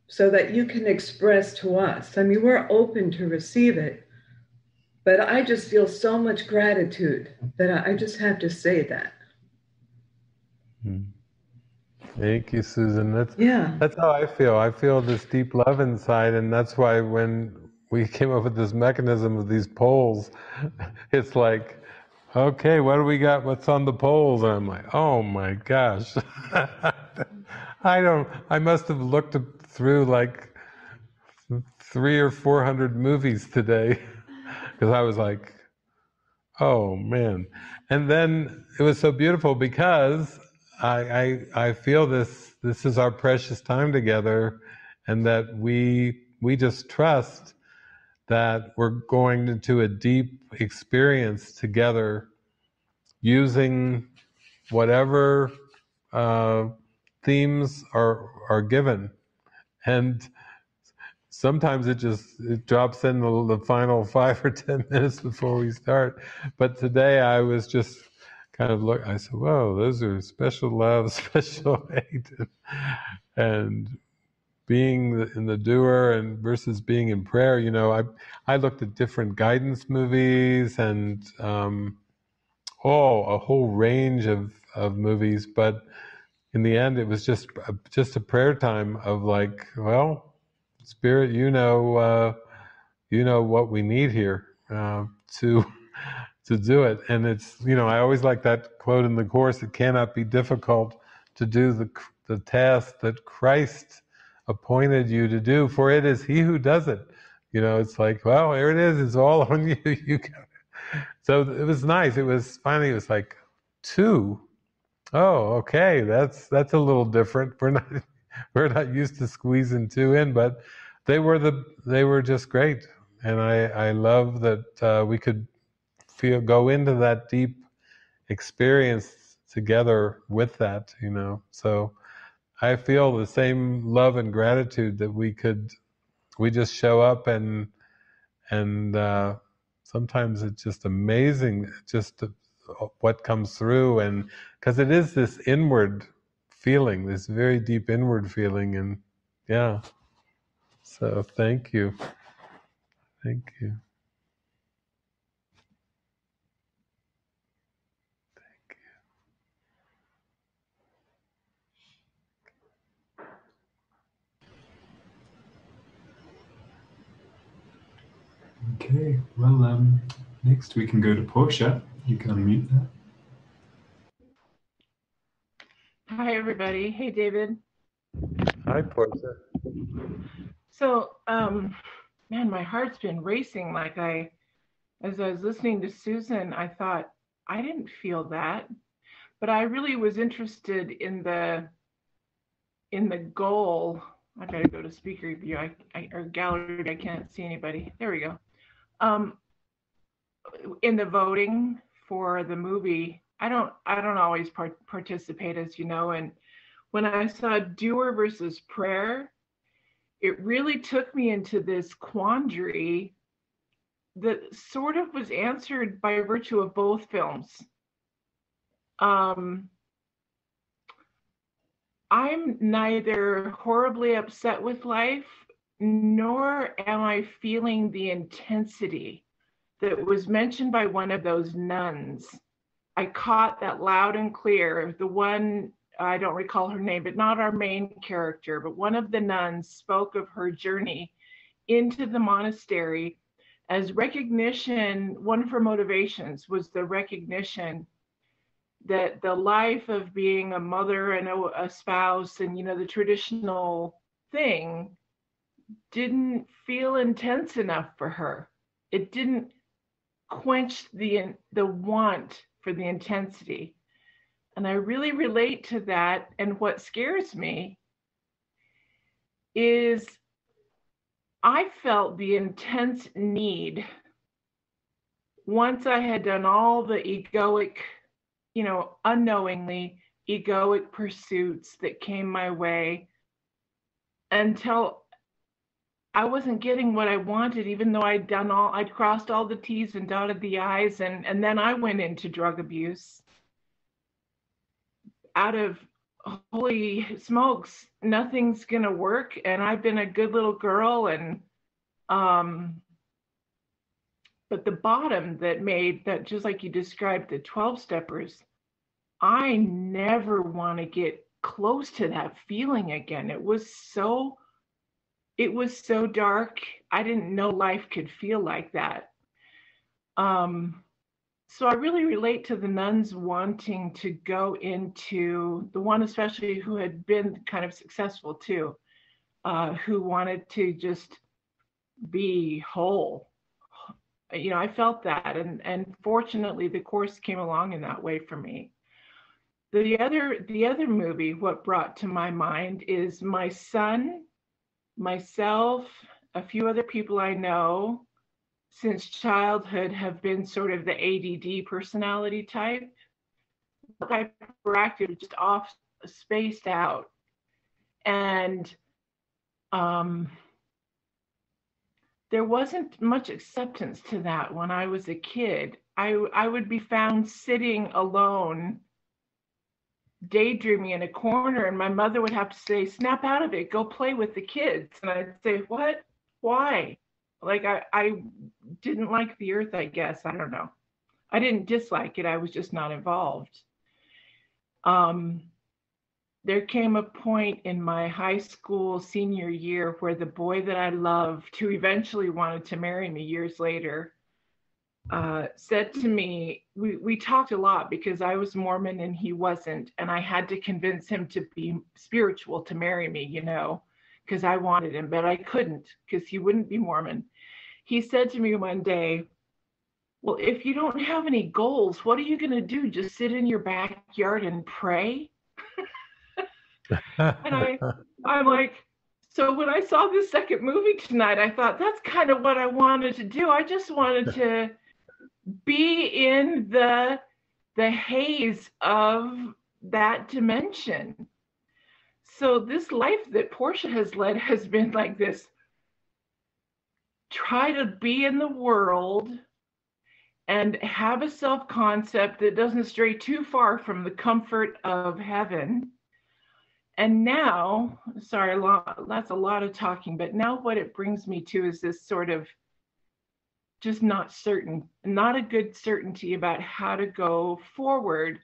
so that you can express to us. I mean, we're open to receive it, but I just feel so much gratitude that I just have to say that. Thank you, Susan. Yeah. That's how I feel. I feel this deep love inside, and that's why when we came up with this mechanism of these poles, it's like, okay, what do we got? What's on the poles? And I'm like, oh my gosh. I must have looked through like 300 or 400 movies today, because I was like, oh man. And then it was so beautiful because I feel this is our precious time together, and that we just trust that we're going into a deep experience together using whatever themes are given. And sometimes it drops in the final 5 or 10 minutes before we start. But today I was just kind of I said, whoa, those are special love, special hate, and being in the doer and versus being in prayer. I looked at different guidance movies and a whole range of movies, but in the end it was just a prayer time of like, well, Spirit, you know what we need here to do it. And it's, I always like that quote in the Course: it cannot be difficult to do the task that Christ appointed you to do, for it is He who does it. It's like, well, here it is. It's all on you. You got it. So it was nice. It was like 2. Oh, okay. That's a little different. We're not used to squeezing 2 in, but they were just great, and I love that we could go into that deep experience together with that. So I feel the same love and gratitude that we just show up, and sometimes it's just amazing just what comes through, and because it is this inward feeling, this very deep inward feeling, and yeah. So thank you. Thank you. Okay, well, next we can go to Portia. You can unmute that. Hi, everybody. Hey, David. Hi, Portia. So, man, my heart's been racing. As I was listening to Susan, I thought, I didn't feel that, but I really was interested in the goal. I better go to speaker view. Or gallery. I can't see anybody. There we go. In the voting for the movie, I don't always participate, as you know, and when I saw doer versus prayer, it really took me into this quandary that sort of was answered by virtue of both films. I'm neither horribly upset with life, nor am I feeling the intensity that was mentioned by one of those nuns. I caught that loud and clear. The one, I don't recall her name, but not our main character, but one of the nuns spoke of her journey into the monastery as recognition. One of her motivations was the recognition that the life of being a mother and a spouse and, the traditional thing didn't feel intense enough for her. It didn't quench the want for the intensity. And I really relate to that. And what scares me is I felt the intense need, once I had done all the egoic, unknowingly egoic pursuits that came my way, until I wasn't getting what I wanted, even though I'd crossed all the T's and dotted the I's, and then I went into drug abuse. Out of, holy smokes, nothing's gonna work, and I've been a good little girl, and but the bottom that made that, just like you described, the 12-steppers, I never want to get close to that feeling again. It was so dark. I didn't know life could feel like that. So I really relate to the nuns wanting to go into, the one especially who had been kind of successful too, who wanted to just be whole. I felt that, and fortunately the Course came along in that way for me. The other movie, what brought to my mind is my son, myself, a few other people I know since childhood have been sort of the ADD personality type, hyperactive, just off, spaced out. And there wasn't much acceptance to that when I was a kid. I would be found sitting alone, daydreaming in a corner, and my mother would have to say, snap out of it, go play with the kids. And I'd say, what? Why? Like I didn't like the earth, I guess. I don't know. I didn't dislike it. I was just not involved. There came a point in my high school senior year where the boy that I loved, who eventually wanted to marry me years later, said to me, we talked a lot because I was Mormon and he wasn't, and I had to convince him to be spiritual to marry me, because I wanted him, but I couldn't because he wouldn't be Mormon. He said to me one day, well, if you don't have any goals, what are you going to do? Just sit in your backyard and pray? And I'm like, so when I saw this second movie tonight, I thought that's kind of what I wanted to do. I just wanted to be in the haze of that dimension. So this life that Portia has led has been like this: try to be in the world and have a self-concept that doesn't stray too far from the comfort of heaven. And now, sorry, that's a lot of talking, but now what it brings me to is this sort of just not a good certainty about how to go forward,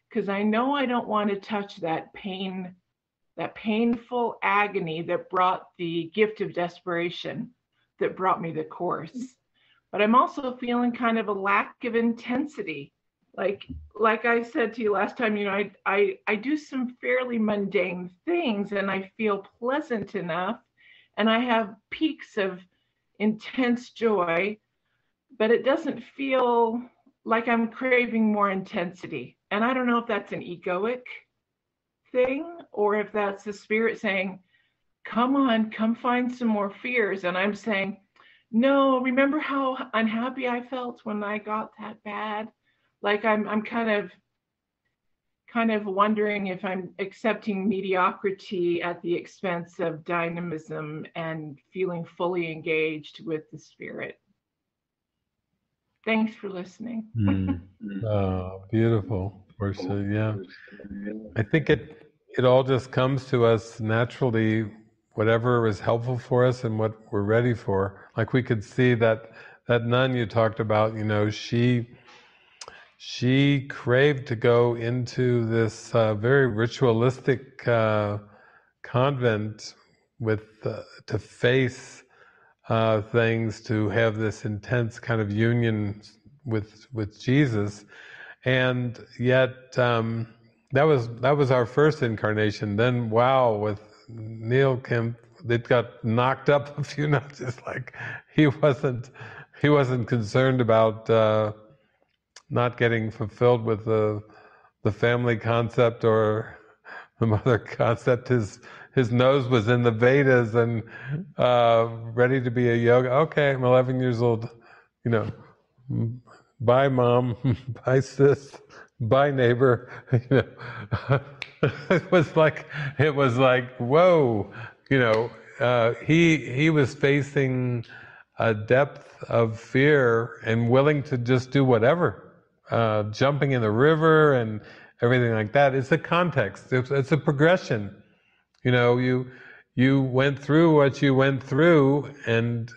because I know I don't want to touch that pain, that painful agony that brought the gift of desperation, that brought me the Course. But I'm also feeling kind of a lack of intensity. Like I said to you last time, I do some fairly mundane things and I feel pleasant enough, and I have peaks of intense joy, but it doesn't feel like I'm craving more intensity. And I don't know if that's an egoic thing or if that's the spirit saying, come on, come find some more fears. And I'm saying, no, remember how unhappy I felt when I got that bad? Like I'm kind of wondering if I'm accepting mediocrity at the expense of dynamism and feeling fully engaged with the spirit. Thanks for listening. Oh, beautiful, Portia. Yeah, I think it all just comes to us naturally, whatever is helpful for us and what we're ready for. Like we could see that nun you talked about, she craved to go into this very ritualistic convent with to face things, to have this intense kind of union with Jesus, and yet that was our first incarnation. Then with Neil Kemp, it got knocked up a few notches. Like he wasn't concerned about not getting fulfilled with the the family concept or the mother concept. His nose was in the Vedas and ready to be a yoga. Okay, I'm 11 years old. Bye, mom. Bye, sis. Bye, neighbor. It was like, whoa. He was facing a depth of fear and willing to just do whatever, jumping in the river and everything like that. It's a context. It's a progression. You went through what you went through, and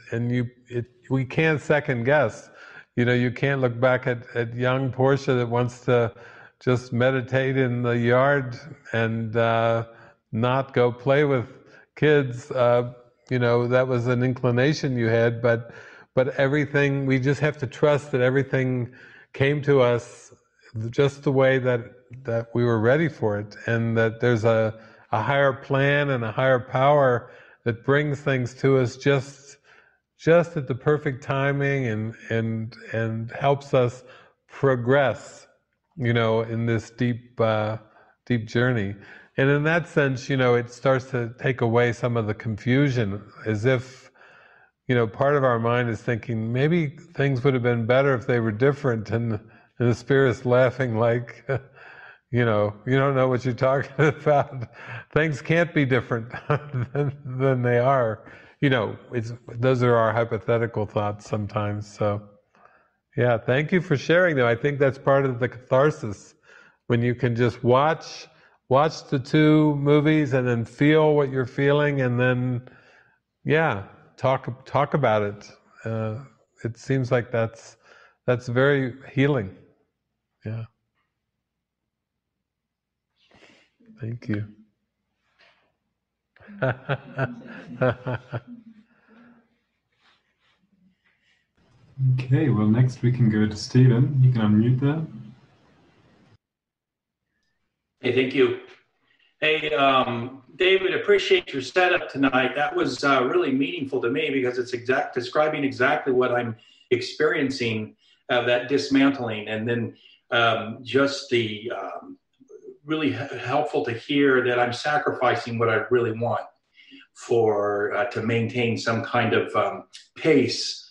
we can't second guess. You can't look back at young Portia that wants to just meditate in the yard and not go play with kids. That was an inclination you had, but everything, we just have to trust that everything came to us just the way that we were ready for it, and that there's a higher plan and a higher power that brings things to us just at the perfect timing and helps us progress, in this deep journey. And in that sense, it starts to take away some of the confusion, as if, part of our mind is thinking, maybe things would have been better if they were different, and the Spirit's laughing like, you don't know what you're talking about. Things can't be different than they are. Those are our hypothetical thoughts sometimes. So, yeah, thank you for sharing them. I think that's part of the catharsis, when you can just watch the two movies and then feel what you're feeling, and then, talk about it. It seems like that's very healing. Yeah. Thank you. Okay, well, next we can go to Stephen. You can unmute there. Hey, thank you. Hey, David, appreciate your setup tonight. That was really meaningful to me, because it's describing exactly what I'm experiencing, that dismantling, and then just the really helpful to hear that I'm sacrificing what I really want to maintain some kind of pace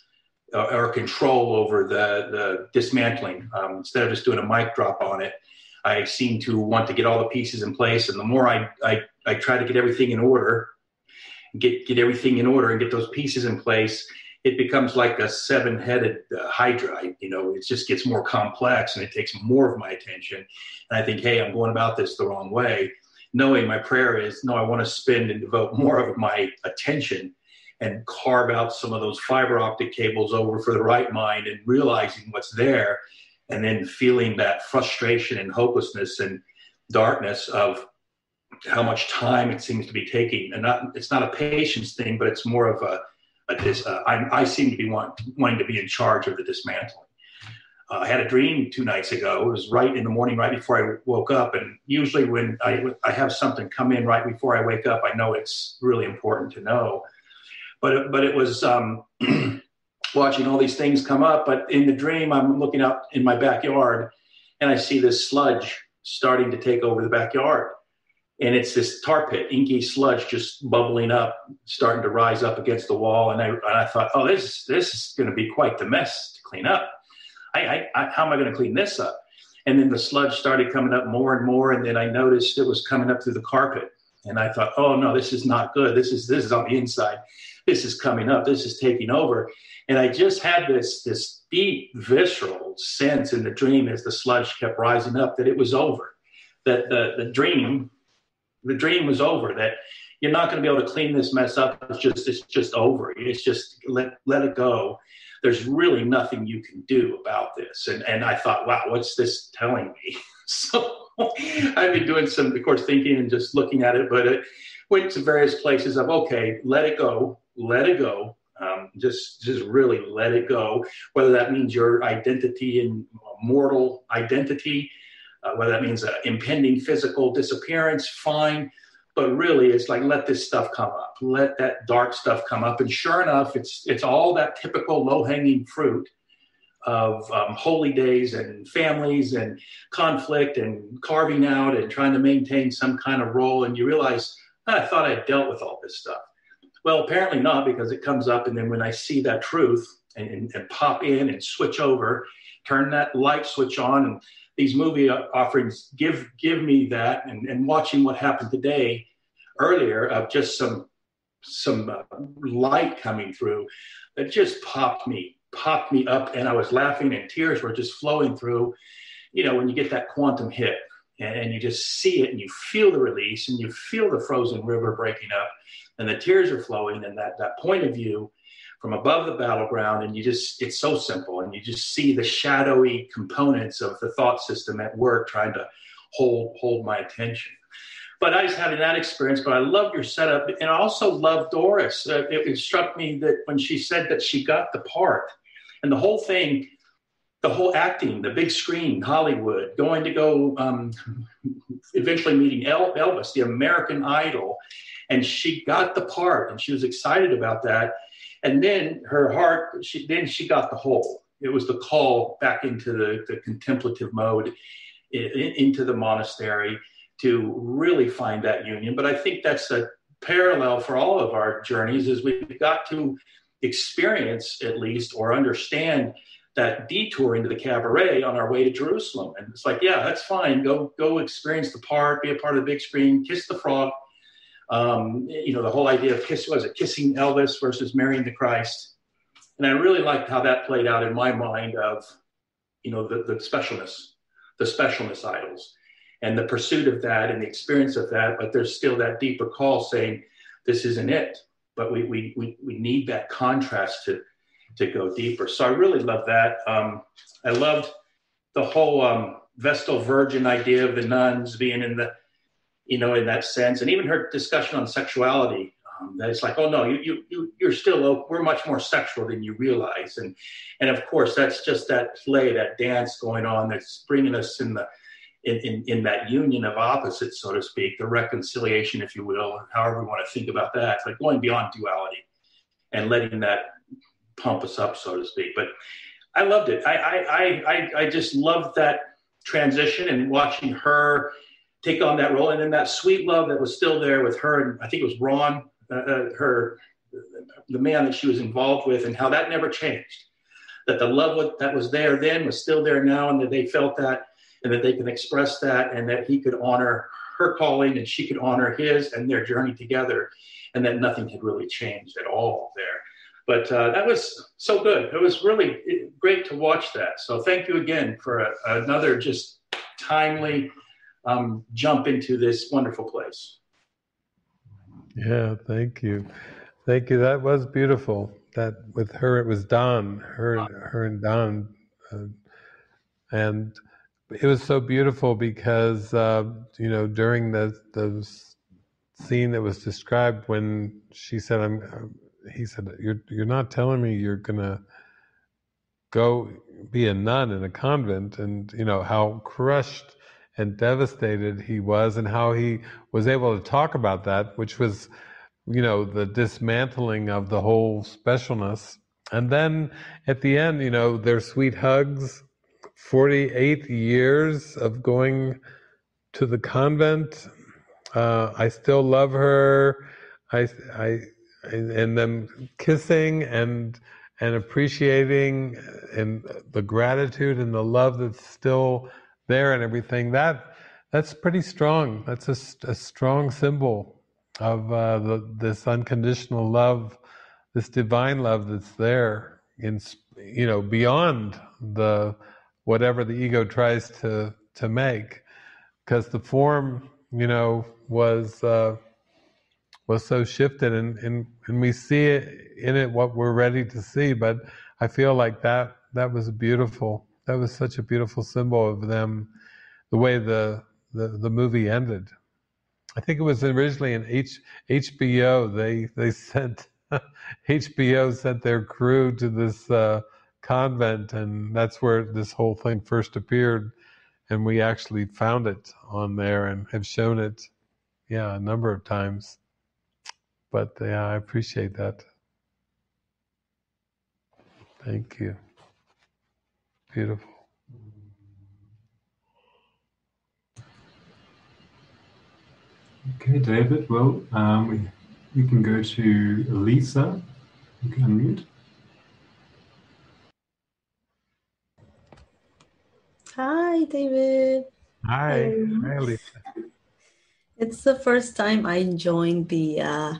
or control over the dismantling. Instead of just doing a mic drop on it, I seem to want to get all the pieces in place. And the more I try to get everything in order, get everything in order and get those pieces in place, it becomes like a 7-headed hydra. It just gets more complex, and it takes more of my attention. And I think, hey, I'm going about this the wrong way. Knowing my prayer is, no, I want to spend and devote more of my attention and carve out some of those fiber optic cables over for the right mind, and realizing what's there, and then feeling that frustration and hopelessness and darkness of how much time it seems to be taking. And it's not a patience thing, but it's more of I seem to be wanting to be in charge of the dismantling. I had a dream 2 nights ago. It was right in the morning, right before I woke up. And usually when I have something come in right before I wake up, I know it's really important to know. But it was watching all these things come up. But in the dream, I'm looking out in my backyard, and I see this sludge starting to take over the backyard. And it's this tar pit, inky sludge just bubbling up, starting to rise up against the wall. And I thought, oh, this is going to be quite the mess to clean up. How am I going to clean this up? And then the sludge started coming up more and more. And then I noticed it was coming up through the carpet. And I thought, oh, no, this is not good. This is on the inside. This is coming up. This is taking over. And I just had this deep, visceral sense in the dream, as the sludge kept rising up, that it was over, that the dream was over, that you're not going to be able to clean this mess up. It's just over. It's just let it go. There's really nothing you can do about this. And I thought, wow, what's this telling me? So I've been doing some, of course, thinking and just looking at it, but it went to various places of, okay, let it go. Just really let it go. Whether that means your identity and mortal identity, whether that means impending physical disappearance, fine. But really, it's like, let this stuff come up. Let that dark stuff come up. And sure enough, it's all that typical low-hanging fruit holy days and families and conflict and carving out and trying to maintain some kind of role. And you realize, I thought I dealt with all this stuff. Well, apparently not, because it comes up. And then when I see that truth and pop in and switch over, turn that light switch on, and these movie offerings give me that. And watching what happened today earlier of just some light coming through, that just popped me up, and I was laughing and tears were just flowing through. You know, when you get that quantum hit and you just see it and you feel the release and you feel the frozen river breaking up and the tears are flowing, and that point of view from above the battleground, and it's so simple, and you just see the shadowy components of the thought system at work trying to hold my attention. But I was having that experience, but I loved your setup. And I also loved Doris. It struck me that when she said that she got the part, and the whole thing, the whole acting, the big screen, Hollywood, going to go eventually meeting Elvis, the American Idol, and she got the part, and she was excited about that. And then her heart, she got the whole. It was the call back into the contemplative mode, into the monastery, to really find that union. But I think that's a parallel for all of our journeys, is we've got to experience at least, or understand, that detour into the cabaret on our way to Jerusalem. And it's like, yeah, that's fine. Go experience the part, be a part of the big screen, kiss the frog. You know, the whole idea of kissing Elvis versus marrying the Christ. And I really liked how that played out in my mind of, you know, the specialness idols, and the pursuit of that and the experience of that. But there's still that deeper call saying, this isn't it. But we need that contrast to go deeper. So I really love that. I loved the whole Vestal Virgin idea of the nuns being in the, you know, in that sense, and even her discussion on sexuality. That it's like, oh no, you're still, we're much more sexual than you realize, and of course that's just that play, that dance going on, that's bringing us in that union of opposites, so to speak, the reconciliation, if you will, however we want to think about that. It's like going beyond duality and letting that pump us up, so to speak. But I loved it. I just loved that transition and watching her take on that role, and then that sweet love that was still there with her, and I think it was Ron, the man that she was involved with, and how that never changed. That the love that was there then was still there now, and that they felt that, and that they can express that, and that he could honor her calling and she could honor his, and their journey together, and that nothing had really changed at all there. But that was so good. It was really great to watch that. So thank you again for another just timely jump into this wonderful place. Yeah, thank you. Thank you. That was beautiful. That with her, it was Don, her and Don. And it was so beautiful because, you know, during the scene that was described when she said, he said, you're not telling me you're going to go be a nun in a convent, and, you know, how crushed and devastated he was, and how he was able to talk about that, which was, you know, the dismantling of the whole specialness. And then at the end, you know, their sweet hugs, 48 years of going to the convent. I still love her. And them kissing and appreciating, and the gratitude and the love that's still there and everything. That's pretty strong. That's a strong symbol of this unconditional love, this divine love that's there, in, you know, beyond the whatever the ego tries to make, because the form, you know, was so shifted, and we see it in it what we're ready to see. But I feel like that was beautiful. That was such a beautiful symbol of them, the way the movie ended. I think it was originally in HBO. They sent HBO sent their crew to this convent, and that's where this whole thing first appeared. And we actually found it on there and have shown it, yeah, a number of times. But yeah, I appreciate that. Thank you. beautiful. Okay, David. Well, we can go to Lisa. You can unmute. Hi, David. Hi. Hi, Lisa. It's the first time I joined the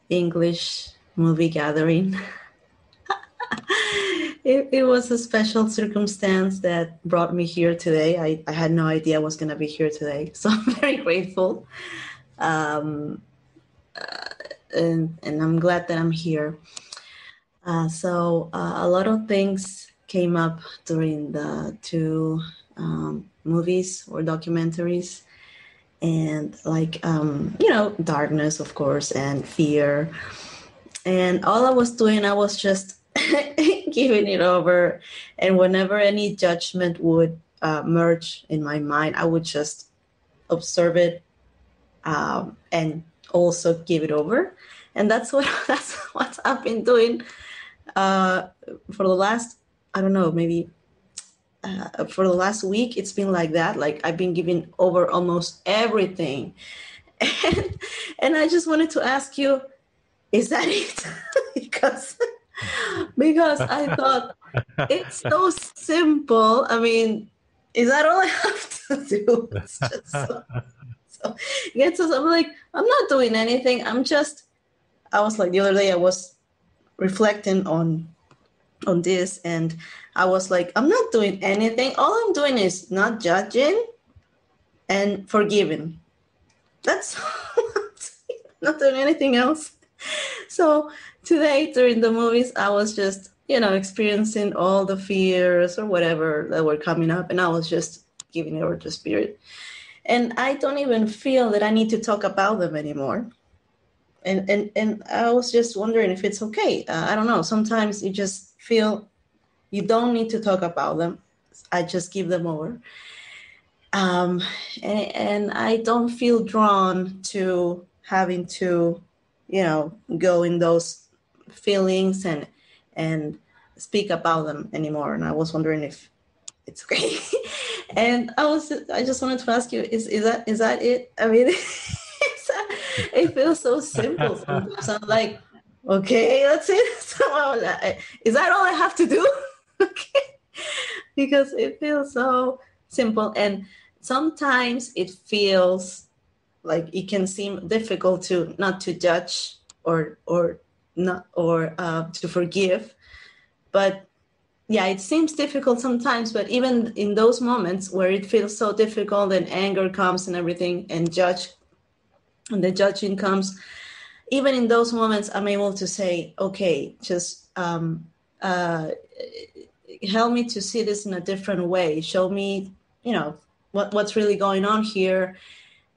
English movie gathering. It was a special circumstance that brought me here today. I had no idea I was going to be here today, so I'm very grateful. And I'm glad that I'm here. So a lot of things came up during the two movies or documentaries, and like darkness, of course, and fear. And all I was doing, I was just giving it over. And whenever any judgment would merge in my mind, I would just observe it and also give it over. And that's what I've been doing for the last, I don't know, maybe for the last week. It's been like that. Like I've been giving over almost everything. And I just wanted to ask you, is that it? because I thought it's so simple. I mean, is that all I have to do? It's just so I'm like, I'm not doing anything. I was like, the other day I was reflecting on this, and I was like, I'm not doing anything. All I'm doing is not judging and forgiving. That's not doing anything else. So today during the movies, I was just, experiencing all the fears or whatever that were coming up, and I was just giving it over to Spirit. And I don't even feel that I need to talk about them anymore. And I was just wondering if it's okay. I don't know. Sometimes you just feel you don't need to talk about them. I just give them over. And I don't feel drawn to having to, go in those feelings and speak about them anymore. And I was wondering if it's okay. And I just wanted to ask you, is that it? I mean, it feels so simple sometimes. I'm like, okay, that's it. So is that all I have to do? Okay. Because it feels so simple. And sometimes it feels like it can seem difficult to not to judge or to forgive. But yeah, it seems difficult sometimes, but even in those moments where it feels so difficult and anger comes and everything and the judging comes, even in those moments, I'm able to say, okay, just help me to see this in a different way. Show me, what's really going on here.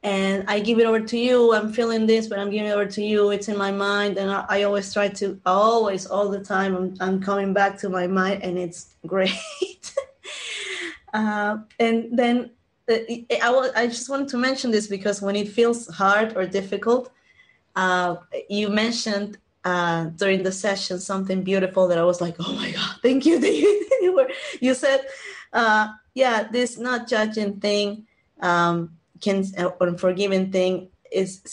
And I give it over to you. I'm feeling this, but I'm giving it over to you. It's in my mind. And I always try to, all the time, I'm coming back to my mind, and it's great. And then I just wanted to mention this because when it feels hard or difficult, you mentioned during the session something beautiful that I was like, oh my God, thank you. You said, this not judging thing, or forgiving thing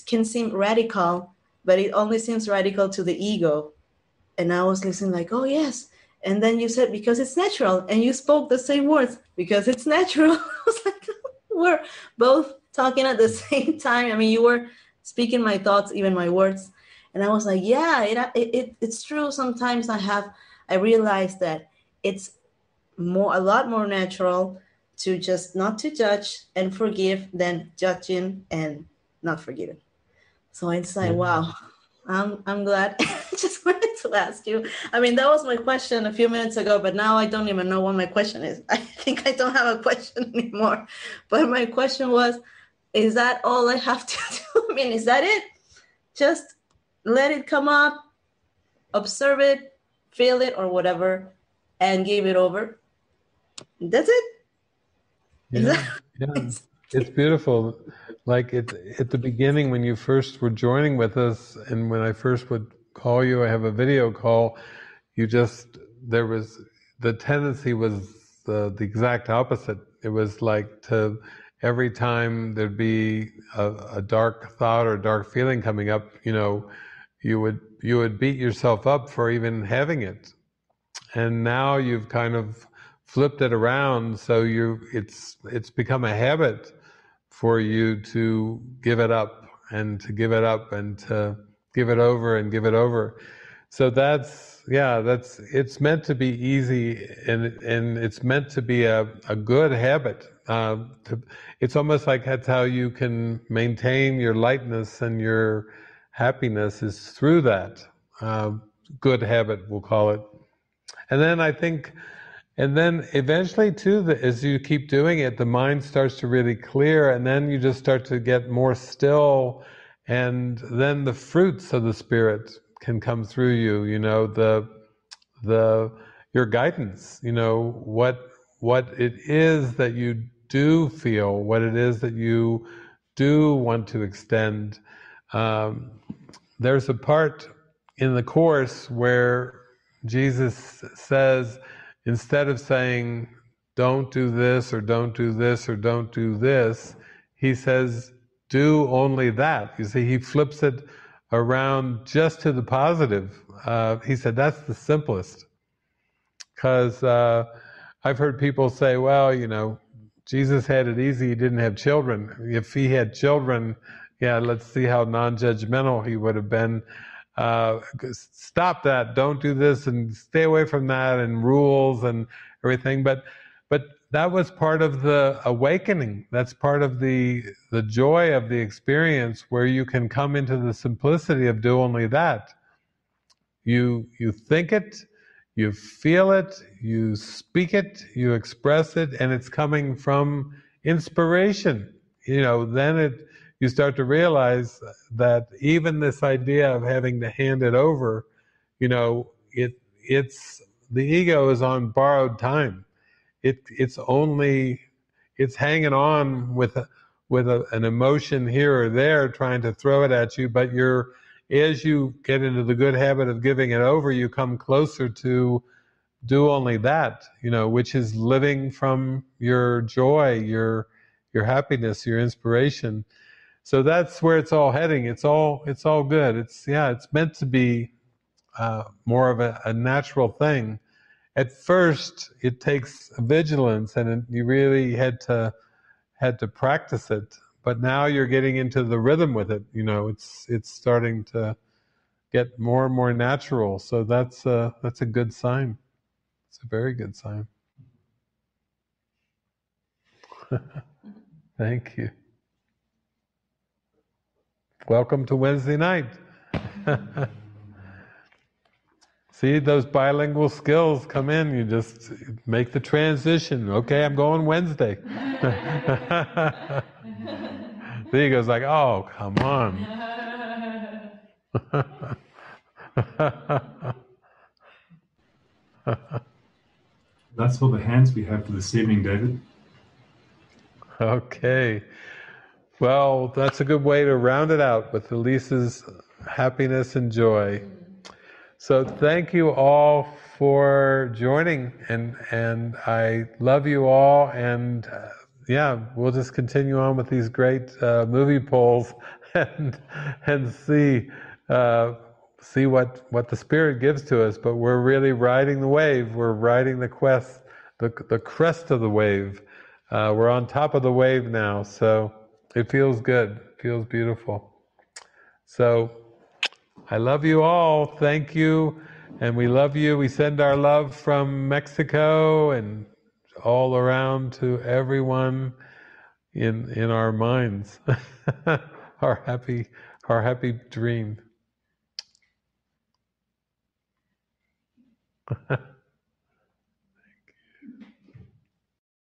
can seem radical, but it only seems radical to the ego. And I was listening like, oh yes. And then you said, because it's natural. And you spoke the same words, because it's natural. I was like, we're both talking at the same time. I mean, you were speaking my thoughts, even my words. And I was like, yeah, it's true. Sometimes I realized that it's a lot more natural to just not to judge and forgive than judging and not forgiving. So it's like, wow, I'm glad. I just wanted to ask you. I mean, that was my question a few minutes ago, but now I don't even know what my question is. I think I don't have a question anymore. But my question was, is that all I have to do? I mean, is that it? Just let it come up, observe it, feel it, or whatever, and give it over. That's it. Yeah. It's beautiful. Like at the beginning when you first were joining with us, and when I first would call you, I have a video call, the tendency was the exact opposite. It was like every time there'd be a dark thought or dark feeling coming up, you would beat yourself up for even having it. And now you've kind of flipped it around, so it's become a habit for you to give it up and to give it up and to give it over and give it over. So it's meant to be easy, and it's meant to be a good habit. It's almost like that's how you can maintain your lightness and your happiness, is through that good habit, we'll call it. And then I think, and then eventually too, as you keep doing it, the mind starts to really clear, and then you just start to get more still, and then the fruits of the Spirit can come through you. Your guidance. What it is that you do feel, what it is that you do want to extend. There's a part in the Course where Jesus says, instead of saying, don't do this, or don't do this, or don't do this, he says, do only that. You see, he flips it around just to the positive. He said, that's the simplest. Because I've heard people say, well, Jesus had it easy, he didn't have children. If he had children, let's see how non-judgmental he would have been. Stop that, don't do this, and stay away from that, and rules and everything. But that was part of the awakening. That's part of the joy of the experience, where you can come into the simplicity of do only that. You think it, you feel it, you speak it, you express it, and it's coming from inspiration. Then you start to realize that even this idea of having to hand it over, it's the ego is on borrowed time. It's hanging on with an emotion here or there, trying to throw it at you. But as you get into the good habit of giving it over, you come closer to do only that, which is living from your joy, your happiness, your inspiration. So that's where it's all heading. It's all good. It's meant to be more of a natural thing. At first, it takes vigilance, and you really had to practice it. But now you're getting into the rhythm with it. It's starting to get more and more natural. So that's a good sign. It's a very good sign. Thank you. Welcome to Wednesday night. See, those bilingual skills come in, you just make the transition. Okay, I'm going Wednesday. The ego's like, oh, come on. That's all the hands we have for this evening, David. Okay. Well, that's a good way to round it out with Elise's happiness and joy. So thank you all for joining, and I love you all, and we'll just continue on with these great movie polls and see what the Spirit gives to us. But we're really riding the wave. We're riding the crest of the wave. We're on top of the wave now, so it feels good. It feels beautiful. So I love you all. Thank you. And we love you. We send our love from Mexico and all around to everyone in our minds. our happy dream.